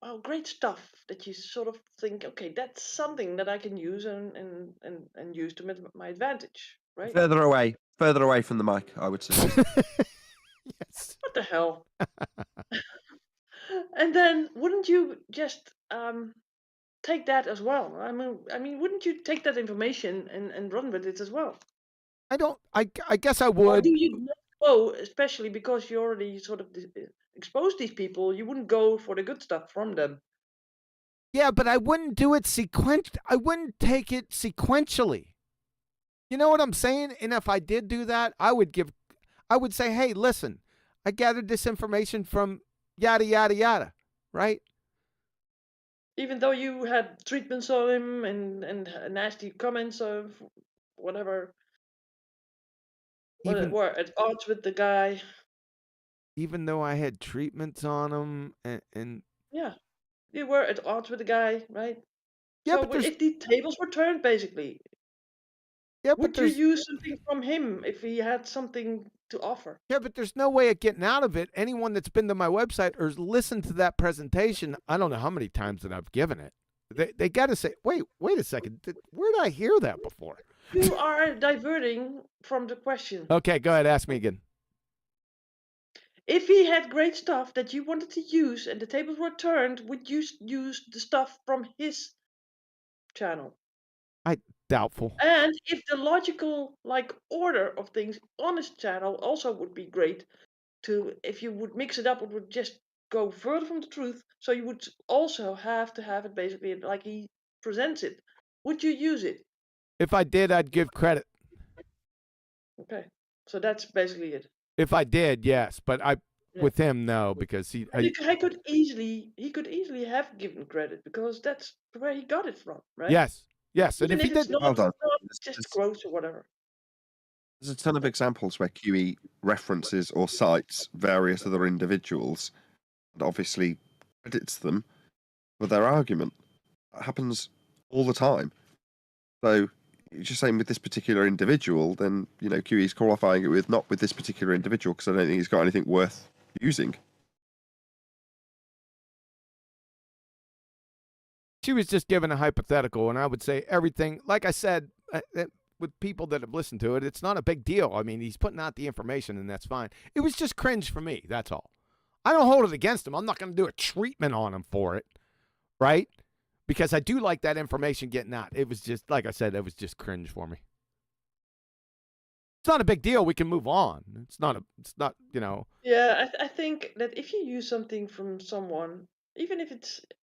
well, great stuff that you sort of think, okay, that's something that I can use and use to my advantage, right? Further away from the mic, I would say. Yes. What the hell? And then wouldn't you just take that as well? I mean, wouldn't you take that information and run with it as well? I don't. I guess I Or would. do you not go, especially because you already sort of exposed these people? You wouldn't go for the good stuff from them. Yeah, but I wouldn't do it I wouldn't take it sequentially. You know what I'm saying? And if I did do that, I would say, hey, listen, I gathered this information from yada yada yada, right? Even though you had treatments on him and nasty comments of whatever, were at odds with the guy. Even though I had treatments on him and Yeah, you were at odds with the guy, right? Yeah, So but if the tables were turned, basically, yeah, would you use something from him if he had something to offer? Yeah, but there's no way of getting out of it. Anyone that's been to my website or listened to that presentation, I don't know how many times that I've given it. They got to say, wait a second, where did I hear that before? You are diverting from the question. Okay, go ahead, ask me again. If he had great stuff that you wanted to use and the tables were turned, would you use the stuff from his channel? Doubtful. And if the logical order of things on his channel also would be great if you would mix it up, it would just go further from the truth. So you would also have to have it basically like he presents it. Would you use it? If I did, I'd give credit. Okay, so that's basically it. If I did, yes, but with him, no, because he could easily have given credit because that's where he got it from, right? Yes, and Even if he it's did, not just gross or whatever. There's a ton of examples where QE references or cites various other individuals and obviously credits them for their argument. That happens all the time. So you're just saying with this particular individual, then, QE's qualifying it with not with this particular individual because I don't think he's got anything worth using. She was just given a hypothetical, and I would say everything, like I said, with people that have listened to it, it's not a big deal. I mean, he's putting out the information, and that's fine. It was just cringe for me, that's all. I don't hold it against him. I'm not going to do a treatment on him for it, right? Because I do like that information getting out. It was just, like I said, it was just cringe for me. It's not a big deal. We can move on. It's not, Yeah, I think that if you use something from someone, even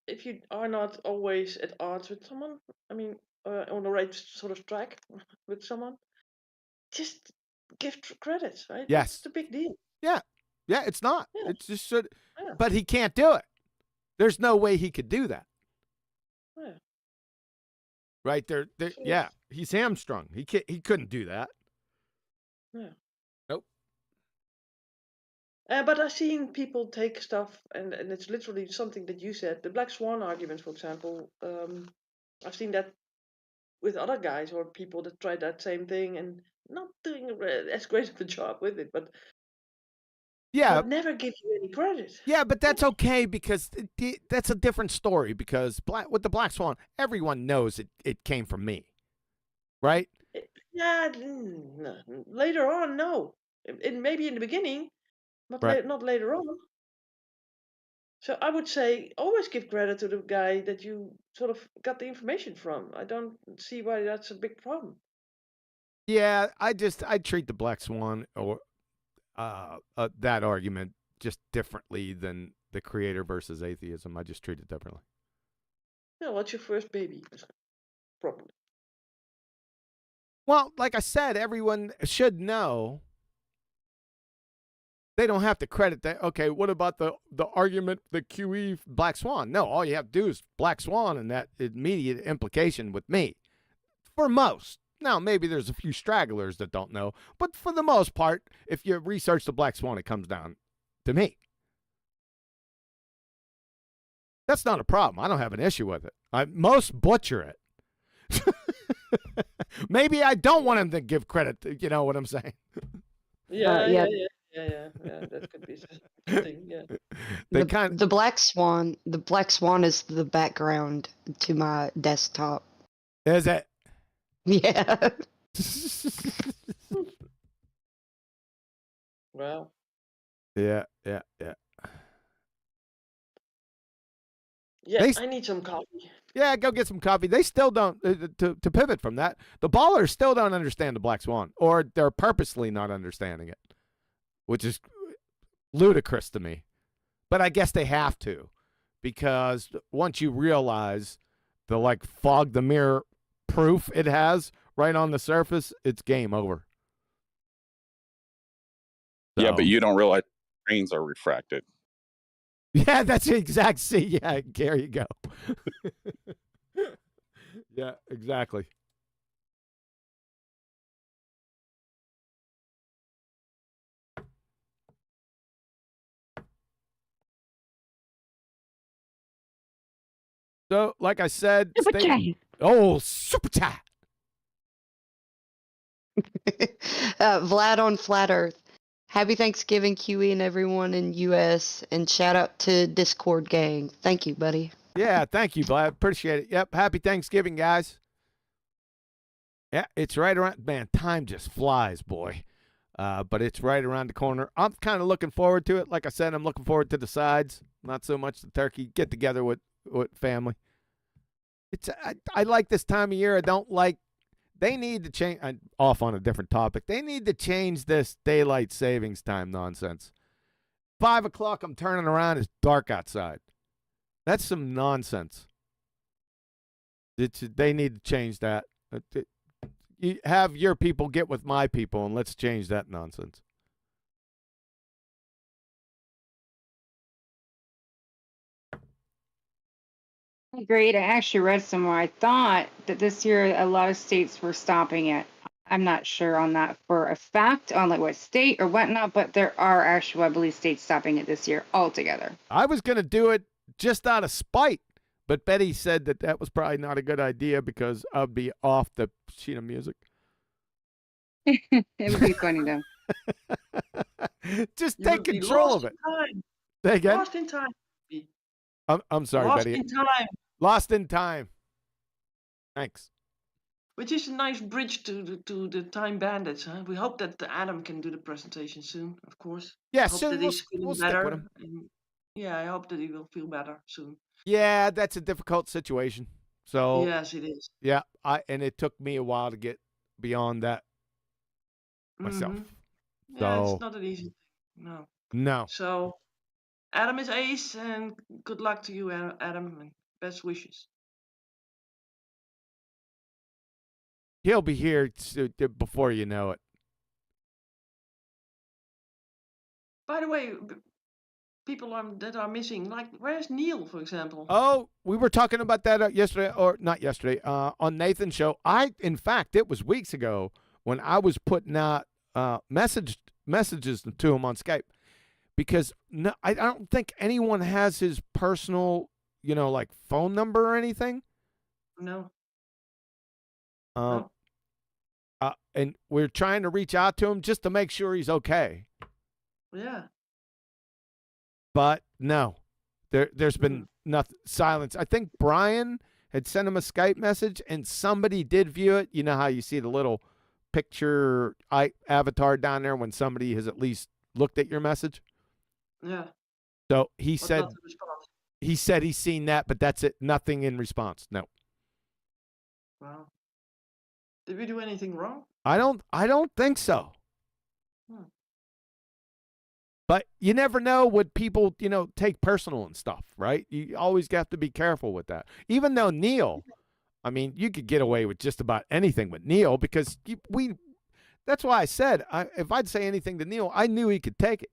if you are not always at odds with someone, I mean, on the right sort of track with someone, just give credit, right? Yes. It's a big deal. Yeah, it's not. Yeah. It's just should, Yeah. but he can't do it. There's no way he could do that. Yeah. Right there, yeah, he's hamstrung. He couldn't do that. Yeah. Nope. But I've seen people take stuff, and it's literally something that you said. The Black Swan argument, for example, I've seen that with other guys or people that tried that same thing and not doing as great of a job with it, but never give you any credit. Yeah, but that's okay because that's a different story. Because with the Black Swan, everyone knows it came from me, right? Yeah, later on, no. maybe in the beginning, but Right. not later on. So I would say always give credit to the guy that you sort of got the information from. I don't see why that's a big problem. Yeah, I treat the black swan or that argument just differently than the creator versus atheism. I just treat it differently. Yeah, what's your first baby? Probably. Well, like I said, everyone should know. They don't have to credit that. Okay, what about the argument, the QE black swan? No, all you have to do is black swan and that immediate implication with me. For most. Now, maybe there's a few stragglers that don't know, but for the most part, if you research the black swan, it comes down to me. That's not a problem. I don't have an issue with it. Most butcher it. Maybe I don't want him to give credit. You know what I'm saying? Yeah. That could be something. Yeah. The black swan. The black swan is the background to my desktop. Is it? Yeah. Well. Yeah. Yeah, I need some coffee. Yeah, go get some coffee. They still don't, to pivot from that, the ballers still don't understand the black swan, or they're purposely not understanding it, which is ludicrous to me. But I guess they have to, because once you realize the fog the mirror proof it has right on the surface, it's game over. So, yeah, but you don't realize trains are refracted. Yeah, that's the exact. See, yeah, there you go. Yeah, exactly. So, like I said, super chat. Vlad on Flat Earth. Happy Thanksgiving, QE, and everyone in US, and shout out to Discord gang. Thank you, buddy. Yeah, thank you, Vlad. Appreciate it. Yep, happy Thanksgiving, guys. Yeah, it's right around. Man, time just flies, boy. But it's right around the corner. I'm kind of looking forward to it. Like I said, I'm looking forward to the sides, not so much the turkey. Get together with family. I like this time of year. I don't like. They need to change. Off on a different topic. They need to change this daylight savings time nonsense. 5 o'clock, I'm turning around. It's dark outside. That's some nonsense. They need to change that. You have your people get with my people, and let's change that nonsense. Agreed. I actually read somewhere. I thought that this year a lot of states were stopping it. I'm not sure on that for a fact, on what state or whatnot, but there are actually, I believe, states stopping it this year altogether. I was going to do it just out of spite, but Betty said that was probably not a good idea because I'd be off the sheet of music. It would be funny though. Just take control of it. Say again? Lost in time. I'm sorry, Lost Betty. in time. Lost in time. Thanks. Which is a nice bridge to the Time Bandits. Huh? We hope that Adam can do the presentation soon, of course. Yeah, I hope soon that he's feeling we'll stick better. with him. And, yeah, I hope that he will feel better soon. Yeah, that's a difficult situation. So yes, it is. Yeah, and it took me a while to get beyond that myself. Yeah, So it's not an easy thing. No. No. So Adam is ace, and good luck to you, Adam, and best wishes. He'll be here before you know it. By the way, people that are missing, like where's Neil, for example? Oh, we were talking about that yesterday, or not yesterday, on Nathan's show. In fact, it was weeks ago when I was putting out messages to him on Skype, because I don't think anyone has his personal, like phone number or anything. No. And we're trying to reach out to him just to make sure he's okay. Yeah. But no, there's been nothing, silence. I think Brian had sent him a Skype message, and somebody did view it. You know how you see the little picture avatar down there when somebody has at least looked at your message? Yeah. So he But said not the response. he said he's seen that, but that's it. Nothing in response. No. Wow. Did we do anything wrong? I don't think so. Hmm. But you never know what people, take personal and stuff, right? You always have to be careful with that. Even though Neil, I mean, you could get away with just about anything with Neil because that's why I said if I'd say anything to Neil, I knew he could take it.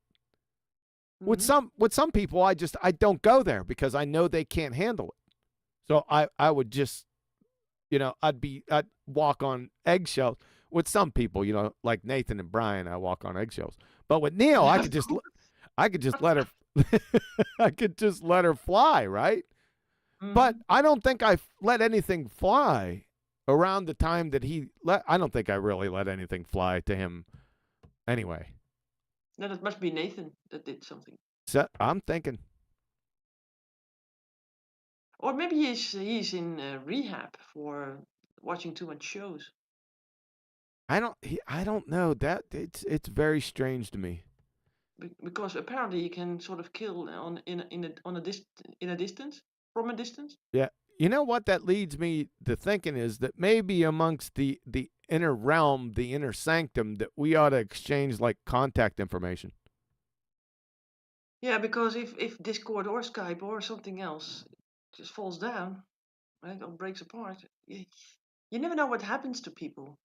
Mm-hmm. With some people, I don't go there because I know they can't handle it. So I would just, I'd walk on eggshells. With some people, like Nathan and Brian, I walk on eggshells. But with Neil, I could just let her, I could just let her fly, right? Mm-hmm. But I don't think I let anything fly around the time that I don't think I really let anything fly to him anyway. No, that must be Nathan that did something. So I'm thinking. Or maybe he's in rehab for watching too much shows. I don't know that it's very strange to me. Because apparently he can sort of kill from a distance. Yeah. You know what that leads me to thinking is that maybe amongst the inner realm, the inner sanctum, that we ought to exchange like contact information. Yeah, because if Discord or Skype or something else just falls down, right, or breaks apart, you never know what happens to people,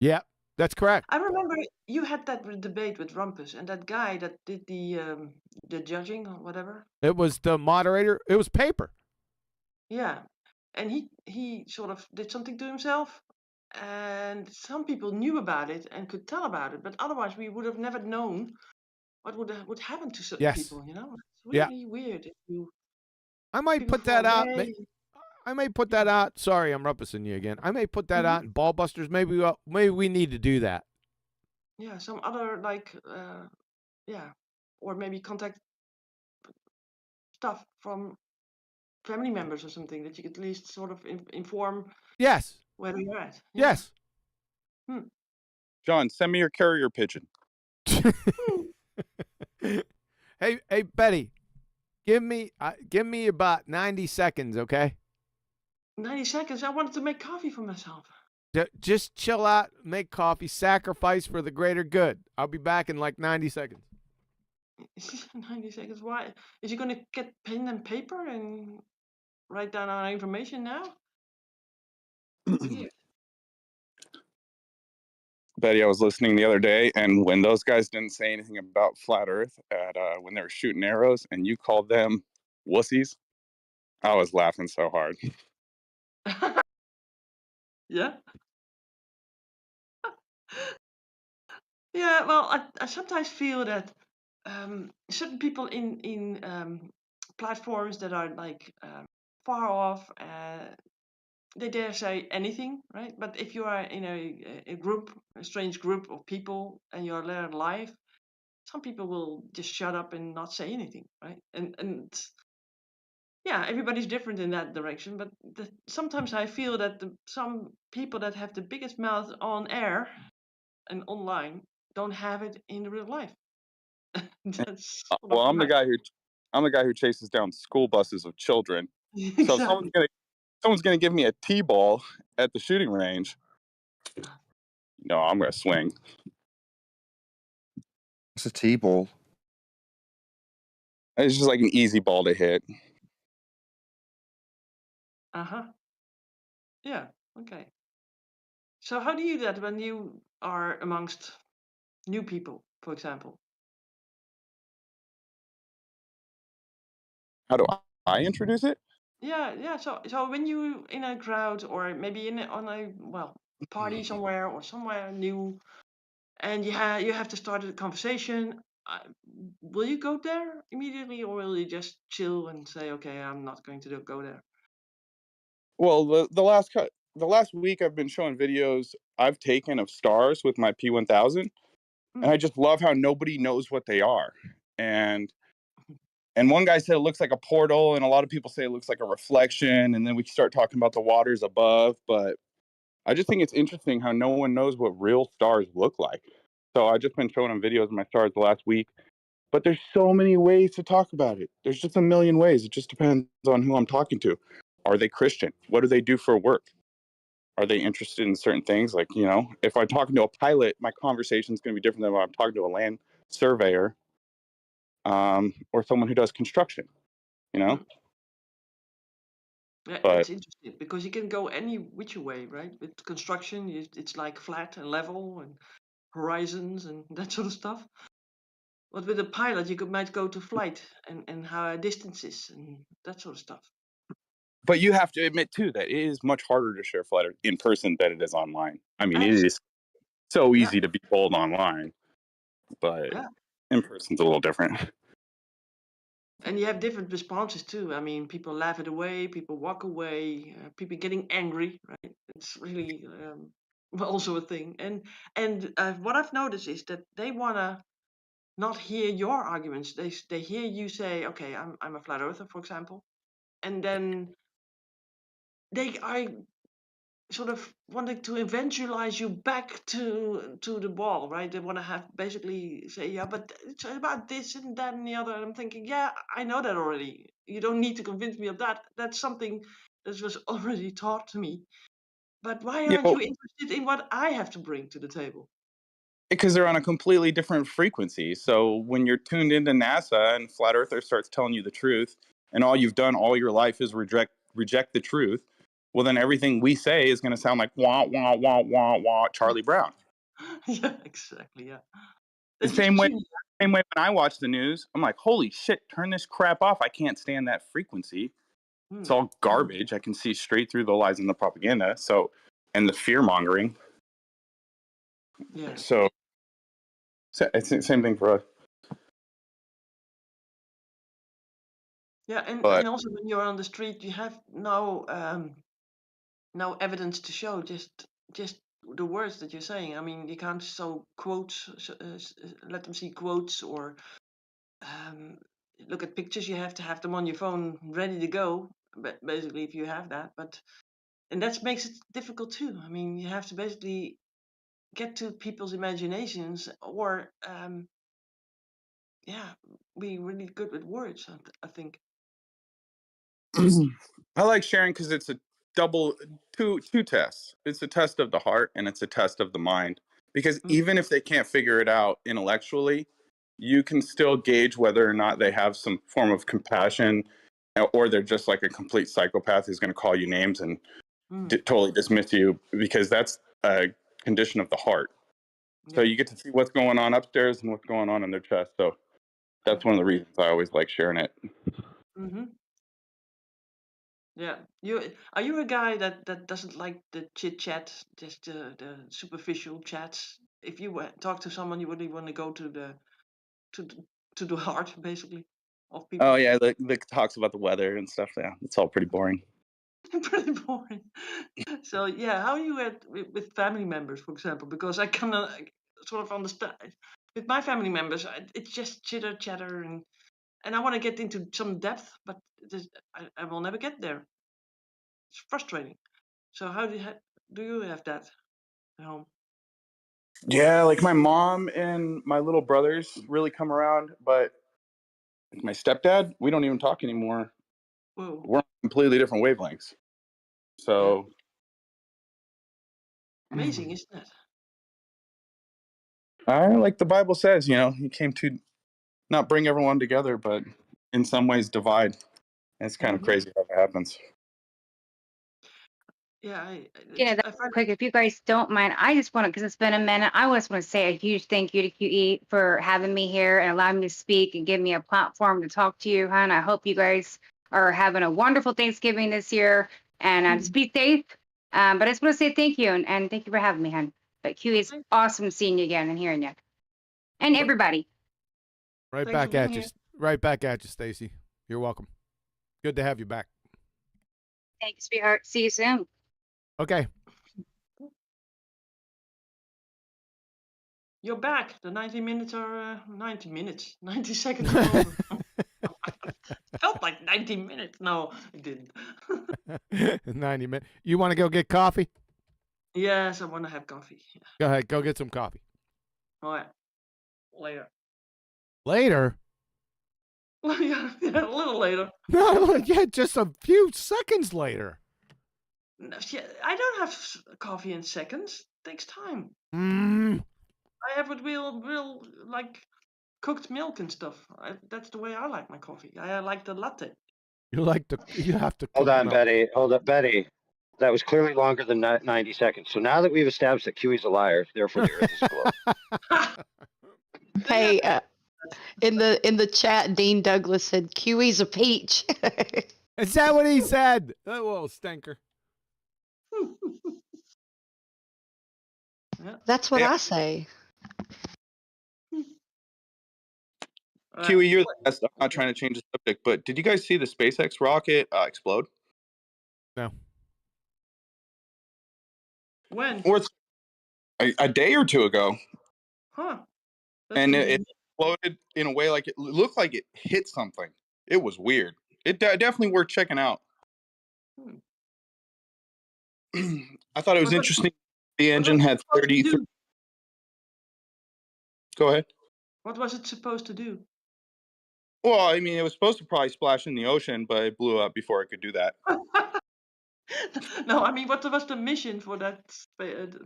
Yeah, that's correct. I remember you had that debate with Rumpus and that guy that did the judging or whatever. It was the moderator. It was paper. Yeah, and he sort of did something to himself, and some people knew about it and could tell about it, but otherwise we would have never known what would happen to certain Yes. people. It's Yeah. really weird if I might people put that fall out. away. I may put that out. Sorry, I'm rumpusing you again. I may put that out in BALLBUSTERS. Maybe we need to do that. Yeah, some other or maybe contact stuff from family members or something that you could at least sort of inform. Yes. Where you're at. Yeah. Yes. John, send me your carrier pigeon. Hey, Betty, give me about 90 seconds, okay? 90 seconds. I wanted to make coffee for myself. Just chill out, make coffee, sacrifice for the greater good. I'll be back in like 90 seconds. 90 seconds. Why? Is he going to get pen and paper and write down our information now? Weird. Betty, I was listening the other day, and when those guys didn't say anything about flat Earth when they were shooting arrows, and you called them wussies, I was laughing so hard. Yeah. Yeah. Well, I sometimes feel that certain people in platforms that are like far off, they dare say anything, right? But if you are in a group, a strange group of people, and you're there live, some people will just shut up and not say anything, right? And yeah, everybody's different in that direction. But sometimes I feel that some people that have the biggest mouth on air and online don't have it in real life. That's Well, I'm the guy who chases down school buses of children. Exactly. So if someone's gonna give me a T-ball at the shooting range, no, I'm gonna swing. It's a T-ball. It's just like an easy ball to hit. Yeah. Okay. So how do you do that when you are amongst new people, for example? How do I introduce it? Yeah. So when you in a crowd or maybe on a party somewhere or somewhere new, and you have to start a conversation, will you go there immediately, or will you just chill and say, okay, I'm not going to go there? Well, the last week I've been showing videos I've taken of stars with my P1000, and I just love how nobody knows what they are. And one guy said it looks like a portal, and a lot of people say it looks like a reflection, and then we start talking about the waters above. But I just think it's interesting how no one knows what real stars look like. So I've just been showing them videos of my stars the last week. But there's so many ways to talk about it. There's just a million ways. It just depends on who I'm talking to. Are they Christian? What do they do for work? Are they interested in certain things? Like, you know, if I'm talking to a pilot, my conversation is going to be different than when I'm talking to a land surveyor or someone who does construction, you know? Yeah, But it's interesting because you can go any which way, right? With construction, it's like flat and level and horizons and that sort of stuff. But with a pilot, might go to flight and higher distances and that sort of stuff. But you have to admit, too, that it is much harder to share flat Earth in person than it is online. I mean, it is so easy to be bold online, but in person's a little different. And you have different responses too. I mean, people laugh it away, people walk away, people getting angry, right? It's really also a thing. And what I've noticed is that they wanna not hear your arguments. They hear you say, okay, I'm a flat earther, for example, and then they are sort of wanting to evangelize you back to the ball, right? They want to have basically say, yeah, but it's about this and that and the other. And I'm thinking, yeah, I know that already. You don't need to convince me of that. That's something that was already taught to me. But why You aren't know, you interested in what I have to bring to the table? because they're on a completely different frequency. So when you're tuned into NASA and Flat Earther starts telling you the truth, and all you've done all your life is reject the truth, well, then everything we say is going to sound like wah, wah, wah, wah, wah, Charlie Brown. Yeah, exactly. Yeah. The same way when I watch the news, I'm like, holy shit, turn this crap off. I can't stand that frequency. It's all garbage. I can see straight through the lies and the propaganda. So, and the fear mongering. Yeah. So, it's the same thing for us. Yeah, and But also when you're on the street, you have no evidence to show, just the words that you're saying. I mean, you can't show quotes, let them see quotes, or look at pictures. You have to have them on your phone ready to go. But basically, if you have that, and that makes it difficult too. I mean, you have to basically get to people's imaginations, or be really good with words. I think. I like sharing because it's a two tests. It's a test of the heart and it's a test of the mind. Because even if they can't figure it out intellectually, you can still gauge whether or not they have some form of compassion, or they're just like a complete psychopath who's going to call you names and totally dismiss you, because that's a condition of the heart. So you get to see what's going on upstairs and what's going on in their chest. So that's one of the reasons I always like sharing it. Mm-hmm. Yeah, are you a guy that doesn't like the chit chat, just the superficial chats? If you talk to someone, you really want to go to the, to the heart, basically, of people. Oh yeah, the talks about the weather and stuff. Yeah, it's all pretty boring. Pretty boring. So yeah, how are you with family members, for example? Because I kind of sort of understand with my family members, it's just chitter chatter, and I want to get into some depth, but I will never get there. It's frustrating. So how do you have that at home? Yeah, like my mom and my little brothers really come around, but my stepdad, we don't even talk anymore. Whoa. We're on completely different wavelengths. So Amazing, isn't it? like the Bible says, you know, he came to not bring everyone together, but in some ways divide. It's kind of crazy how that happens. Yeah, That's quick. If you guys don't mind, I just want to, because it's been a minute, I just want to say a huge thank you to QE for having me here and allowing me to speak and give me a platform to talk to you, hon. I hope you guys are having a wonderful Thanksgiving this year, and just be safe. But I just want to say thank you, and thank you for having me, hon. But QE, it's awesome seeing you again and hearing you. And everybody. Right Thanks back for at being you. here. Right back at you, Stacy. You're welcome. Good to have you back. Thank you, sweetheart. See you soon. Okay. You're back. The 90 minutes are 90 minutes. 90 seconds are over. Felt like 90 minutes. No, it didn't. 90 minutes. You want to go get coffee? Yes, I want to have coffee. Yeah. Go ahead, go get some coffee. All right. Later. Later? Yeah, a little later. No, yeah, just a few seconds later. No, I don't have coffee in seconds. It takes time. Mm. I have it real like cooked milk and stuff. That's the way I like my coffee. I like the latte. You have to. Hold cook on, milk. Betty. Hold up, Betty. That was clearly longer than 90 seconds. So now that we've established that Kiwi's a liar, therefore the Earth is globe. Hey, in the chat, Dean Douglas said Kiwi's a peach. Is that what he said? That little stinker. That's what I say. Kiwi, you're the best. I'm not trying to change the subject, but did you guys see the SpaceX rocket explode? No. When? Or a day or two ago. Huh. And it exploded in a way like it looked like it hit something. It was weird. It definitely worth checking out. I thought it was interesting. The engine had 33. Go ahead. What was it supposed to do? Well, I mean, it was supposed to probably splash in the ocean, but it blew up before it could do that. No, I mean, what was the mission for that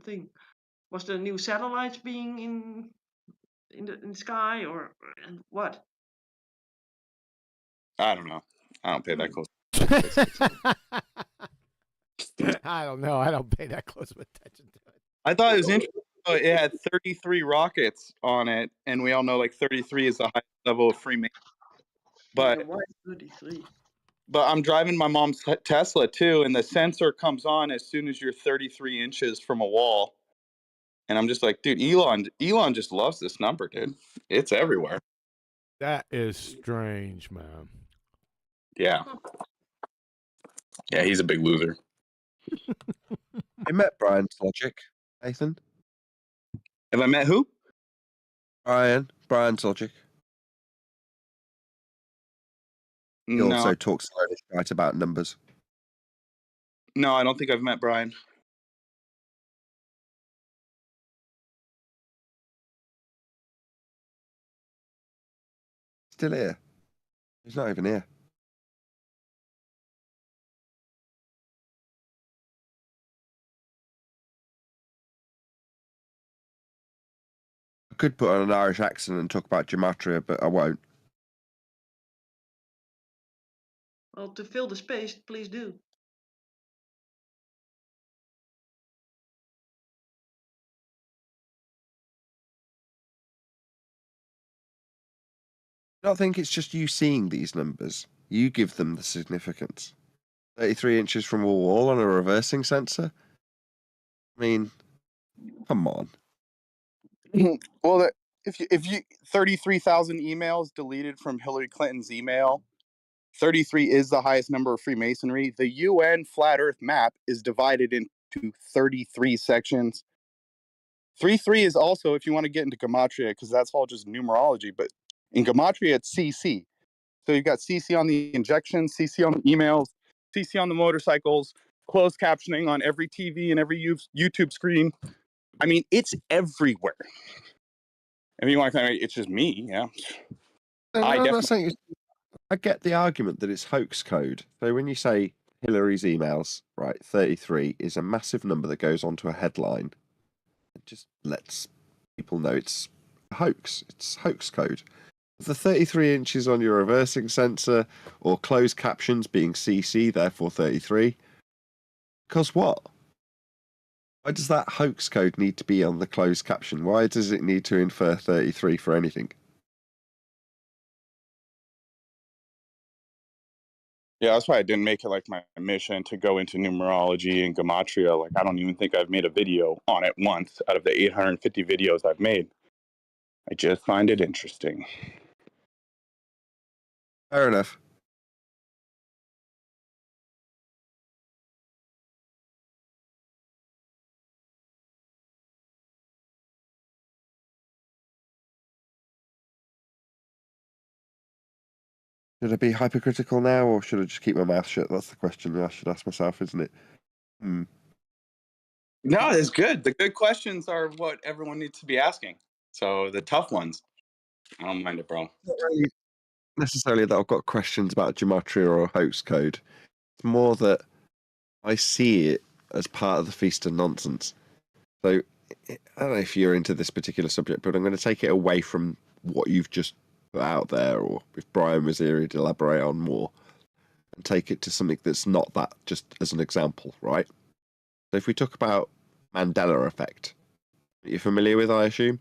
thing? Was there new satellites being in the sky, or what? I don't know. I don't pay that close. I don't know. I don't pay that close of attention to it. I thought it was interesting. It had 33 rockets on it, and we all know like 33 is the highest level of Freemason. But why 33? But I'm driving my mom's Tesla too, and the sensor comes on as soon as you're 33 inches from a wall. And I'm just like, dude, Elon just loves this number, dude. It's everywhere. That is strange, man. Yeah. Yeah, he's a big loser. I met Brian's logic, Nathan. Have I met who? Brian's logic. He also No. talks slowly right about numbers. No, I don't think I've met Brian. Still here. He's not even here. I could put on an Irish accent and talk about gematria, but I won't. Well, to fill the space, please do. I don't think it's just you seeing these numbers. You give them the significance. 33 inches from a wall on a reversing sensor? I mean, come on. Well, if you 33,000 emails deleted from Hillary Clinton's email, 33 is the highest number of Freemasonry. The UN flat Earth map is divided into 33 sections. 33 is also, if you want to get into gematria, because that's all just numerology, but in gematria it's CC. So you've got CC on the injections, CC on the emails, CC on the motorcycles, closed captioning on every TV and every YouTube screen. I mean, it's everywhere. If you want to say it's just me, yeah. I'm not saying I get the argument that it's hoax code. So when you say Hillary's emails, right, 33 is a massive number that goes onto a headline. It just lets people know it's a hoax. It's hoax code. The 33 inches on your reversing sensor or closed captions being CC, therefore 33. Because what? Why does that hoax code need to be on the closed caption? Why does it need to infer 33 for anything? Yeah, that's why I didn't make it like my mission to go into numerology and gematria. Like, I don't even think I've made a video on it once out of the 850 videos I've made. I just find it interesting. Fair enough. Should I be hypercritical now, or should I just keep my mouth shut? That's the question I should ask myself, isn't it? No, it's good. The good questions are what everyone needs to be asking. So the tough ones, I don't mind it, bro. Not really necessarily that I've got questions about gematria or hoax code. It's more that I see it as part of the feast of nonsense. So I don't know if you're into this particular subject, but I'm going to take it away from what you've just put out there, or if Brian was here, he'd elaborate on more, and take it to something that's not that, just as an example, right? So if we talk about Mandela effect, are you familiar with, I assume?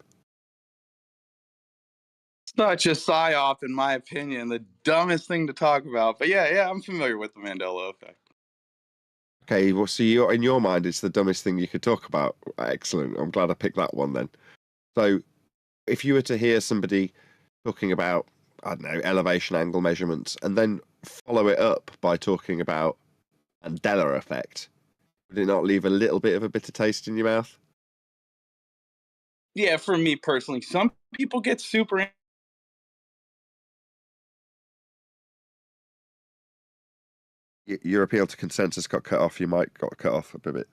It's not just psyop, in my opinion, the dumbest thing to talk about. But yeah, I'm familiar with the Mandela effect. Okay, well, so in your mind, it's the dumbest thing you could talk about. Excellent. I'm glad I picked that one then. So if you were to hear somebody talking about, I don't know, elevation angle measurements, and then follow it up by talking about Mandela effect, would it not leave a little bit of a bitter taste in your mouth? Yeah, for me personally, some people get super. Your appeal to consensus got cut off. Your mic got cut off a bit.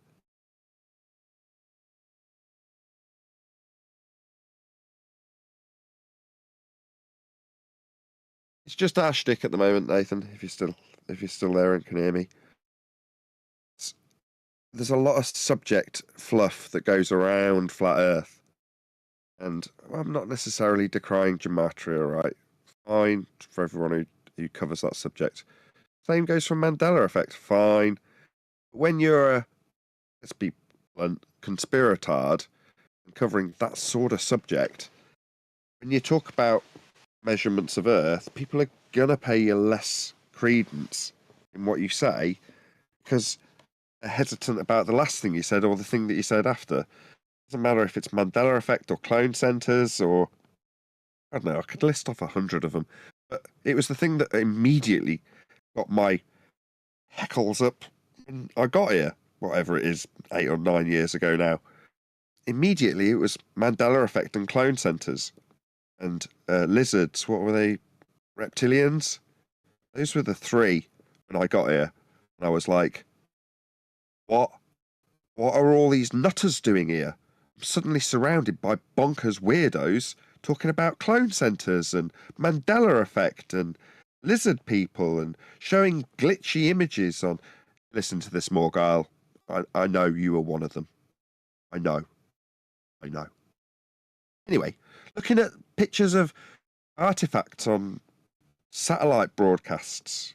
It's just our shtick at the moment, Nathan. If you're still there and can hear me, there's a lot of subject fluff that goes around flat Earth, and I'm not necessarily decrying gematria, right? Fine for everyone who covers that subject. Same goes for Mandela effect. Fine. When you're a, let's be blunt, conspiratard and covering that sort of subject, when you talk about measurements of Earth, people are gonna pay you less credence in what you say because they're hesitant about the last thing you said or the thing that you said after. Doesn't matter if it's Mandela effect or clone centers or I don't know. I could list off 100 of them, but it was the thing that immediately got my heckles up when I got here, whatever it is, 8 or 9 years ago now. Immediately, it was Mandela effect and clone centers and lizards. What were they? Reptilians? Those were the three when I got here. And I was like, what? What are all these nutters doing here? I'm suddenly surrounded by bonkers weirdos talking about clone centers and Mandela effect and lizard people and showing glitchy images on. Listen to this, Morgile. I know you were one of them. I know. Anyway, looking at pictures of artifacts on satellite broadcasts,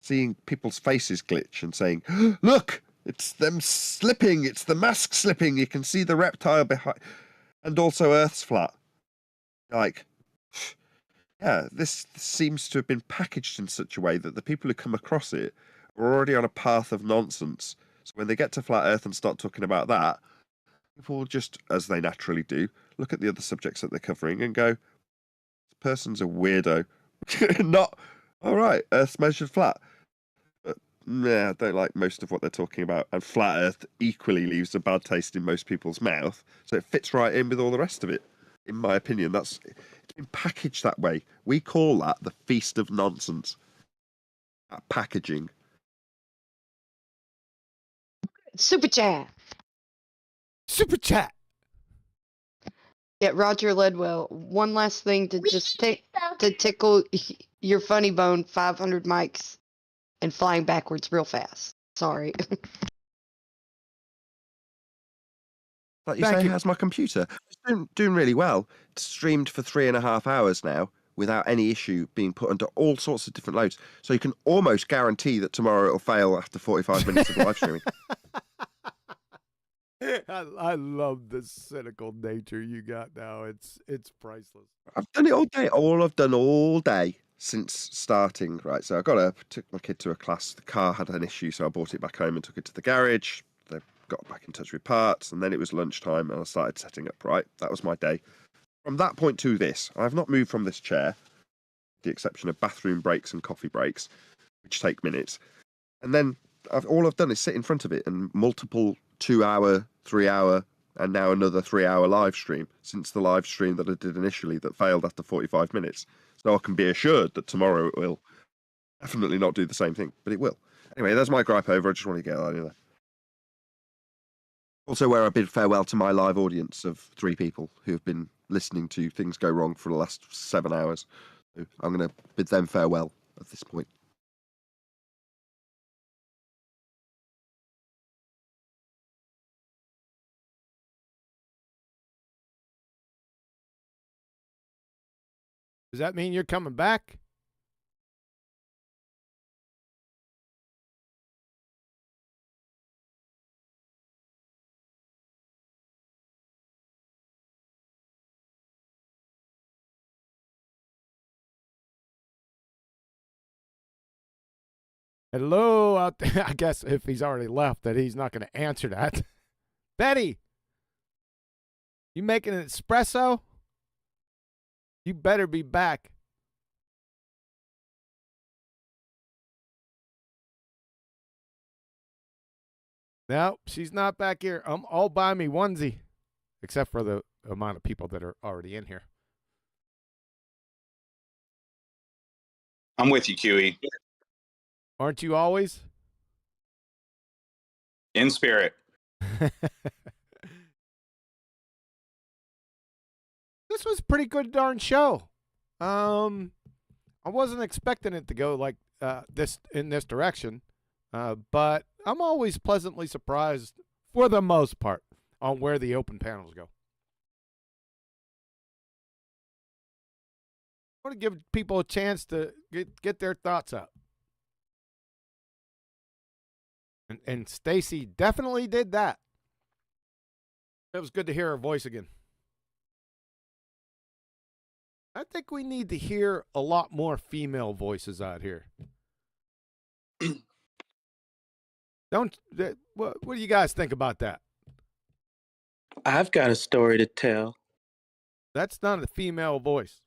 seeing people's faces glitch and saying, look, it's them slipping, it's the mask slipping, you can see the reptile behind, and also Earth's flat. Like, yeah, this seems to have been packaged in such a way that the people who come across it are already on a path of nonsense. So when they get to flat Earth and start talking about that, people will just, as they naturally do, look at the other subjects that they're covering and go, this person's a weirdo. Not, all right, Earth's measured flat. But, nah, I don't like most of what they're talking about. And flat Earth equally leaves a bad taste in most people's mouth. So it fits right in with all the rest of it. In my opinion, it's been packaged that way. We call that the feast of nonsense. That packaging. Superchat. Superchat. Yeah, Roger Ledwell. One last thing to just to tickle your funny bone. 500 mics and flying backwards real fast. Sorry. Like you say, how's my computer? It's doing really well. It's streamed for 3.5 hours now without any issue being put under all sorts of different loads. So you can almost guarantee that tomorrow it'll fail after 45 minutes of live streaming. I love the cynical nature you got now. It's priceless. I've done it all day. All I've done all day since starting, right? So I got up, took my kid to a class. The car had an issue, so I brought it back home and took it to the garage. They got back in touch with parts, and then it was lunchtime, and I started setting up, right? That was my day. From that point to this, I've not moved from this chair, with the exception of bathroom breaks and coffee breaks, which take minutes. And then all I've done is sit in front of it and multiple 2-hour, 3-hour, and now another 3-hour live stream since the live stream that I did initially that failed after 45 minutes. So I can be assured that tomorrow it will definitely not do the same thing, but it will. Anyway, there's my gripe over. I just want to get that in there. Also, where I bid farewell to my live audience of 3 people who have been listening to things go wrong for the last 7 hours. So I'm going to bid them farewell at this point. Does that mean you're coming back? Hello out there. I guess if he's already left, that he's not going to answer that. Betty, you making an espresso? You better be back. No, she's not back here. I'm all by me onesie, except for the amount of people that are already in here. I'm with you, QE. Aren't you always? In spirit. This was a pretty good darn show. I wasn't expecting it to go like this in this direction, but I'm always pleasantly surprised, for the most part, on where the open panels go. I want to give people a chance to get their thoughts out. And Stacy definitely did that. It was good to hear her voice again. I think we need to hear a lot more female voices out here. What do you guys think about that? I've got a story to tell. That's not a female voice.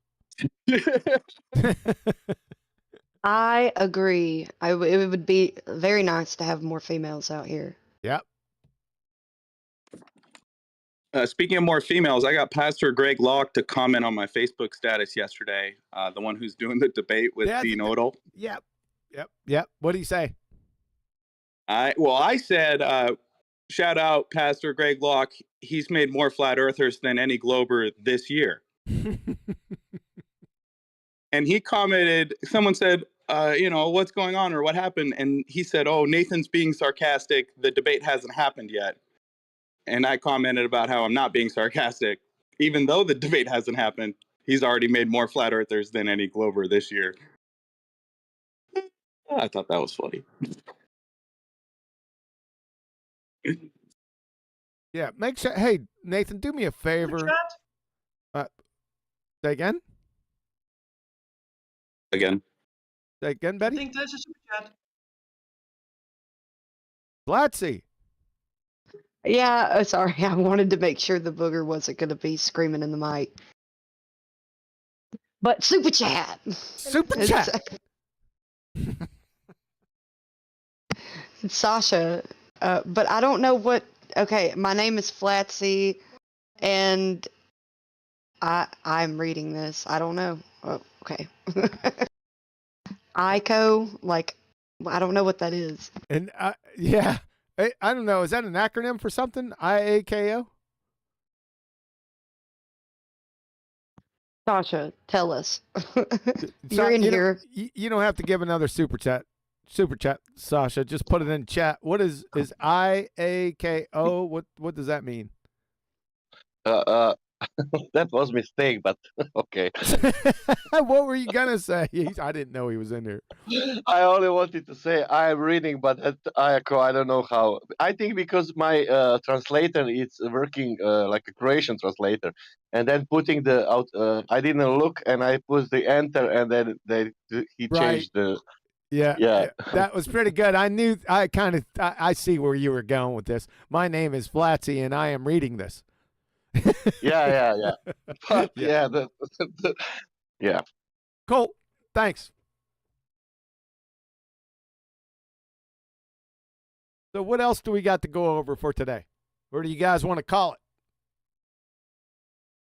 I agree. It would be very nice to have more females out here. Yep. Speaking of more females, I got Pastor Greg Locke to comment on my Facebook status yesterday. The one who's doing the debate with Dean Odell. Yep. What did he say? I said, shout out Pastor Greg Locke. He's made more flat earthers than any Glober this year. And he commented, someone said, what's going on or what happened? And he said, oh, Nathan's being sarcastic. The debate hasn't happened yet. And I commented about how I'm not being sarcastic. Even though the debate hasn't happened, he's already made more flat earthers than any Glober this year. I thought that was funny. Yeah, make sure. Hey, Nathan, do me a favor. Say again? Say again, Betty? I think there's a super chat. Blatzy. Yeah, sorry. I wanted to make sure the booger wasn't going to be screaming in the mic. But super chat. Super chat. Sasha, but I don't know what. Okay, my name is Flatsy, and I'm reading this. I don't know. Oh, okay. ICO, like, I don't know what that is. And yeah, I don't know. Is that an acronym for something? IAKO? Sasha, tell us. You're in here. You don't have to give another super chat. Super chat, Sasha. Just put it in chat. What is IAKO? What does that mean? That was a mistake, but okay. What were you gonna say? I didn't know he was in there. I only wanted to say I'm reading, but I don't know how. I think because my translator is working like a Croatian translator, and then putting the out. I didn't look, and I put the enter, and then he changed the. Yeah, that was pretty good. I knew. I see where you were going with this. My name is Flatsy, and I am reading this. Yeah. But yeah. Yeah. Cool. Thanks. So what else do we got to go over for today? Or do you guys want to call it?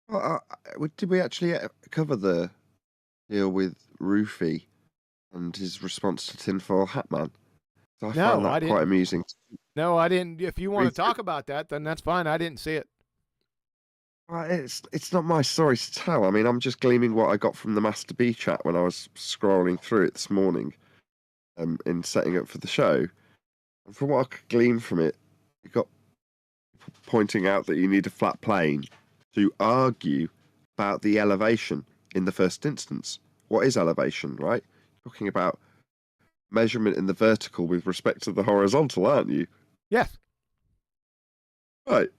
Well, did we actually cover the deal with Rufy and his response to Tinfoil Hat Man? I find that quite amusing. No, I didn't. If you want to It's- talk about that, then that's fine. I didn't see it. Right, it's not my story to tell. I mean, I'm just gleaming what I got from the Master B chat when I was scrolling through it this morning, in setting up for the show. And from what I could glean from it, you got pointing out that you need a flat plane to argue about the elevation in the first instance. What is elevation, right? Talking about measurement in the vertical with respect to the horizontal, aren't you? Yes. Right.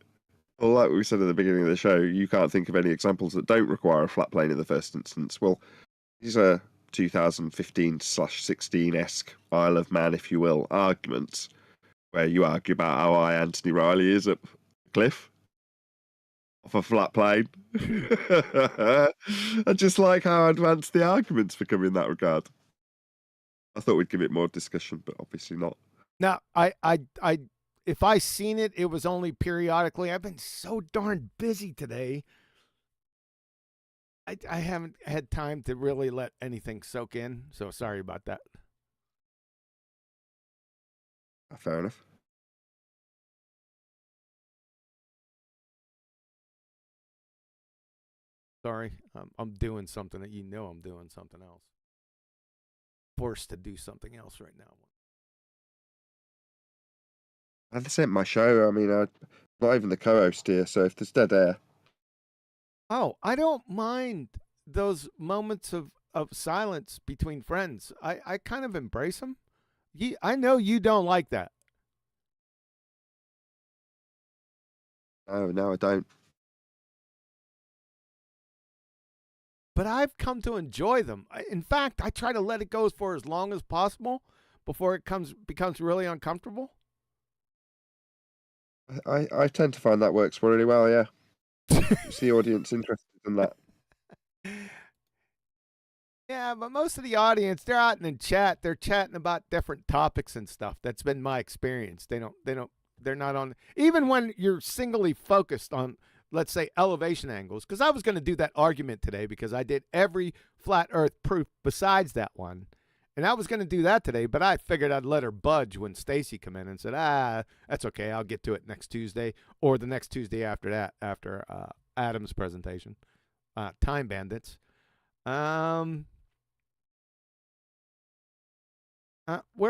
Well, like we said at the beginning of the show, you can't think of any examples that don't require a flat plane in the first instance. Well, these are 2015/16-esque Isle of Man, if you will, arguments where you argue about how high Anthony Riley is up the cliff off a flat plane. I just like how advanced the arguments become in that regard. I thought we'd give it more discussion, but obviously not. Now, if I seen it, it was only periodically. I've been so darn busy today. I haven't had time to really let anything soak in, so sorry about that. Fair enough. Sorry, I'm doing something that I'm doing something else. Forced to do something else right now. This ain't my show. I mean, I'm not even the co-host here, so if there's dead air. Oh, I don't mind those moments of silence between friends. I kind of embrace them. I know you don't like that. No, I don't. But I've come to enjoy them. In fact, I try to let it go for as long as possible before it becomes really uncomfortable. I tend to find that works really well, yeah. Is the audience interested in that? Yeah, but most of the audience, they're out in the chat. They're chatting about different topics and stuff. That's been my experience. They're not on, even when you're singly focused on, let's say, elevation angles, because I was going to do that argument today because I did every flat earth proof besides that one. And I was going to do that today, but I figured I'd let her budge when Stacy come in and said, that's okay. I'll get to it next Tuesday or the next Tuesday after that, after Adam's presentation. Time Bandits. Where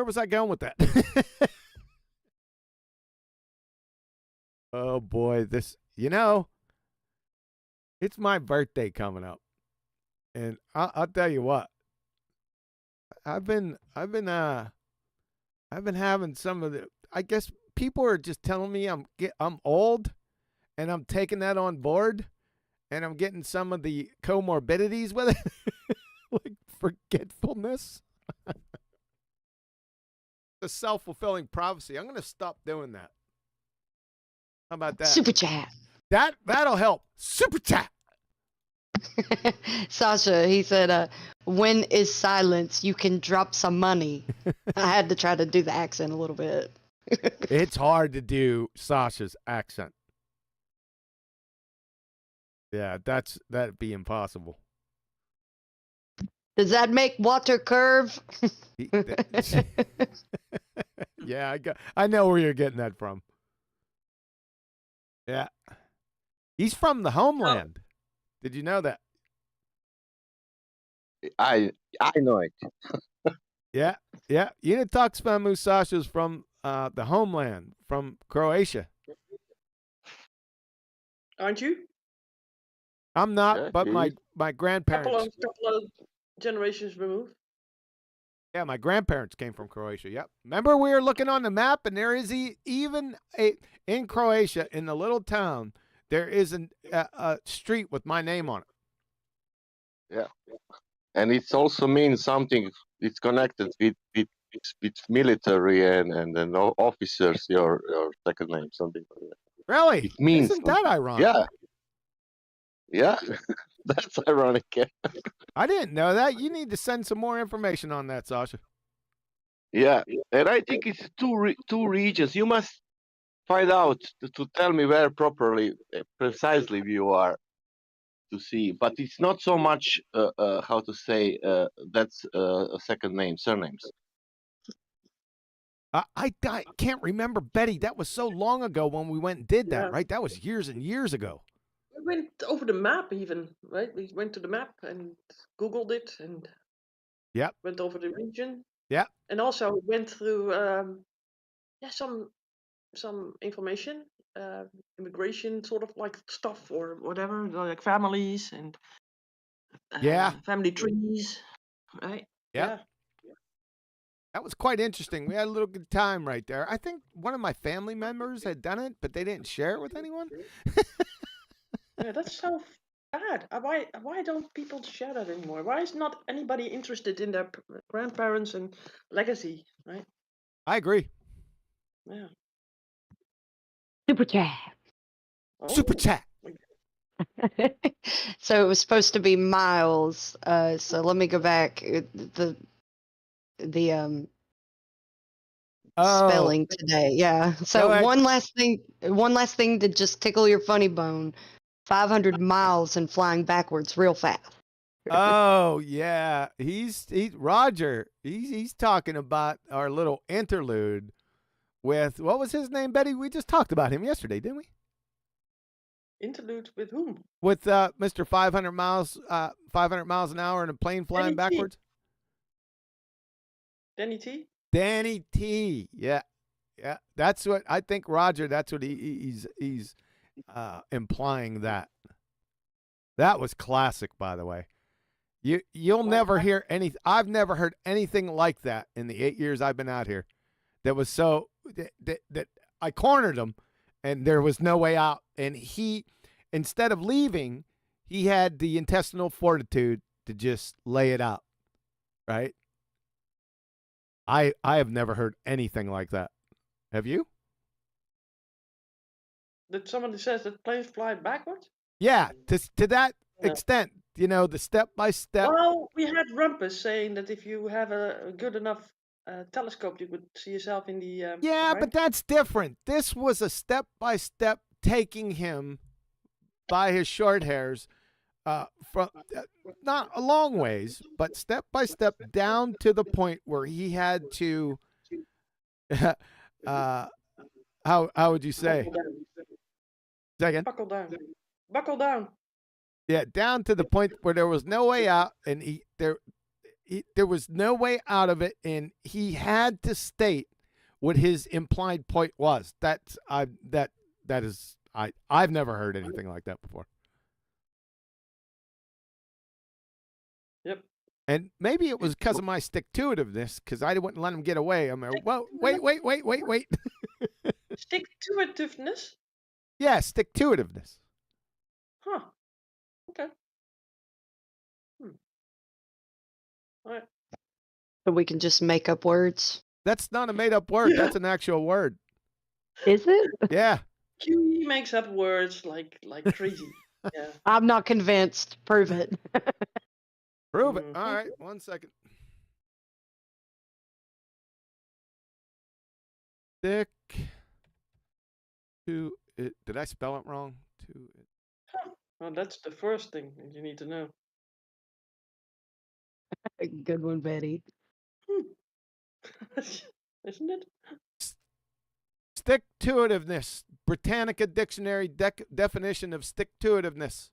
was I going with that? Oh boy, it's my birthday coming up. And I'll tell you what. I've been having some of the, I guess people are just telling me I'm old, and I'm taking that on board, and I'm getting some of the comorbidities with it, like forgetfulness. The self-fulfilling prophecy. I'm going to stop doing that. How about that? Super chat. That'll help. Super chat. Sasha, he said, when is silence? You can drop some money. I had to try to do the accent a little bit. It's hard to do Sasha's accent. Yeah, that'd be impossible. Does that make water curve? Yeah, I know where you're getting that from. Yeah. He's from the homeland. Did you know that? I know it. Yeah. Unitox Famu Sasha's from the homeland, from Croatia. Aren't you? I'm not, Yeah, but my grandparents. Couple of generations removed. Yeah, my grandparents came from Croatia. Yep. Remember we were looking on the map, and there is even in Croatia, in the little town, there is a street with my name on it. Yeah, and it also means something. It's connected with military and then officers. Your second name, something like that. Really? It means Isn't that ironic? Yeah. That's ironic. I didn't know that. You need to send some more information on that, Sasha. Yeah, and I think it's two regions. You must find out to tell me where precisely you are to see. But it's not so much how to say that's a second name, surnames. I can't remember, Betty. That was so long ago when we went and did that, Yeah. right? That was years and years ago. We went over the map even, right? We went to the map and Googled it and Yep. went over the region. Yep. And also went through some information, immigration sort of like stuff or whatever, like families and Yeah. family trees, right? Yep. That was quite interesting. We had a little good time right there. I think one of my family members had done it, but they didn't share it with anyone. Yeah, that's so bad. Why don't people share that anymore? Why is not anybody interested in their grandparents and legacy, right? I agree. Yeah. Super chat. Super chat. So it was supposed to be Miles. So let me go back. The spelling today. Yeah. So one last thing to just tickle your funny bone. 500 miles and flying backwards real fast. Oh yeah, he's Roger. He's talking about our little interlude with what was his name, Betty? We just talked about him yesterday, didn't we? Interlude with whom? With Mr. 500 miles an hour in a plane flying Danny T. backwards. Danny T. Danny T. Yeah, yeah. That's what I think, Roger. That's what he's implying that. That was classic, by the way. You'll never hear any. I've never heard anything like that in the 8 years I've been out here. That was so that I cornered him, and there was no way out. And he, instead of leaving, he had the intestinal fortitude to just lay it out. Right. I have never heard anything like that. Have you? That somebody says that planes fly backwards? Yeah, to that extent, you know, the step by step. Well, we had Rumpus saying that if you have a good enough telescope, you could see yourself in the. Yeah, right? but that's different. This was a step by step taking him by his short hairs from not a long ways, but step by step down to the point where he had to. How would you say? Second. Buckle down. Buckle down. Yeah, down to the point where there was no way out, and there was no way out of it, and he had to state what his implied point was. I've never heard anything like that before. Yep. And maybe it was because of my stick-to-itiveness, because I wouldn't let him get away. I'm like, well, wait. Stick-to-itiveness? Yeah, stick-to-itiveness. Huh. Okay. All right. So we can just make up words. That's not a made-up word. That's an actual word. Is it? Yeah. QE makes up words like crazy. Yeah. I'm not convinced. Prove it. Prove it. All right. 1 second. Stick to it. Did I spell it wrong? To it. Well, that's the first thing that you need to know. Good one, Betty. Isn't it? Stick-to-itiveness. Britannica Dictionary definition of stick-to-itiveness.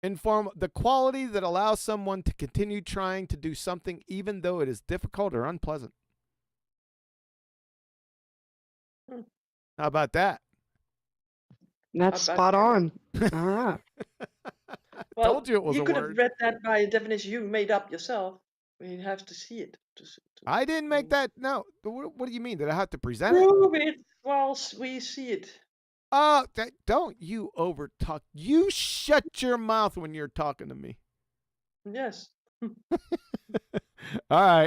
The quality that allows someone to continue trying to do something even though it is difficult or unpleasant. How about that? That's spot on. All right. Well, told you it was a could word. have read that by a definition you made up yourself. You have to see it. I didn't make that. No. What do you mean? Did I have to present it? Prove it while we see it. Don't you overtalk. You shut your mouth when you're talking to me. Yes. All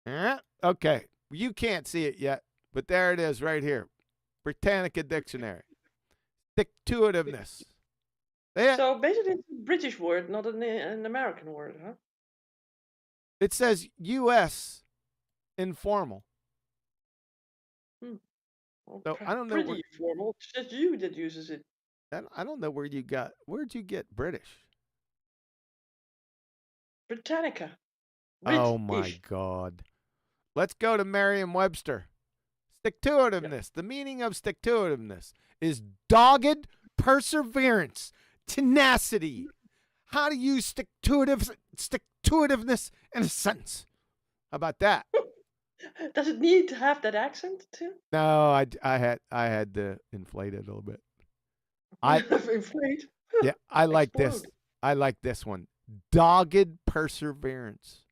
right. Okay. You can't see it yet, but there it is right here. Britannica Dictionary. Stick-to-itiveness. So basically it's a British word, not an American word, huh? It says U.S. informal. So I don't know. Pretty formal. It's just you that uses it. I don't know where'd you get British? Britannica. Oh my British. God. Let's go to Merriam-Webster. Stick-to-itiveness. The meaning of stick-to-itiveness is dogged perseverance, tenacity. How to use stick-to-itiveness in a sentence. How about that? Does it need to have that accent too? No, I had to inflate it a little bit. Inflate. Yeah, I like this. Explode. I like this one. Dogged perseverance.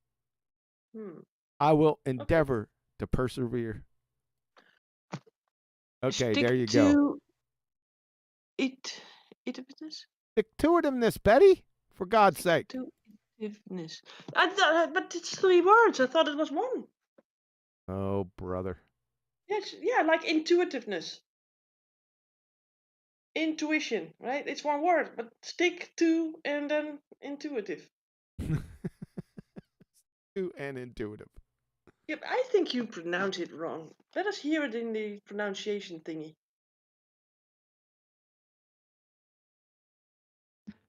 I will endeavor to persevere. Okay, there you go. Itiveness? Stick-to-itiveness, Betty. For God's sake. Itiveness. But it's 3 words. I thought it was 1. Oh, brother. Yes, yeah, like intuitiveness. Intuition, right? It's 1 word, but stick to and then intuitive. And intuitive. Yep, I think you pronounce it wrong. Let us hear it in the pronunciation thingy.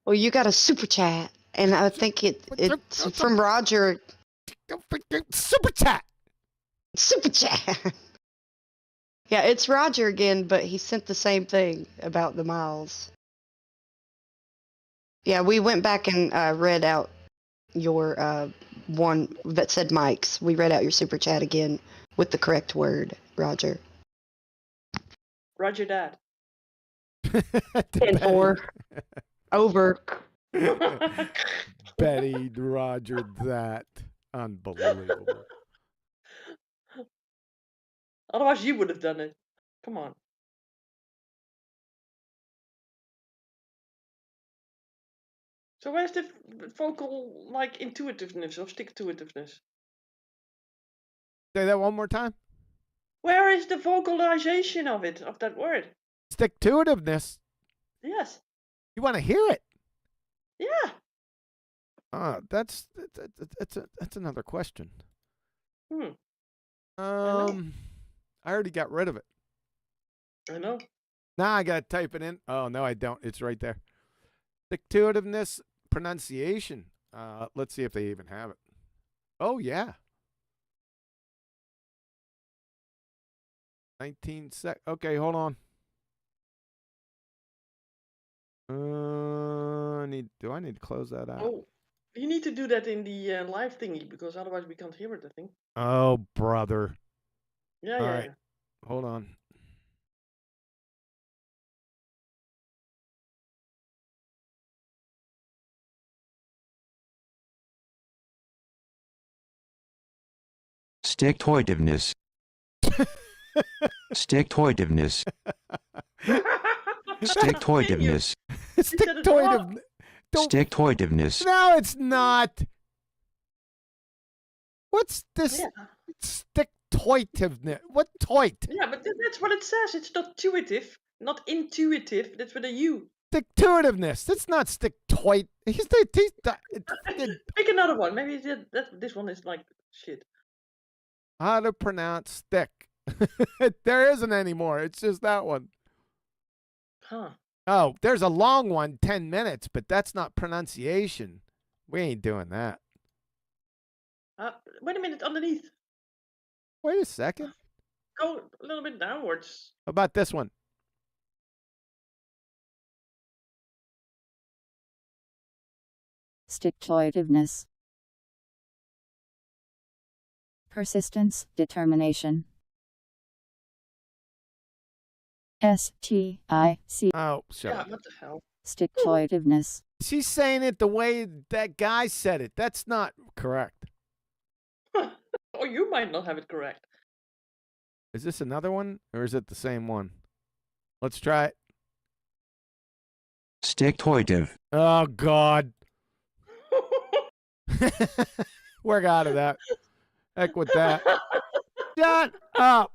Well, you got a super chat, and I think it's from Roger. Super chat. Super chat. Yeah, it's Roger again, but he sent the same thing about the miles. Yeah, we went back and read out your one that said Mike's. We read out your super chat again with the correct word, Roger. Roger that. 10-4. Over. Betty, Roger that. Unbelievable. Otherwise you would have done it. Come on. So where's the vocal, like, intuitiveness or stick-to-itiveness? Say that one more time. Where is the vocalization of it, of that word? Stick-to-itiveness. Yes. You want to hear it? Yeah. That's another question. I already got rid of it. I know. Now I got to type it in. Oh, no, I don't. It's right there. Stick-to-itiveness pronunciation. Let's see if they even have it. Oh, yeah. 19 sec. Okay, hold on. Do I need to close that out? Oh, you need to do that in the live thingy, because otherwise we can't hear it, I think. Oh, brother. Yeah, All yeah, right. yeah. Hold on. Stick-to-itiveness. Stick-to-itiveness. Stick-to-itiveness. Stick-to-itiveness. Stick-to-itiveness. No, it's not. What's this? Yeah. Stick-to-itiveness. What toit? Yeah, but that's what it says. It's not intuitive, not intuitive. That's with a U. Stick-to-itiveness. That's not stick-toit. Pick another one. Maybe this one is like shit. How to pronounce stick. There isn't anymore. It's just that one. Huh. Oh, there's a long one, 10 minutes, but that's not pronunciation. We ain't doing that. Wait a minute, underneath. Wait a second. Go a little bit downwards. How about this one? Stick-to-itiveness. Persistence, determination. S-T-I-C. Oh, shut Yeah, up. what the hell? Stick-to-itiveness. She's saying it the way that guy said it. That's not correct. Or you might not have it correct. Is this another one, or is it the same one? Let's try it. Stick-to-itive. Oh, God. We're out of that. Heck with that. Shut up.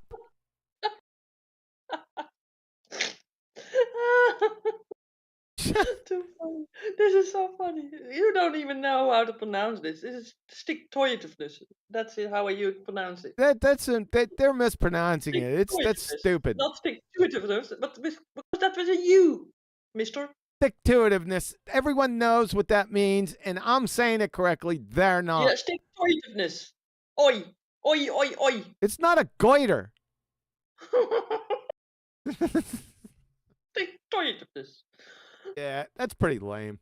Too funny. This is so funny. You don't even know how to pronounce this. This is stick-to-itiveness. That's how you pronounce it. They're mispronouncing it. That's stupid. Not stick-to-itiveness, but because that was a U, mister. Stick-to-itiveness. Everyone knows what that means, and I'm saying it correctly. They're not. Yeah, stick-to-itiveness. Oi. Oi, oi, oi. It's not a goiter. Stick-toitiveness. Yeah, that's pretty lame.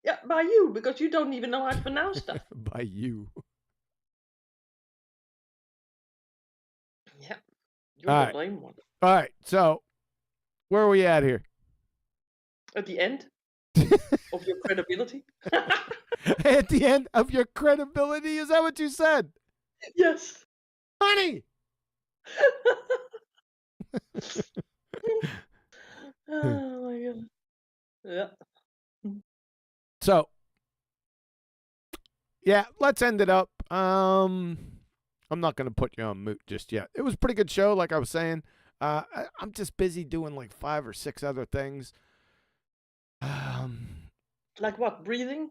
Yeah, by you, because you don't even know how to pronounce stuff. By you. Yeah, you're All the right. lame one. All right, so where are we at here? At the end of your credibility. At the end of your credibility? Is that what you said? Yes. Honey! Oh my god. Yeah. So, yeah, let's end it up. I'm not going to put you on mute just yet. It was a pretty good show, like I was saying. I'm just busy doing like 5 or 6 other things. Like what? Breathing?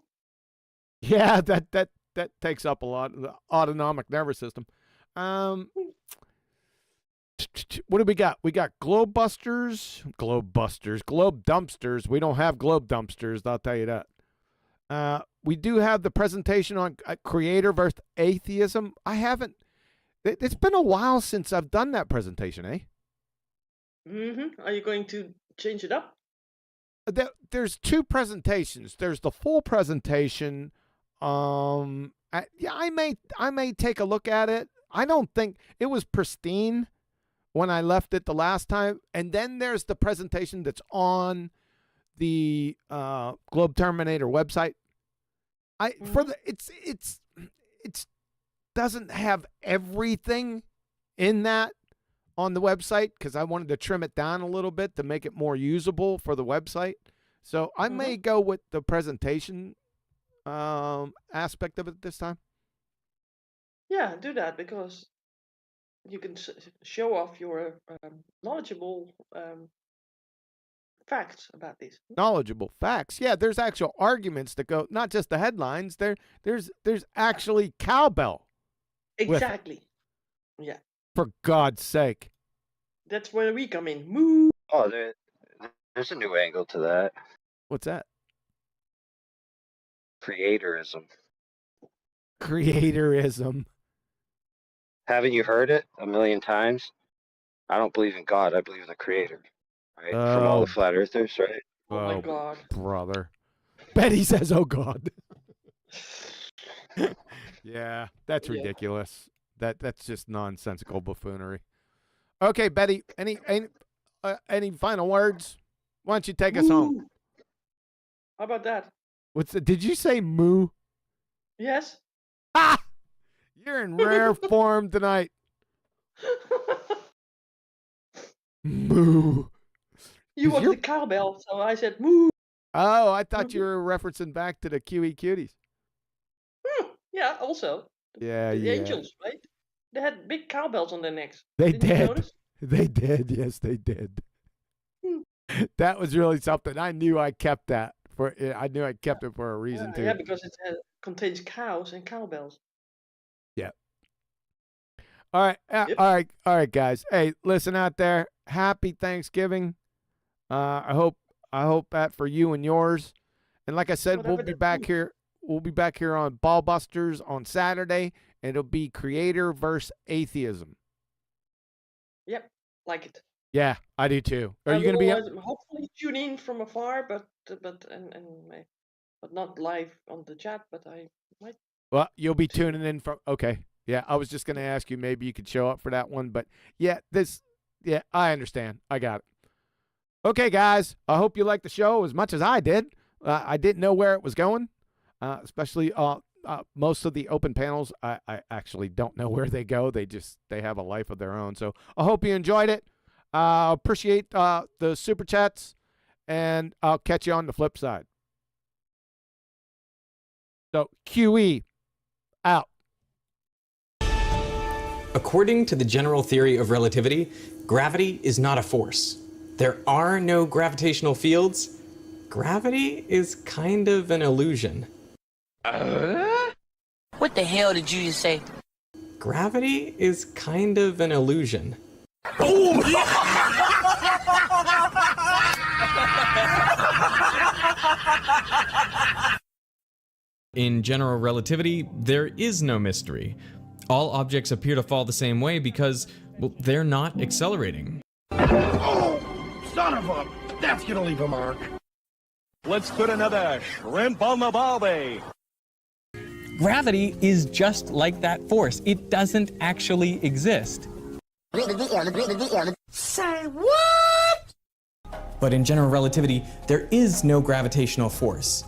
Yeah, that takes up a lot of the autonomic nervous system. What do we got? We got globe dumpsters. We don't have globe dumpsters, I'll tell you that. We do have the presentation on creator versus atheism. I haven't. It's been a while since I've done that presentation, eh? Mm-hmm. Are you going to change it up? There's 2 presentations. There's the full presentation. Yeah, I may take a look at it. I don't think it was pristine when I left it the last time. And then there's the presentation that's on the Globe Terminator website. It's doesn't have everything in that on the website because I wanted to trim it down a little bit to make it more usable for the website. So I may go with the presentation aspect of it this time. Yeah, do that because you can show off your knowledgeable facts about this. Knowledgeable facts. Yeah, there's actual arguments that go, not just the headlines. There's actually cowbell. Exactly. Yeah. For God's sake. That's where we come in. Moo. Oh, there's a new angle to that. What's that? Creatorism. Creatorism. Haven't you heard it a million times? I don't believe in God. I believe in the creator. Right? From all the flat earthers, right? Oh my God. Brother. Betty says, oh God. Yeah, that's ridiculous. That's just nonsensical buffoonery. Okay, Betty, any final words? Why don't you take us home? How about that? Did you say moo? Yes. Ah! You're in rare form tonight. Moo. You wanted the cowbell, so I said moo. Oh, I thought you were referencing back to the QE cuties. Yeah, also. Yeah, the yeah. angels, right? They had big cowbells on their necks. They Didn't you did. notice? They did. Yes, they did. That was really something. I knew I kept that for. I knew I kept it for a reason too. Yeah, because it contains cows and cowbells. Yeah. All right. All right, guys. Hey, listen out there. Happy Thanksgiving. I hope that for you and yours. And like I said, we'll be back here. We'll be back here on BALLBUSTERS on Saturday, and it'll be creator versus atheism. Yep, like it. Yeah, I do too. Are you going to be? Hopefully tune in from afar, but not live on the chat. But I might. Well, you'll be tuning in from. Okay, yeah. I was just going to ask you maybe you could show up for that one, but yeah, yeah, I understand. I got it. Okay, guys. I hope you liked the show as much as I did. I didn't know where it was going, especially most of the open panels. I actually don't know where they go. They have a life of their own. So I hope you enjoyed it. Appreciate the super chats, and I'll catch you on the flip side. So QE out. According to the general theory of relativity, gravity is not a force. There are no gravitational fields. Gravity is kind of an illusion. What the hell did you just say? Gravity is kind of an illusion. In general relativity, there is no mystery. All objects appear to fall the same way because, well, they're not accelerating. Oh, son of a... That's gonna leave a mark. Let's put another shrimp on the barbie. Gravity is just like that force. It doesn't actually exist. Say what? But in general relativity, there is no gravitational force.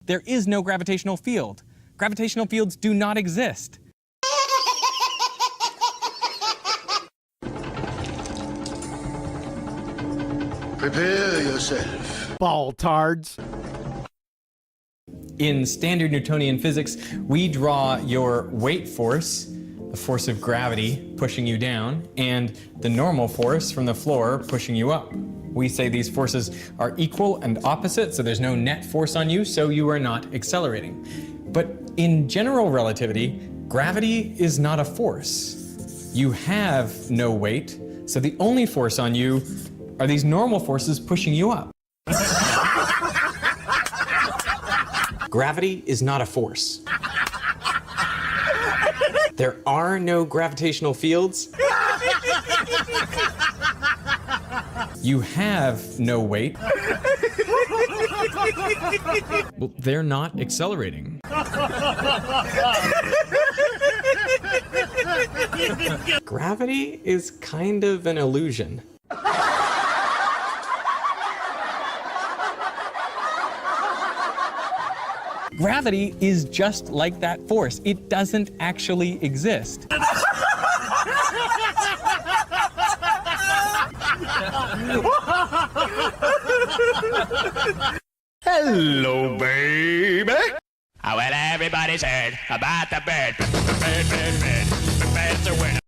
There is no gravitational field. Gravitational fields do not exist. Prepare yourself. Ball-tards. In standard Newtonian physics, we draw your weight force, the force of gravity pushing you down, and the normal force from the floor pushing you up. We say these forces are equal and opposite, so there's no net force on you, so you are not accelerating. But in general relativity, gravity is not a force. You have no weight, so the only force on you are these normal forces pushing you up. Gravity is not a force. There are no gravitational fields. You have no weight. Well, they're not accelerating. Gravity is kind of an illusion. Gravity is just like that force. It doesn't actually exist. Hello, baby. Well, everybody's heard about the bird. Bird, bird, bird. The bird's a winner.